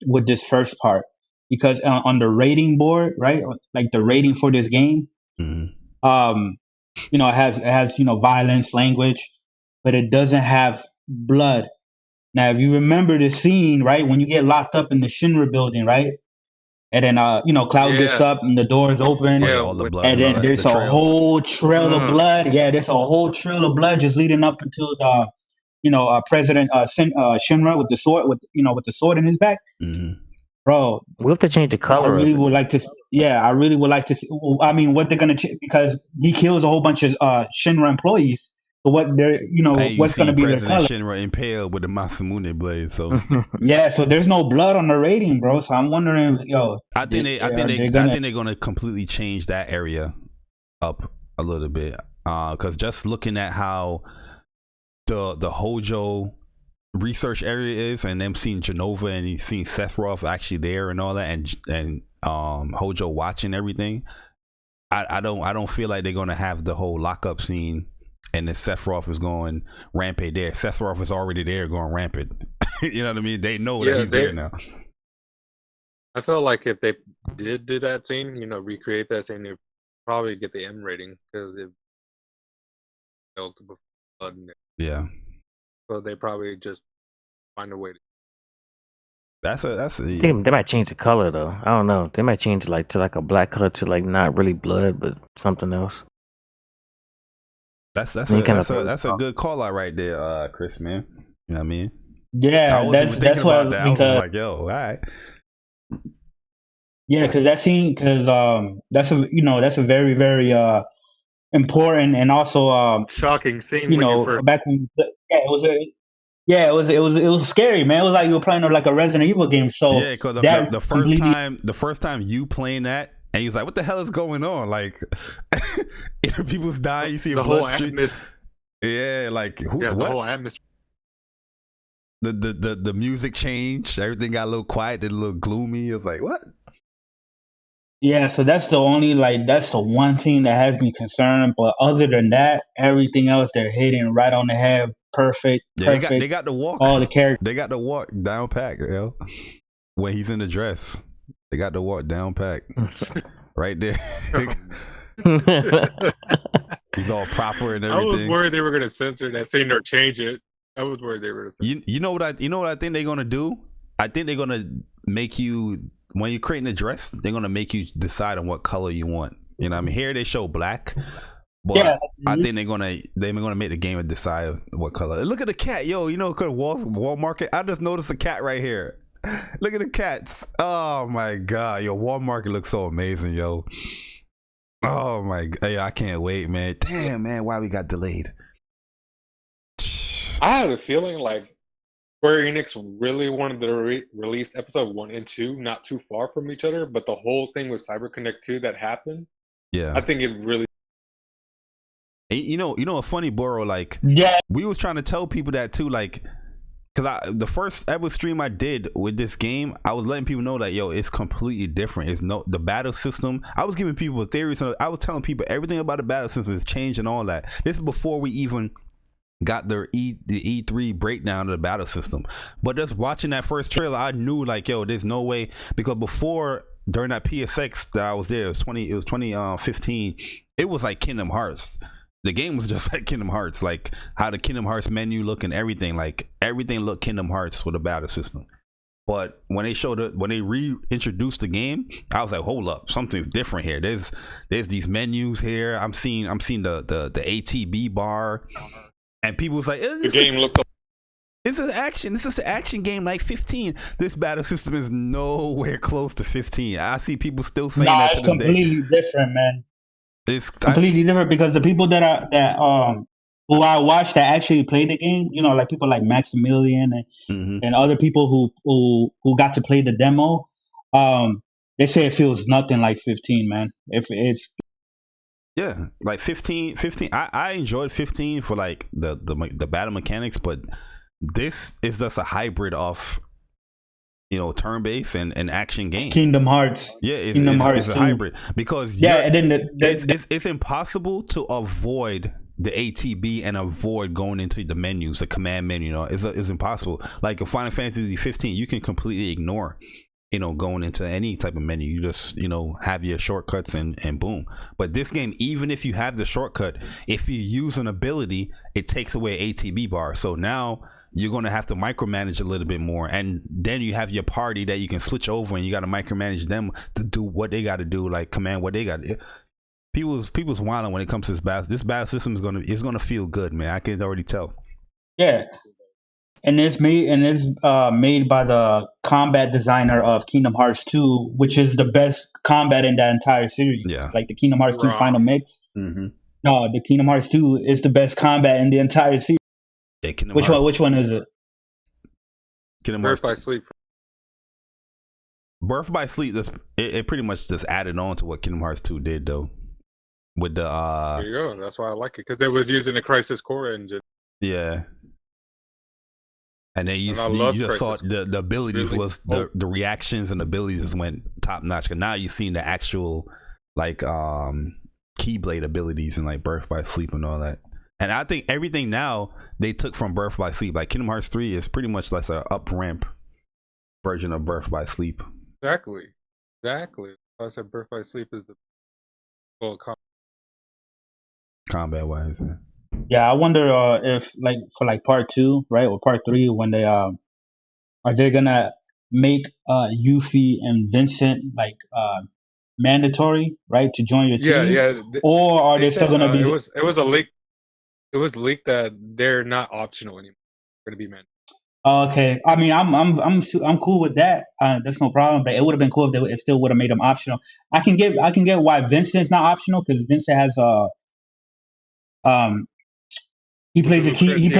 with this first part, because on the rating board, right, like the rating for this game, it has violence, language, but it doesn't have blood. Now, if you remember the scene, right, when you get locked up in the Shinra building, right, and then Cloud gets up and the doors open, all the blood and then there's a whole trail of blood. Yeah, there's a whole trail of blood just leading up until the President Shinra with the sword, with the sword in his back. Bro, we'll have to change the color. I really would like to. Yeah, I really would like to see. I mean, what they're gonna because he kills a whole bunch of Shinra employees. So what they're what's gonna be their color? Shinra impaled with the Masamune blade. So yeah, so there's no blood on the rating, bro. So I'm wondering, I think they're gonna completely change that area up a little bit. Because just looking at how the Hojo research area is, and them seeing Genova and seeing Sephiroth actually there and all that, and Hojo watching everything, I don't feel like they're gonna have the whole lockup scene and then Sephiroth is going rampant there. Sephiroth is already there going rampant. You know what I mean? They know that he's there now. I felt like if they did do that scene, recreate that scene, they'd probably get the M rating because it felt blood in it. Yeah. So they probably just find a way to. That's they might change the color though. I don't know. They might change it to a black color to like not really blood but something else. That's a good call out right there, Chris, man. You know what I mean? Yeah, that's why that. I was like, yo, all right. Yeah, because that scene, that's a very very important and also shocking scene. Back when it was scary, man. It was like you were playing like a Resident Evil game. So yeah, because the first time you playing that. And he was like, "What the hell is going on? Like, people's dying. You see a blood stream. Yeah, like the whole atmosphere. The music changed. Everything got a little quiet, then a little gloomy. It was like, what? Yeah, so that's the one thing that has me concerned. But other than that, everything else they're hitting right on the head. Perfect. Yeah, they got the walk. All the characters. They got the walk down pack, when he's in the dress. They got the walk down pack right there. He's all proper and everything. I was worried they were going to censor that scene or change it. I was worried they were going to censor it. You know what I think they're going to do? I think they're going to make you, when you're creating a dress, they're going to make you decide on what color you want. You know what I mean? Here they show black. But I think they're gonna make the game and decide what color. Look at the cat, yo. Walmart. I just noticed a cat right here. Look at the cats. Oh my god, yo, Walmart looks so amazing, yo. Oh my god, I can't wait, man. Damn, man, why we got delayed? I had a feeling like Square Enix really wanted to release episode 1 and 2 not too far from each other, but the whole thing with CyberConnect 2 that happened. Yeah, I think it really. A funny Boro, like, we was trying to tell people that too, like. Because the first ever stream I did with this game, I was letting people know that, yo, it's completely different. The battle system. I was giving people theories. I was telling people everything about the battle system has changed and all that. This is before we even got the E3 breakdown of the battle system. But just watching that first trailer, I knew, like, yo, there's no way. Because before, during that PSX that I was there, it was 2015, it was like Kingdom Hearts. The game was just like Kingdom Hearts, like how the Kingdom Hearts menu look and everything. Like everything looked Kingdom Hearts with a battle system. But when they reintroduced the game, I was like, hold up, something's different here. There's these menus here. I'm seeing the ATB bar, and people was like, the game looked. This is action. This is an action game like 15. This battle system is nowhere close to 15. I see people still saying that to this day. It's completely different, man. It's completely different because the people who I watched that actually play the game, you know, like people like Maximilian and other people who got to play the demo, they say it feels nothing like 15, man. If it's like 15. I enjoyed 15 for like the battle mechanics, but this is just a hybrid of, you know, turn-based and action game. Kingdom Hearts. Yeah, it's a hybrid because and then it's impossible to avoid the ATB and avoid going into the menus, the command menu. You know, it's impossible. Like in Final Fantasy 15, you can completely ignore, you know, going into any type of menu. You just, you know, have your shortcuts and boom. But this game, even if you have the shortcut, if you use an ability, it takes away ATB bar. So now you're going to have to micromanage a little bit more, and then you have your party that you can switch over and you got to micromanage them to do what they got to do, like command what they got to do. People's wilding when it comes to this battle. This battle system is gonna feel good, man. I can already tell. Yeah, and it's made by the combat designer of Kingdom Hearts 2, which is the best combat in that entire series. Yeah, like the Kingdom Hearts 2 Final Mix. Mm-hmm. No, the Kingdom Hearts 2 is the best combat in the entire series. Yeah, Which one is it? Kingdom Birth by Sleep. Birth by Sleep. It pretty much just added on to what Kingdom Hearts 2 did, though. With the there you go. That's why I like it, because it was using the Crisis Core engine. Yeah. And then you just saw the abilities really? Was the reactions and abilities just went top notch. Cause now you've seen the actual like Keyblade abilities and like Birth by Sleep and all that. And I think everything now they took from Birth by Sleep. Like Kingdom Hearts 3 is pretty much like an up ramp version of Birth by Sleep. Exactly. I said Birth by Sleep is the combat wise. Yeah, I wonder if like for like part 2, right, or part 3, when they are they gonna make Yuffie and Vincent like mandatory, right, to join your team? Yeah. Or are they still gonna be? It was a leak. It was leaked that they're not optional anymore. They're gonna be mandatory. Okay, I mean, I'm cool with that. That's no problem. But it would have been cool if it still would have made them optional. I can get why Vincent's not optional, because Vincent has he plays a key. He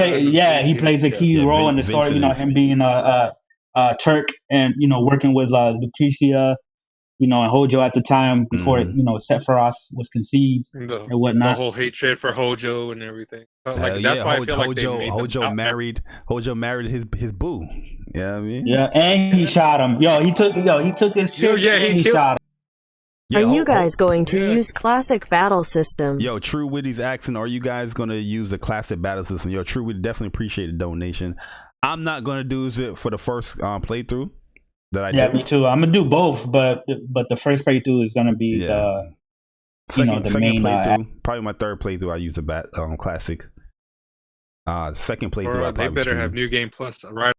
plays a key role in the story. You know, him being a Turk and, you know, working with Lucretia, you know, and Hojo at the time before you know Sephiroth was conceived and whatnot. The whole hatred for Hojo and everything. Like that's why I feel like Hojo married his boo. Yeah, I mean. Yeah, and he shot him. He took his chick. He shot him. Are you guys going to use classic battle system? Yo, True Witty's asking, are you guys going to use the classic battle system? Yo, True Witty, definitely appreciate the donation. I'm not going to do it for the first playthrough that I did. Me too. I'm going to do both, but the first playthrough is going to be the second main playthrough. Probably my third playthrough I use the classic. Second playthrough, they better have New Game Plus right.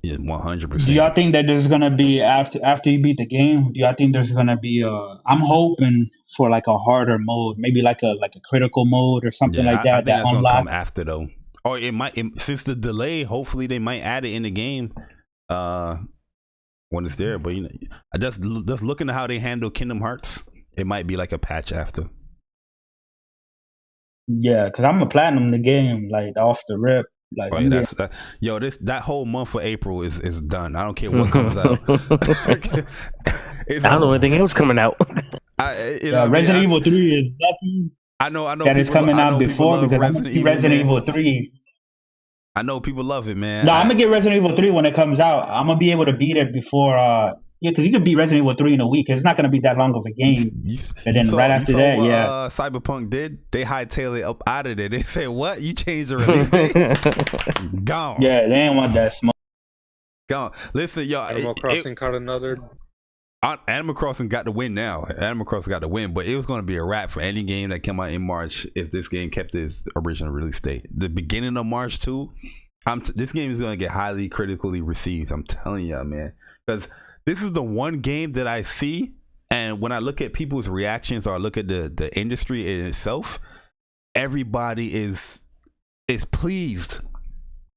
Yeah, 100%. Do y'all think that there's gonna be after you beat the game? Do y'all think there's gonna be I'm hoping for like a harder mode, maybe like a critical mode or something like that. I think that's gonna come after though, or it might since the delay. Hopefully they might add it in the game when it's there. But you know, just looking at how they handle Kingdom Hearts, it might be like a patch after. Yeah, because I'm a platinum the game like off the rip. Like, that whole month for April is done. I don't care what comes out. I don't know anything else coming out. Resident Evil 3 is nothing. I know that is coming out before, because I'm gonna see Resident Evil 3. I know people love it, man. No, I'm gonna get Resident Evil 3 when it comes out. I'm gonna be able to beat it before. Because you can beat Resident Evil 3 in a week. It's not going to be that long of a game. And then right after that, Cyberpunk did. They hightail it up out of there. They say, "What? You changed the release date? Gone." Yeah, they ain't want that smoke. Gone. Listen, yo. Animal Crossing caught another. Animal Crossing got the win now. Animal Crossing got the win, but it was going to be a wrap for any game that came out in March if this game kept its original release date. The beginning of March too. This game is going to get highly critically received. I'm telling y'all, man, because this is the one game that I see, and when I look at people's reactions or I look at the industry in itself, everybody is pleased.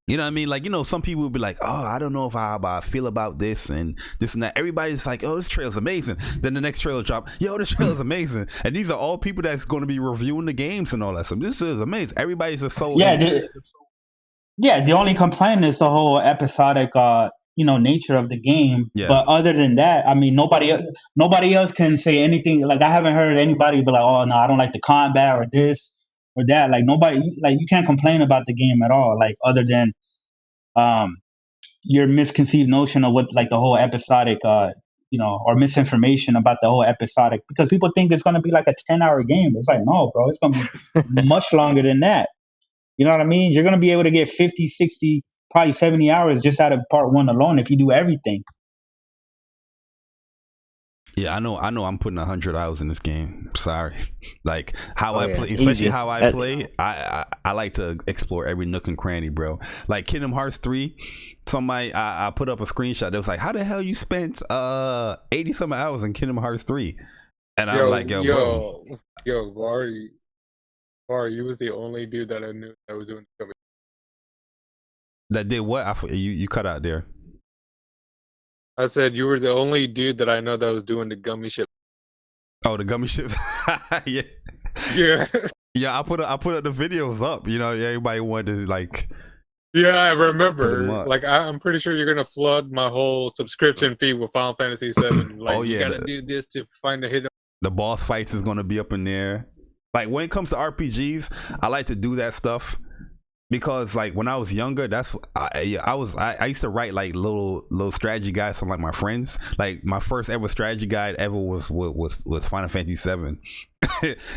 You know what I mean? Like, some people will be like, oh, I don't know how I feel about this and this and that. Everybody's like, oh, this trailer's amazing. Then the next trailer drop, yo, this trailer's amazing. And these are all people that's going to be reviewing the games and all that stuff. This is amazing. Everybody's just so the only complaint is the whole episodic nature of the game. Yeah. But other than that, I mean, nobody else can say anything. Like, I haven't heard anybody be like, oh no, I don't like the combat or this or that. Like, nobody, like, you can't complain about the game at all, like, other than your misconceived notion of what, like, the whole episodic or misinformation about the whole episodic, because people think it's going to be like a 10-hour game. It's like, no, bro, it's going to be much longer than that. You know what I mean? You're going to be able to get 50, 60, probably 70 hours just out of part 1 alone if you do everything. Yeah, I know. I'm putting 100 hours in this game. Sorry, like how I play, especially how I play. I like to explore every nook and cranny, bro. Like Kingdom Hearts 3. Somebody I put up a screenshot that was like, "How the hell you spent 80 some hours in Kingdom Hearts 3?" And I'm like, bro. Vari, you was the only dude that I knew that was doing gummy. That did what? You cut out there. I said you were the only dude that I know that was doing the gummy ship. Oh, the gummy ship. Yeah. Yeah. Yeah, I put up the videos up. Everybody wanted to like. Yeah, I remember. Like, I'm pretty sure you're gonna flood my whole subscription feed with Final Fantasy VII. Like, you gotta do this to find the hidden. The boss fights is gonna be up in there. Like, when it comes to RPGs, I like to do that stuff. Because, like, when I was younger, I used to write like little strategy guides from like my friends. Like, my first ever strategy guide ever was Final Fantasy VII.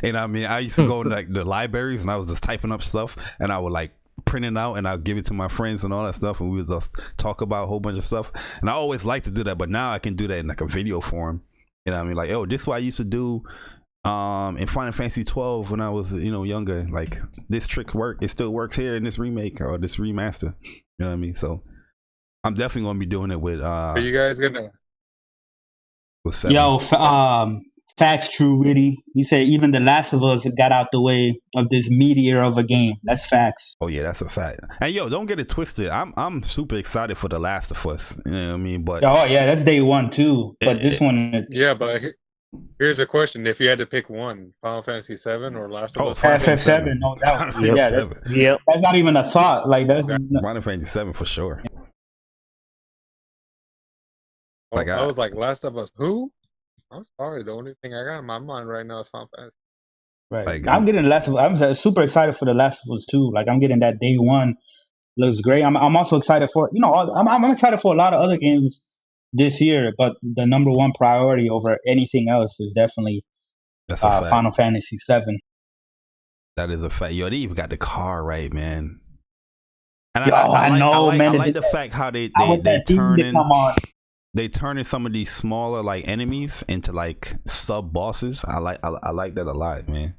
And I mean, I used to go to like the libraries and I was just typing up stuff and I would like print it out and I'll give it to my friends and all that stuff and we would just talk about a whole bunch of stuff. And I always liked to do that, but now I can do that in like a video form. You know what I mean? Like, oh, this is what I used to do in Final Fantasy 12 when I was younger. Like, this trick it still works here in this remake or this remaster. You know what I mean? So I'm definitely gonna be doing it with Are you guys gonna with 7. Yo, facts, True Witty. He said even The Last of Us got out the way of this meteor of a game. That's facts. Oh yeah, that's a fact. And yo, don't get it twisted. I'm super excited for The Last of Us. You know what I mean? But oh yeah, that's day 1 too. But this one, yeah, but here's a question: if you had to pick one, Final Fantasy VII or Last of Us? FF7, no doubt. Yeah, that's not even a thought. Like, that's Final Fantasy 7 for sure. Like, I was like, Last of Us, who? I'm sorry, the only thing I got in my mind right now is Final Fantasy. Right. Like, I'm getting Last of Us. I'm super excited for The Last of Us too. Like, I'm getting that day 1. Looks great. I'm also excited for I'm excited for a lot of other games this year, but the number 1 priority over anything else is definitely Final Fantasy VII. That is a fact. Yo, they even got the car right, man. And I like the fact how they turning some of these smaller like enemies into like sub bosses. I like that a lot, man.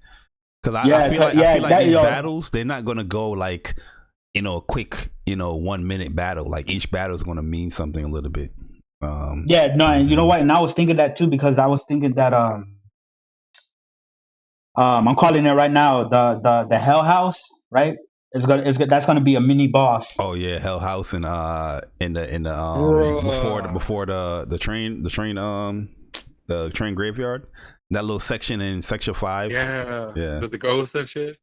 Because I feel like these battles, they're not gonna go like a quick 1 minute battle. Like, each battle is gonna mean something a little bit. And you know what? And I was thinking that too, because I was thinking that I'm calling it right now the Hell House, right? That's gonna be a mini boss. Oh yeah, Hell House and before the train graveyard, that little section in section 5. Yeah. The ghosts and shit.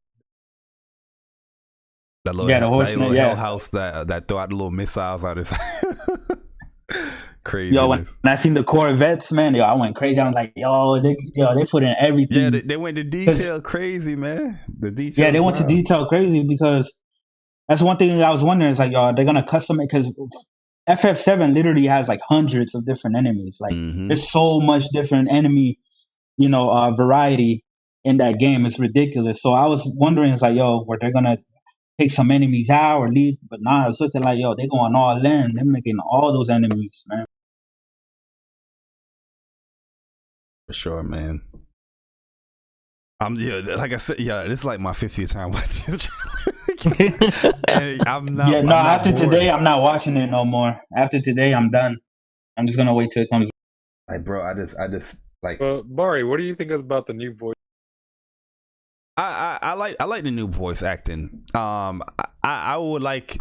That little Hell House that throw out the little missiles out his. Crazy. Yo, when I seen the Corvettes, man, I went crazy. I was like, they put in everything. Yeah, they went to detail crazy, man. The detail. Yeah, they went to detail crazy, because that's one thing I was wondering. Is like, they're gonna custom it, because FF7 literally has like hundreds of different enemies. Like, there's so much different enemy, variety in that game. It's ridiculous. So I was wondering, it's like, were they gonna take some enemies out or leave? But nah, it's looking like, they're going all in. They're making all those enemies, man. For sure, man. Yeah, like I said, yeah, this is like my 50th time watching it. And I'm not. Yeah, no. I'm not After bored. today, I'm not watching it no more. After today, I'm done. I'm just gonna wait till it comes. Like, bro, I just like. But Bari, what do you think about the new voice? I like the new voice acting. I would like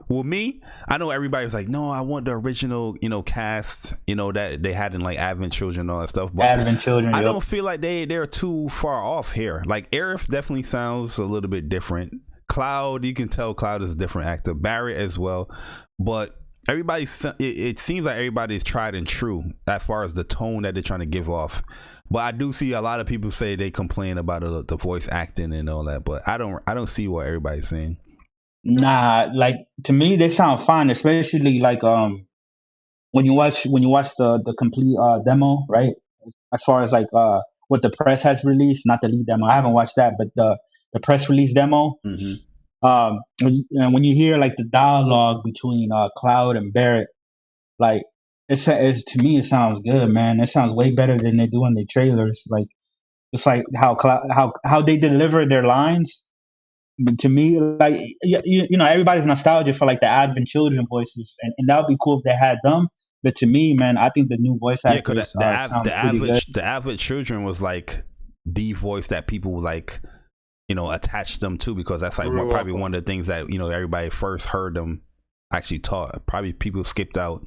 with me. I know everybody was like, no, I want the original, cast, that they had in like Advent Children and all that stuff. But Advent Children. I don't feel like they're too far off here. Like Aerith definitely sounds a little bit different. Cloud, you can tell Cloud is a different actor. Barrett as well, but it seems like everybody's tried and true as far as the tone that they're trying to give off. But I do see a lot of people say they complain about the voice acting and all that, but I don't see what everybody's saying. Nah, like to me they sound fine, especially like when you watch the complete demo, right? As far as like what the press has released, not the lead demo. I haven't watched that, but the press release demo. Mm-hmm. When you hear like the dialogue between Cloud and Barrett, like it's to me it sounds good, man. It sounds way better than they do in the trailers. Like it's like how they deliver their lines. But to me, like everybody's nostalgic for like the Advent Children voices, and that would be cool if they had them. But to me, man, I think the new voice actors sound pretty good. The Advent Children was like the voice that people like, attached them to, because that's like probably one of the things that everybody first heard them actually taught. Probably people skipped out.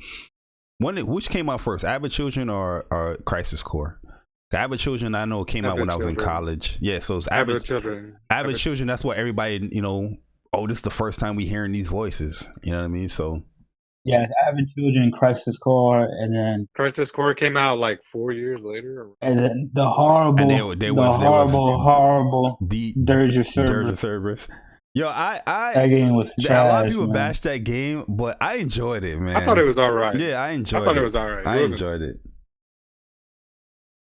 Which came out first, Advent Children or Crisis Core? Advent Children, I know it came out when I was in college. Yeah, so it's Advent Children. Advent Children, that's what everybody, this is the first time we hearing these voices. You know what I mean? So yeah, Advent Children, Crisis Core, and then Crisis Core came out like 4 years later. And then the horrible, horrible Dirge of Cerberus. Yo, that game was trash, a lot of people man. bashed that game, but I enjoyed it, man. I thought it was all right. Yeah, I enjoyed it. I thought it was all right. I enjoyed it.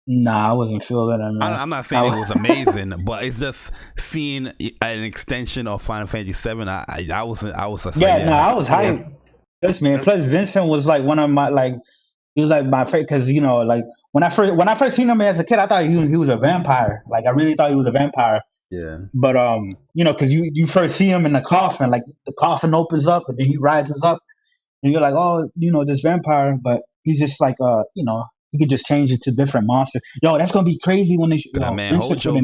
Nah, I wasn't feeling that, man. I'm not saying it was amazing, but it's just seeing an extension of Final Fantasy 7. I was I was hyped. Yes, man. Plus, Vincent was like one of my he was like my favorite because like when I first seen him as a kid, I thought he was a vampire. Like I really thought he was a vampire. Yeah. But because you first see him in the coffin, like the coffin opens up and then he rises up, and you're like, oh, this vampire, but he's just like you could just change it to different monsters. Yo, that's gonna be crazy when they. Man, Hojo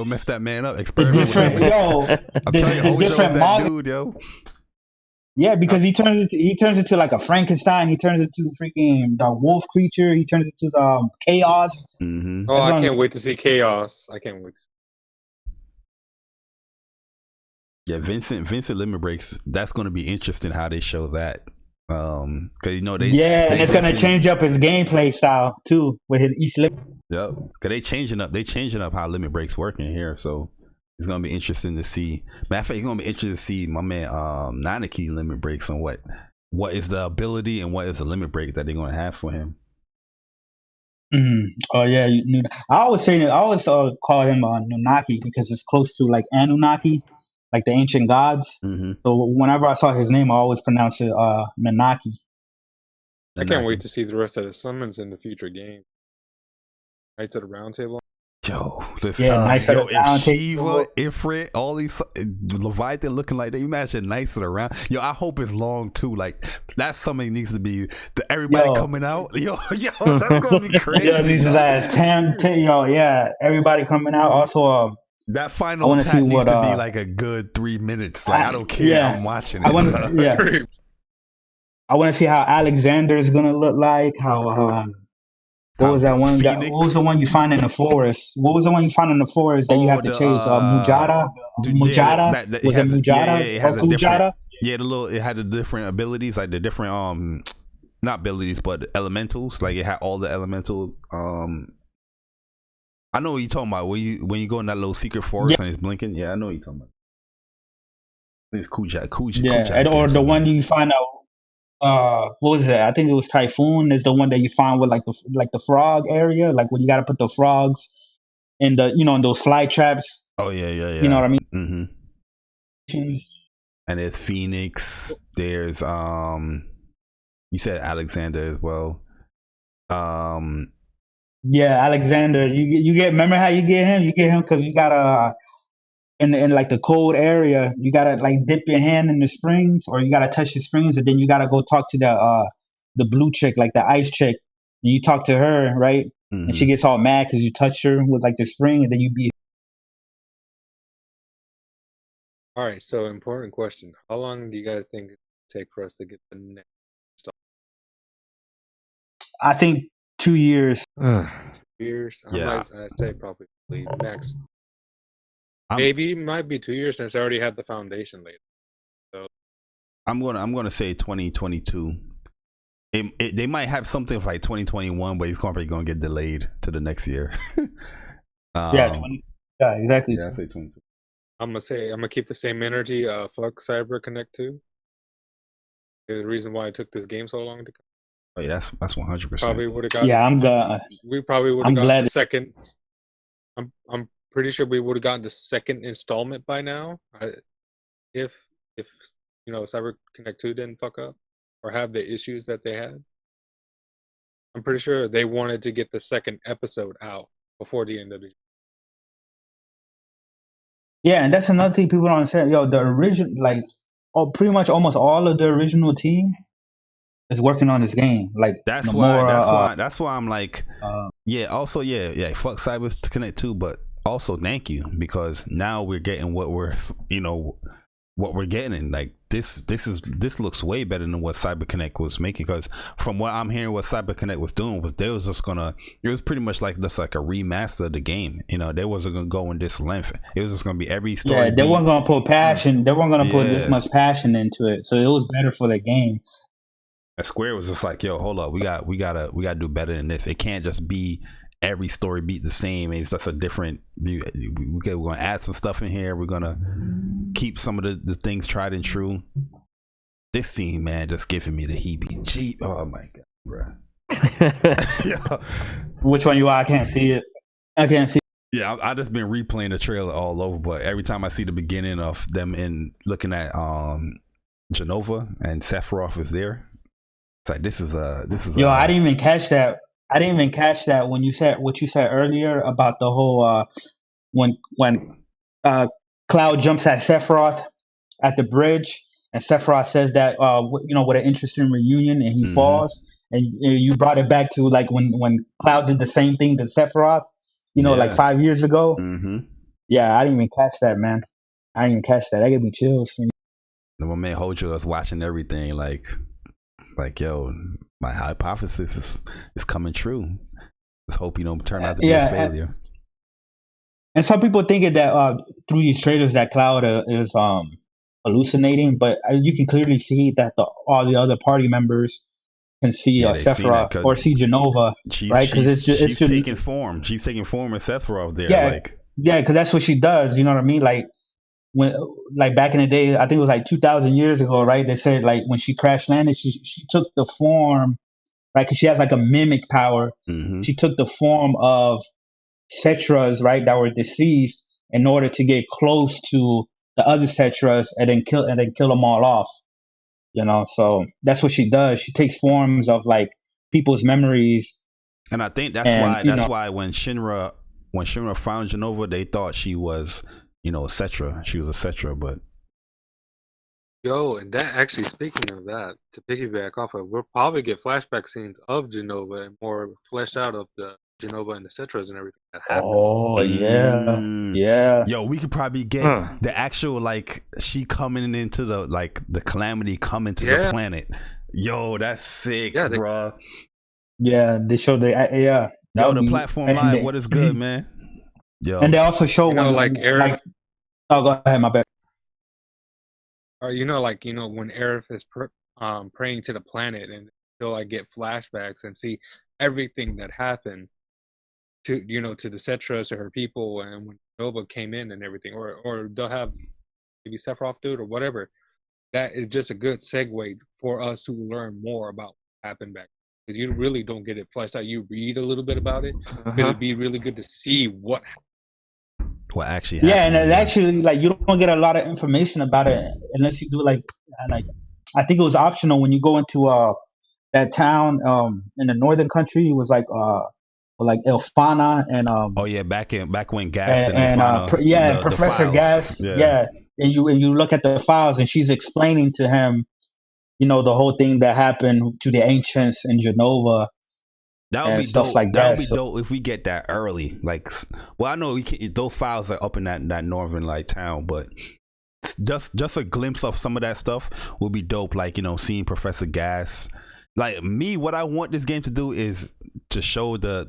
messed that man up. Experiment with that man. Yo, I'm telling you, Hojo is that dude, yo. Yeah, because he turns into like a Frankenstein. He turns into freaking the wolf creature. He turns into chaos. Mm-hmm. Oh, I can't wait to see chaos. I can't wait. Yeah, Vincent Limit Breaks. That's going to be interesting how they show that. Because and it's going to change up his gameplay style too with his East Limit. Yep, because they changing up how Limit Breaks working here. So it's going to be interesting to see. Matter of fact, it's going to be interesting to see my man Nanaki Limit Breaks on what is the ability and what is the limit break that they're going to have for him. Mm-hmm. Oh yeah, I always call him Nunaki because it's close to like Anunnaki, like the ancient gods. Mm-hmm. So whenever I saw his name, I always pronounce it Nunaki. I can't wait to see the rest of the summons in the future game. Knights of the Round Table. Yo, listen, if Shiva, Ifrit, all these Leviathan looking like that, you imagine Knights of the Round. Yo, I hope it's long too. Like that's something needs to be everybody coming out. Yo, that's gonna be crazy. Yo, these guys, everybody coming out. Also, that final attack needs to be like a good 3 minutes. Like I don't care. I'm watching it. I want to see how Alexander is gonna look like. How what was that one guy? What was the one you find in the forest? What was the one you found in the forest that you have to chase? Mujada? Mujada? Was it Mujada? It has a different. Yeah, it had the different abilities, like the different not abilities, but elementals. Like it had all the elemental. I know what you're talking about. When you go in that little secret forest and it's blinking. Yeah, I know what you're talking about. I think it's Kuja. Yeah, or the one you find out. What was it? I think it was Typhoon is the one that you find with like the frog area, like when you got to put the frogs in the in those fly traps. Oh yeah. You know what I mean? Mm-hmm. And there's Phoenix. There's you said Alexander as well. Yeah, Alexander. You get. Remember how you get him? You get him because you gotta in like the cold area. You gotta like dip your hand in the springs, or you gotta touch the springs, and then you gotta go talk to the blue chick, like the ice chick. And you talk to her, right? And she gets all mad because you touch her with like the spring, and then you be. All right, so important question. How long do you guys think it take for us to get the next install? I think 2 years. 2 years? Yeah. I'd say probably next. Maybe it might be 2 years since I already had the foundation laid. So I'm gonna say 2022. They might have something for like 2021, but it's probably gonna get delayed to the next year. Yeah, exactly. Yeah, I say 22. I'm gonna keep the same energy. Fuck Cyber Connect 2. The reason why it took this game so long to come. Oh yeah, that's 100%. Probably would have gotten. Yeah, I'm glad. We probably would have gotten the second. I'm pretty sure we would have gotten the second installment by now. If Cyber Connect 2 didn't fuck up or have the issues that they had. I'm pretty sure they wanted to get the second episode out before the end of the year. Yeah, and that's another thing people don't understand. Yo, the original, like, pretty much almost all of the original team is working on this game. Like, that's why I'm like, yeah. Also, yeah. Fuck Cyber Connect 2, but also thank you, because now we're getting what we're getting. Like this looks way better than what CyberConnect was making, because from what I'm hearing, what CyberConnect was doing was it was pretty much like just like a remaster of the game. They wasn't gonna go in this length. It was just gonna be every story. Yeah, they weren't gonna put passion. They weren't gonna put this much passion into it, so it was better for the game. Square was just like, yo, hold up, we gotta do better than this. It can't just be every story beat the same. It's just a different. We're gonna add some stuff in here. We're gonna keep some of the things tried and true. This scene, man, just giving me the heebie-jeeb. Oh my god, bro. Which one you are? I can't see it. I can't see. Yeah, I just been replaying the trailer all over, but every time I see the beginning of them in looking at Genova and Sephiroth is there, it's like this is Yo, I didn't even catch that. I didn't even catch that when you said what you said earlier about the whole when Cloud jumps at Sephiroth at the bridge, and Sephiroth says that what an interesting reunion, and he falls, and you brought it back to like when Cloud did the same thing to Sephiroth, like 5 years ago. Yeah, I didn't even catch that, man. I didn't even catch that. That gave me chills. My man Hojo is watching everything like yo, my hypothesis is coming true. Let's hope you don't turn out to be a failure. And some people think that through these trailers that Cloud is hallucinating, but you can clearly see that all the other party members can see Sephiroth or see Genova, right? Because it's taking form. She's taking form of Sephiroth there. Yeah, because that's what she does. You know what I mean? Like back in the day, I think it was like 2,000 years ago, right? They said like when she crash landed, she took the form, right? Because she has like a mimic power. She took the form of Cetras, right, that were deceased, in order to get close to the other Cetras and then kill them all off. So that's what she does. She takes forms of like people's memories. And I think that's why when Shinra found Genova, they thought she was Cetra. She was a Cetra, but and that actually, speaking of that, to piggyback off of, we'll probably get flashback scenes of Genova and more fleshed out of the Genova and the Cetras and everything that happened. Oh yeah. Yo, we could probably get the actual like she coming into the calamity coming to the planet. Yo, that's sick, bro. Yeah, they showed the the platform live. What is good, man? Yo, and they also show Aerith. Oh, go ahead, my bad. Or when Aerith is praying to the planet, and they'll like get flashbacks and see everything that happened to the Cetras, to her people, and when Nova came in and everything, or they'll have maybe Sephiroth do it or whatever. That is just a good segue for us to learn more about what happened back, because you really don't get it fleshed out. You read a little bit about it, but it'd be really good to see what actually happened. Yeah, and it actually, like, you don't get a lot of information about it unless you do like I think it was optional when you go into that town in the northern country. It was like like Elfana and Oh yeah, back when Gas and Professor files. Gas, yeah. And you look at the files, and she's explaining to him, the whole thing that happened to the ancients in Genova. That would be stuff dope. like that would that. be dope if we get that early. Like, well, I know those files are up in that northern like town, but just a glimpse of some of that stuff will be dope. Like, seeing Professor Gas. Like me, what I want this game to do is to show the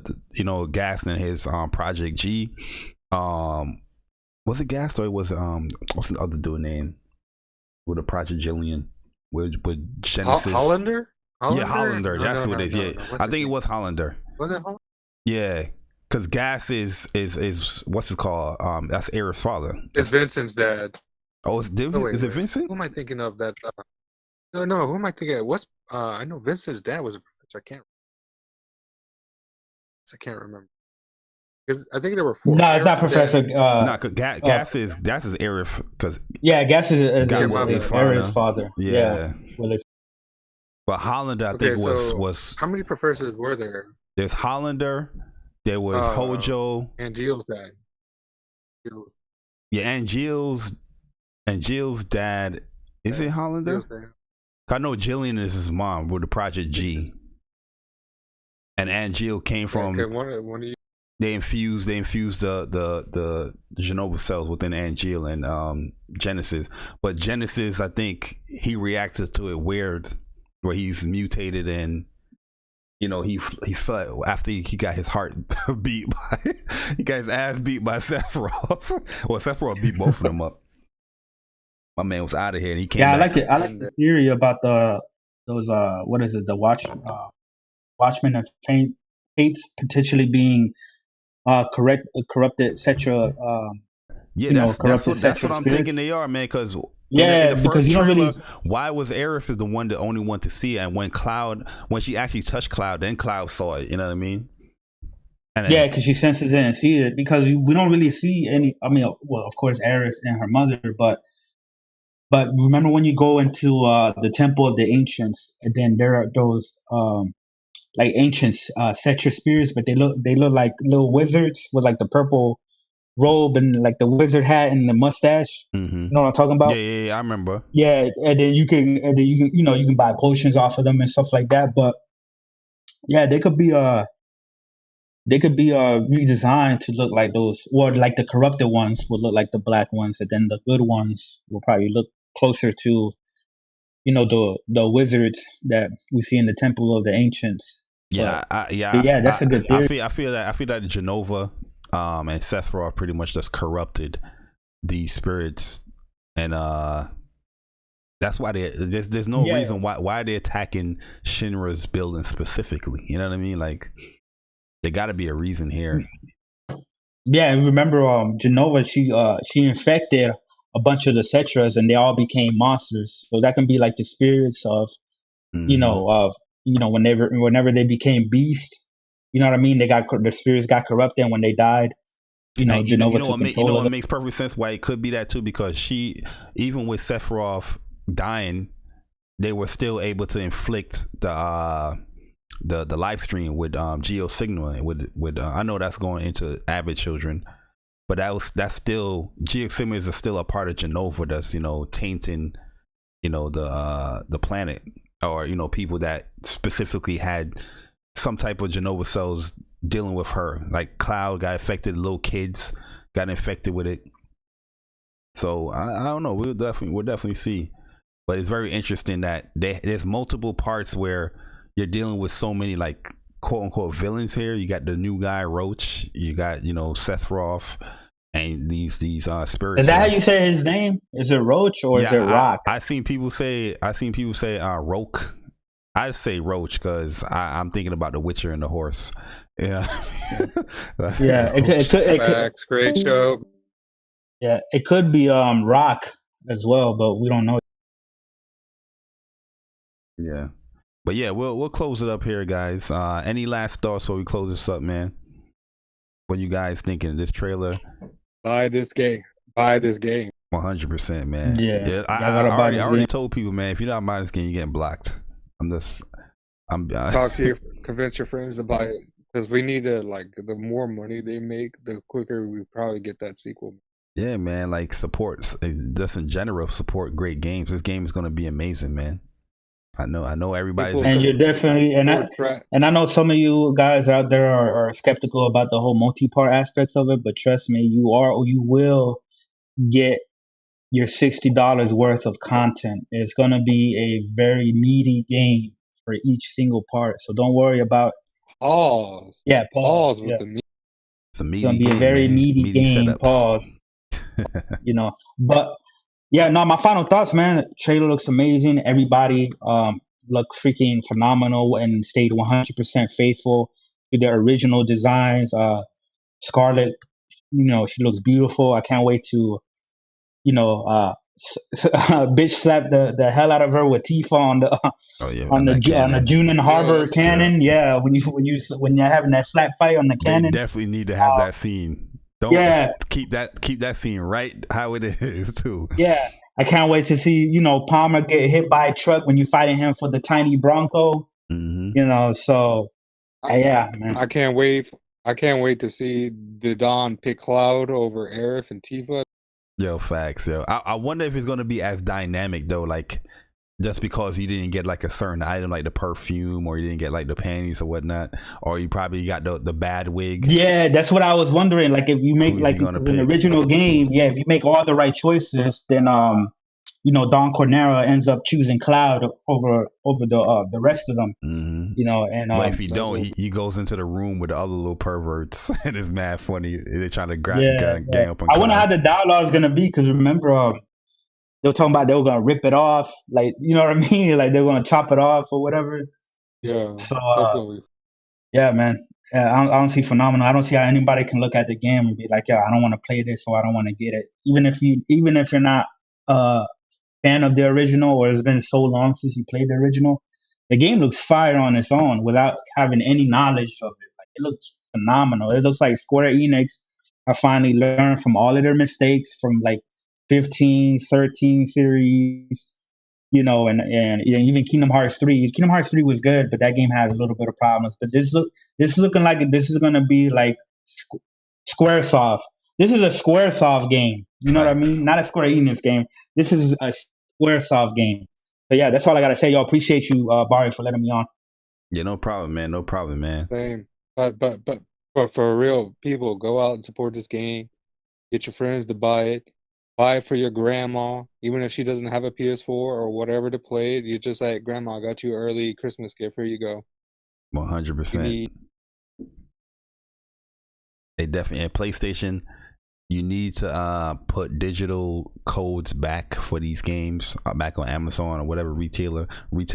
Gas and his Project G. Was it Gas or was what's the other dude name with the Project Jillian with Genesis? Hollander? Yeah, Hollander. That's what it is. Yeah, I think it was Hollander. Was it Hollander? Yeah, because Gas is what's it called? That's Aerith's father. It's Vincent's dad. Oh, is it Vincent? Who am I thinking of? That? No. Who am I thinking of? I know Vincent's dad was a professor. I can't remember. Because I think there were 4. No, it's not Professor. Cause Gas is Aerith. Cause Gas is Aerith's father. Yeah. Well, but Hollander, I think was. How many professors were there? There's Hollander. There was Hojo. And Jill's dad. Yeah, and Jill's dad. Is it Hollander? I know Jillian is his mom with the Project G. And Jill came from. Okay, one of you. They infused the Genova cells within Angeal and Genesis. But Genesis, I think he reacts to it weird, where he's mutated and he felt after he got his heart beat by he got his ass beat by Sephiroth. Well, Sephiroth beat both of them up. My man was out of here and he came back. I like the theory about those what is it, the Watchmen of Fates potentially being corrupted, etc. That's what I'm thinking they are, man. Because in the first trailer, why was Aerith the only one to see it? And when she actually touched Cloud, then Cloud saw it. You know what I mean? And then, because she senses it and sees it. Because we don't really see any. I mean, well, of course, Aerith and her mother, but remember when you go into the Temple of the Ancients, and then there are those like ancient Cetra spirits, but they look like little wizards with like the purple robe and like the wizard hat and the mustache. Mm-hmm. You know what I'm talking about? Yeah, I remember. Yeah, and then you can you can buy potions off of them and stuff like that. But yeah, they could be redesigned to look like those, or like the corrupted ones would look like the black ones, and then the good ones will probably look closer to the wizards that we see in the Temple of the Ancients. Yeah, that's a good theory. I feel that Genova and Sephiroth pretty much just corrupted these spirits, and that's why there's no reason why they're attacking Shinra's building specifically. You know what I mean? Like, there got to be a reason here. Yeah, and remember, Genova, she infected a bunch of the Cetras, and they all became monsters. So that can be like the spirits of, whenever they became beasts. You know what I mean? The spirits got corrupted, and when they died, Genova took control of it makes perfect sense why it could be that too, because she, even with Sephiroth dying, they were still able to inflict the live stream with Geo Signal with I know that's going into avid children, but that's still Geo Signal is still a part of Genova that's tainting the planet, or people that specifically had some type of Genova cells dealing with her. Like Cloud got affected, little kids got infected with it. So I don't know. We'll definitely see. But it's very interesting that there's multiple parts where you're dealing with so many like quote unquote villains here. You got the new guy Roach. You got Sephiroth and these spirits. Is that how you say his name? Is it Roach or is it Rock? I seen people say Roke. I say Roach because I'm thinking about the Witcher and the horse. Yeah. Yeah. It could, great show. Yeah, it could be Rock as well, but we don't know. Yeah. But yeah, we'll close it up here, guys. Any last thoughts before we close this up, man? What you guys thinking of this trailer? Buy this game. 100%, man. Yeah. I already told people, man, if you're not buying this game, you're getting blocked. Talk to convince your friends to buy it. Because we need to, like, the more money they make, the quicker we probably get that sequel. Yeah, man. Like supports, just in general, support great games. This game is gonna be amazing, man. I know everybody's. And you're definitely, and I know some of you guys out there are skeptical about the whole multi-part aspects of it, but trust me, you will get your $60 worth of content. It's gonna be a very meaty game for each single part, so don't worry about. Pause. Yeah, Pause with yeah. the meat. It's a It's meaty gonna be game, a very man. meaty game. setups. Pause. But yeah, no, my final thoughts, man. Trailer looks amazing. Everybody looked freaking phenomenal and stayed 100% faithful to their original designs. Scarlett, she looks beautiful. I can't wait to, bitch slap the hell out of her with Tifa on the on the Junin Harbor cannon. Yeah, when you're having that slap fight on the cannon. They definitely need to have that scene. Don't keep that scene right how it is too. Yeah, I can't wait to see Palmer get hit by a truck when you're fighting him for the tiny Bronco. So yeah, man. I can't wait. I can't wait to see the Dawn pick Cloud over Aerith and Tifa. Yo, facts, yo. I wonder if it's gonna be as dynamic though, like just because you didn't get like a certain item like the perfume, or you didn't get like the panties or whatnot, or you probably got the bad wig. Yeah, that's what I was wondering. Like if you make like an original game, if you make all the right choices, then Don Cornero ends up choosing Cloud over the rest of them. But if you don't, he goes into the room with the other little perverts, and it's mad funny. They're trying to gang up on. I wonder how the dialogue is gonna be, because remember, they were talking about they were gonna rip it off, like you know what I mean, like they were gonna chop it off or whatever. Yeah. So yeah, man. I don't see phenomenal. I don't see how anybody can look at the game and be like, "Yeah, I don't want to play this, or I don't want to get it." Even if you're not fan of the original, or it's been so long since you played the original, the game looks fire on its own without having any knowledge of it. Like it looks phenomenal. It looks like Square Enix have finally learned from all of their mistakes from like 15, 13 series, and even Kingdom Hearts 3. Kingdom Hearts 3 was good, but that game had a little bit of problems. But this is looking like this is gonna be like Squaresoft. This is a Squaresoft game. You know what I mean? Not a Square Enix game. This is a Squaresoft game. So yeah, that's all I gotta say. Y'all, appreciate you, Barry, for letting me on. Yeah, no problem, man. No problem, man. Same. But for real, people, go out and support this game. Get your friends to buy it. Buy it for your grandma, even if she doesn't have a PS4 or whatever to play it. You're just like, Grandma, I got you an early Christmas gift. Here you go. 100%. They definitely, at PlayStation, you need to put digital codes back for these games, back on Amazon or whatever retailer. You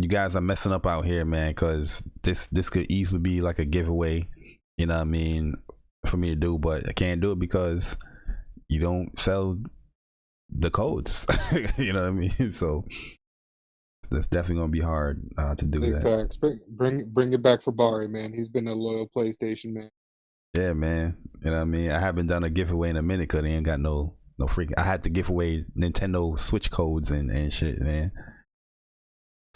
guys are messing up out here, man, because this could easily be like a giveaway, you know what I mean, for me to do, but I can't do it because you don't sell the codes. You know what I mean? So that's definitely gonna be hard to do that. Facts. Bring it back for Barry, man. He's been a loyal PlayStation man. Yeah, man. You know what I mean? I haven't done a giveaway in a minute because they ain't got no freaking. I had to give away Nintendo Switch codes and shit, man.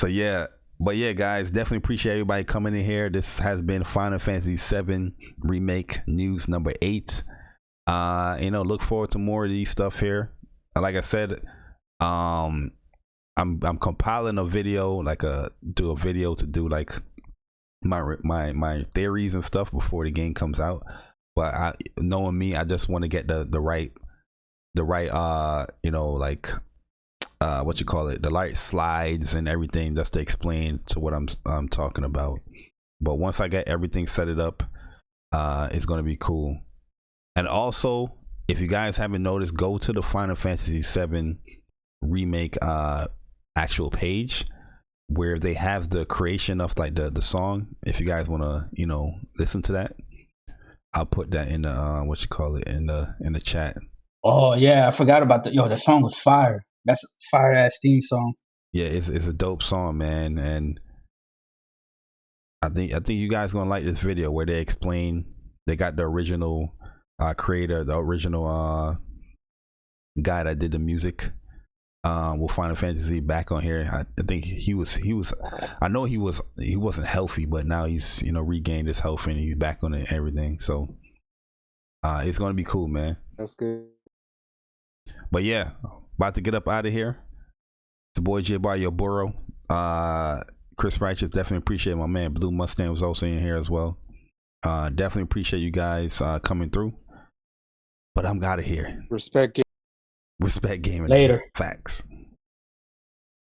So yeah, but yeah, guys, definitely appreciate everybody coming in here. This has been Final Fantasy VII Remake news number 8. Look forward to more of these stuff here. Like I said, I'm compiling a video, do a video to do like my theories and stuff before the game comes out. But knowing me, I just want to get the right the light slides and everything just to explain to what I'm talking about. But once I get everything set it up, it's gonna be cool. And also, if you guys haven't noticed, go to the Final Fantasy VII Remake actual page where they have the creation of like the song. If you guys want to listen to that, I'll put that in the in the chat. Oh yeah, I forgot about the song was fire. That's a fire ass theme song. Yeah, it's a dope song, man, and I think you guys gonna like this video where they explain. They got the original creator, the original guy that did the music, with Final Fantasy back on here. I think he was I know he wasn't healthy, but now he's regained his health and he's back on it and everything. So it's gonna be cool, man. That's good. But yeah, about to get up out of here. The boy J Bar Yo Burrow. Chris Righteous, definitely appreciate my man Blue Mustang was also in here as well. Definitely appreciate you guys coming through. But I'm out of here. Respect gaming. Later. Facts.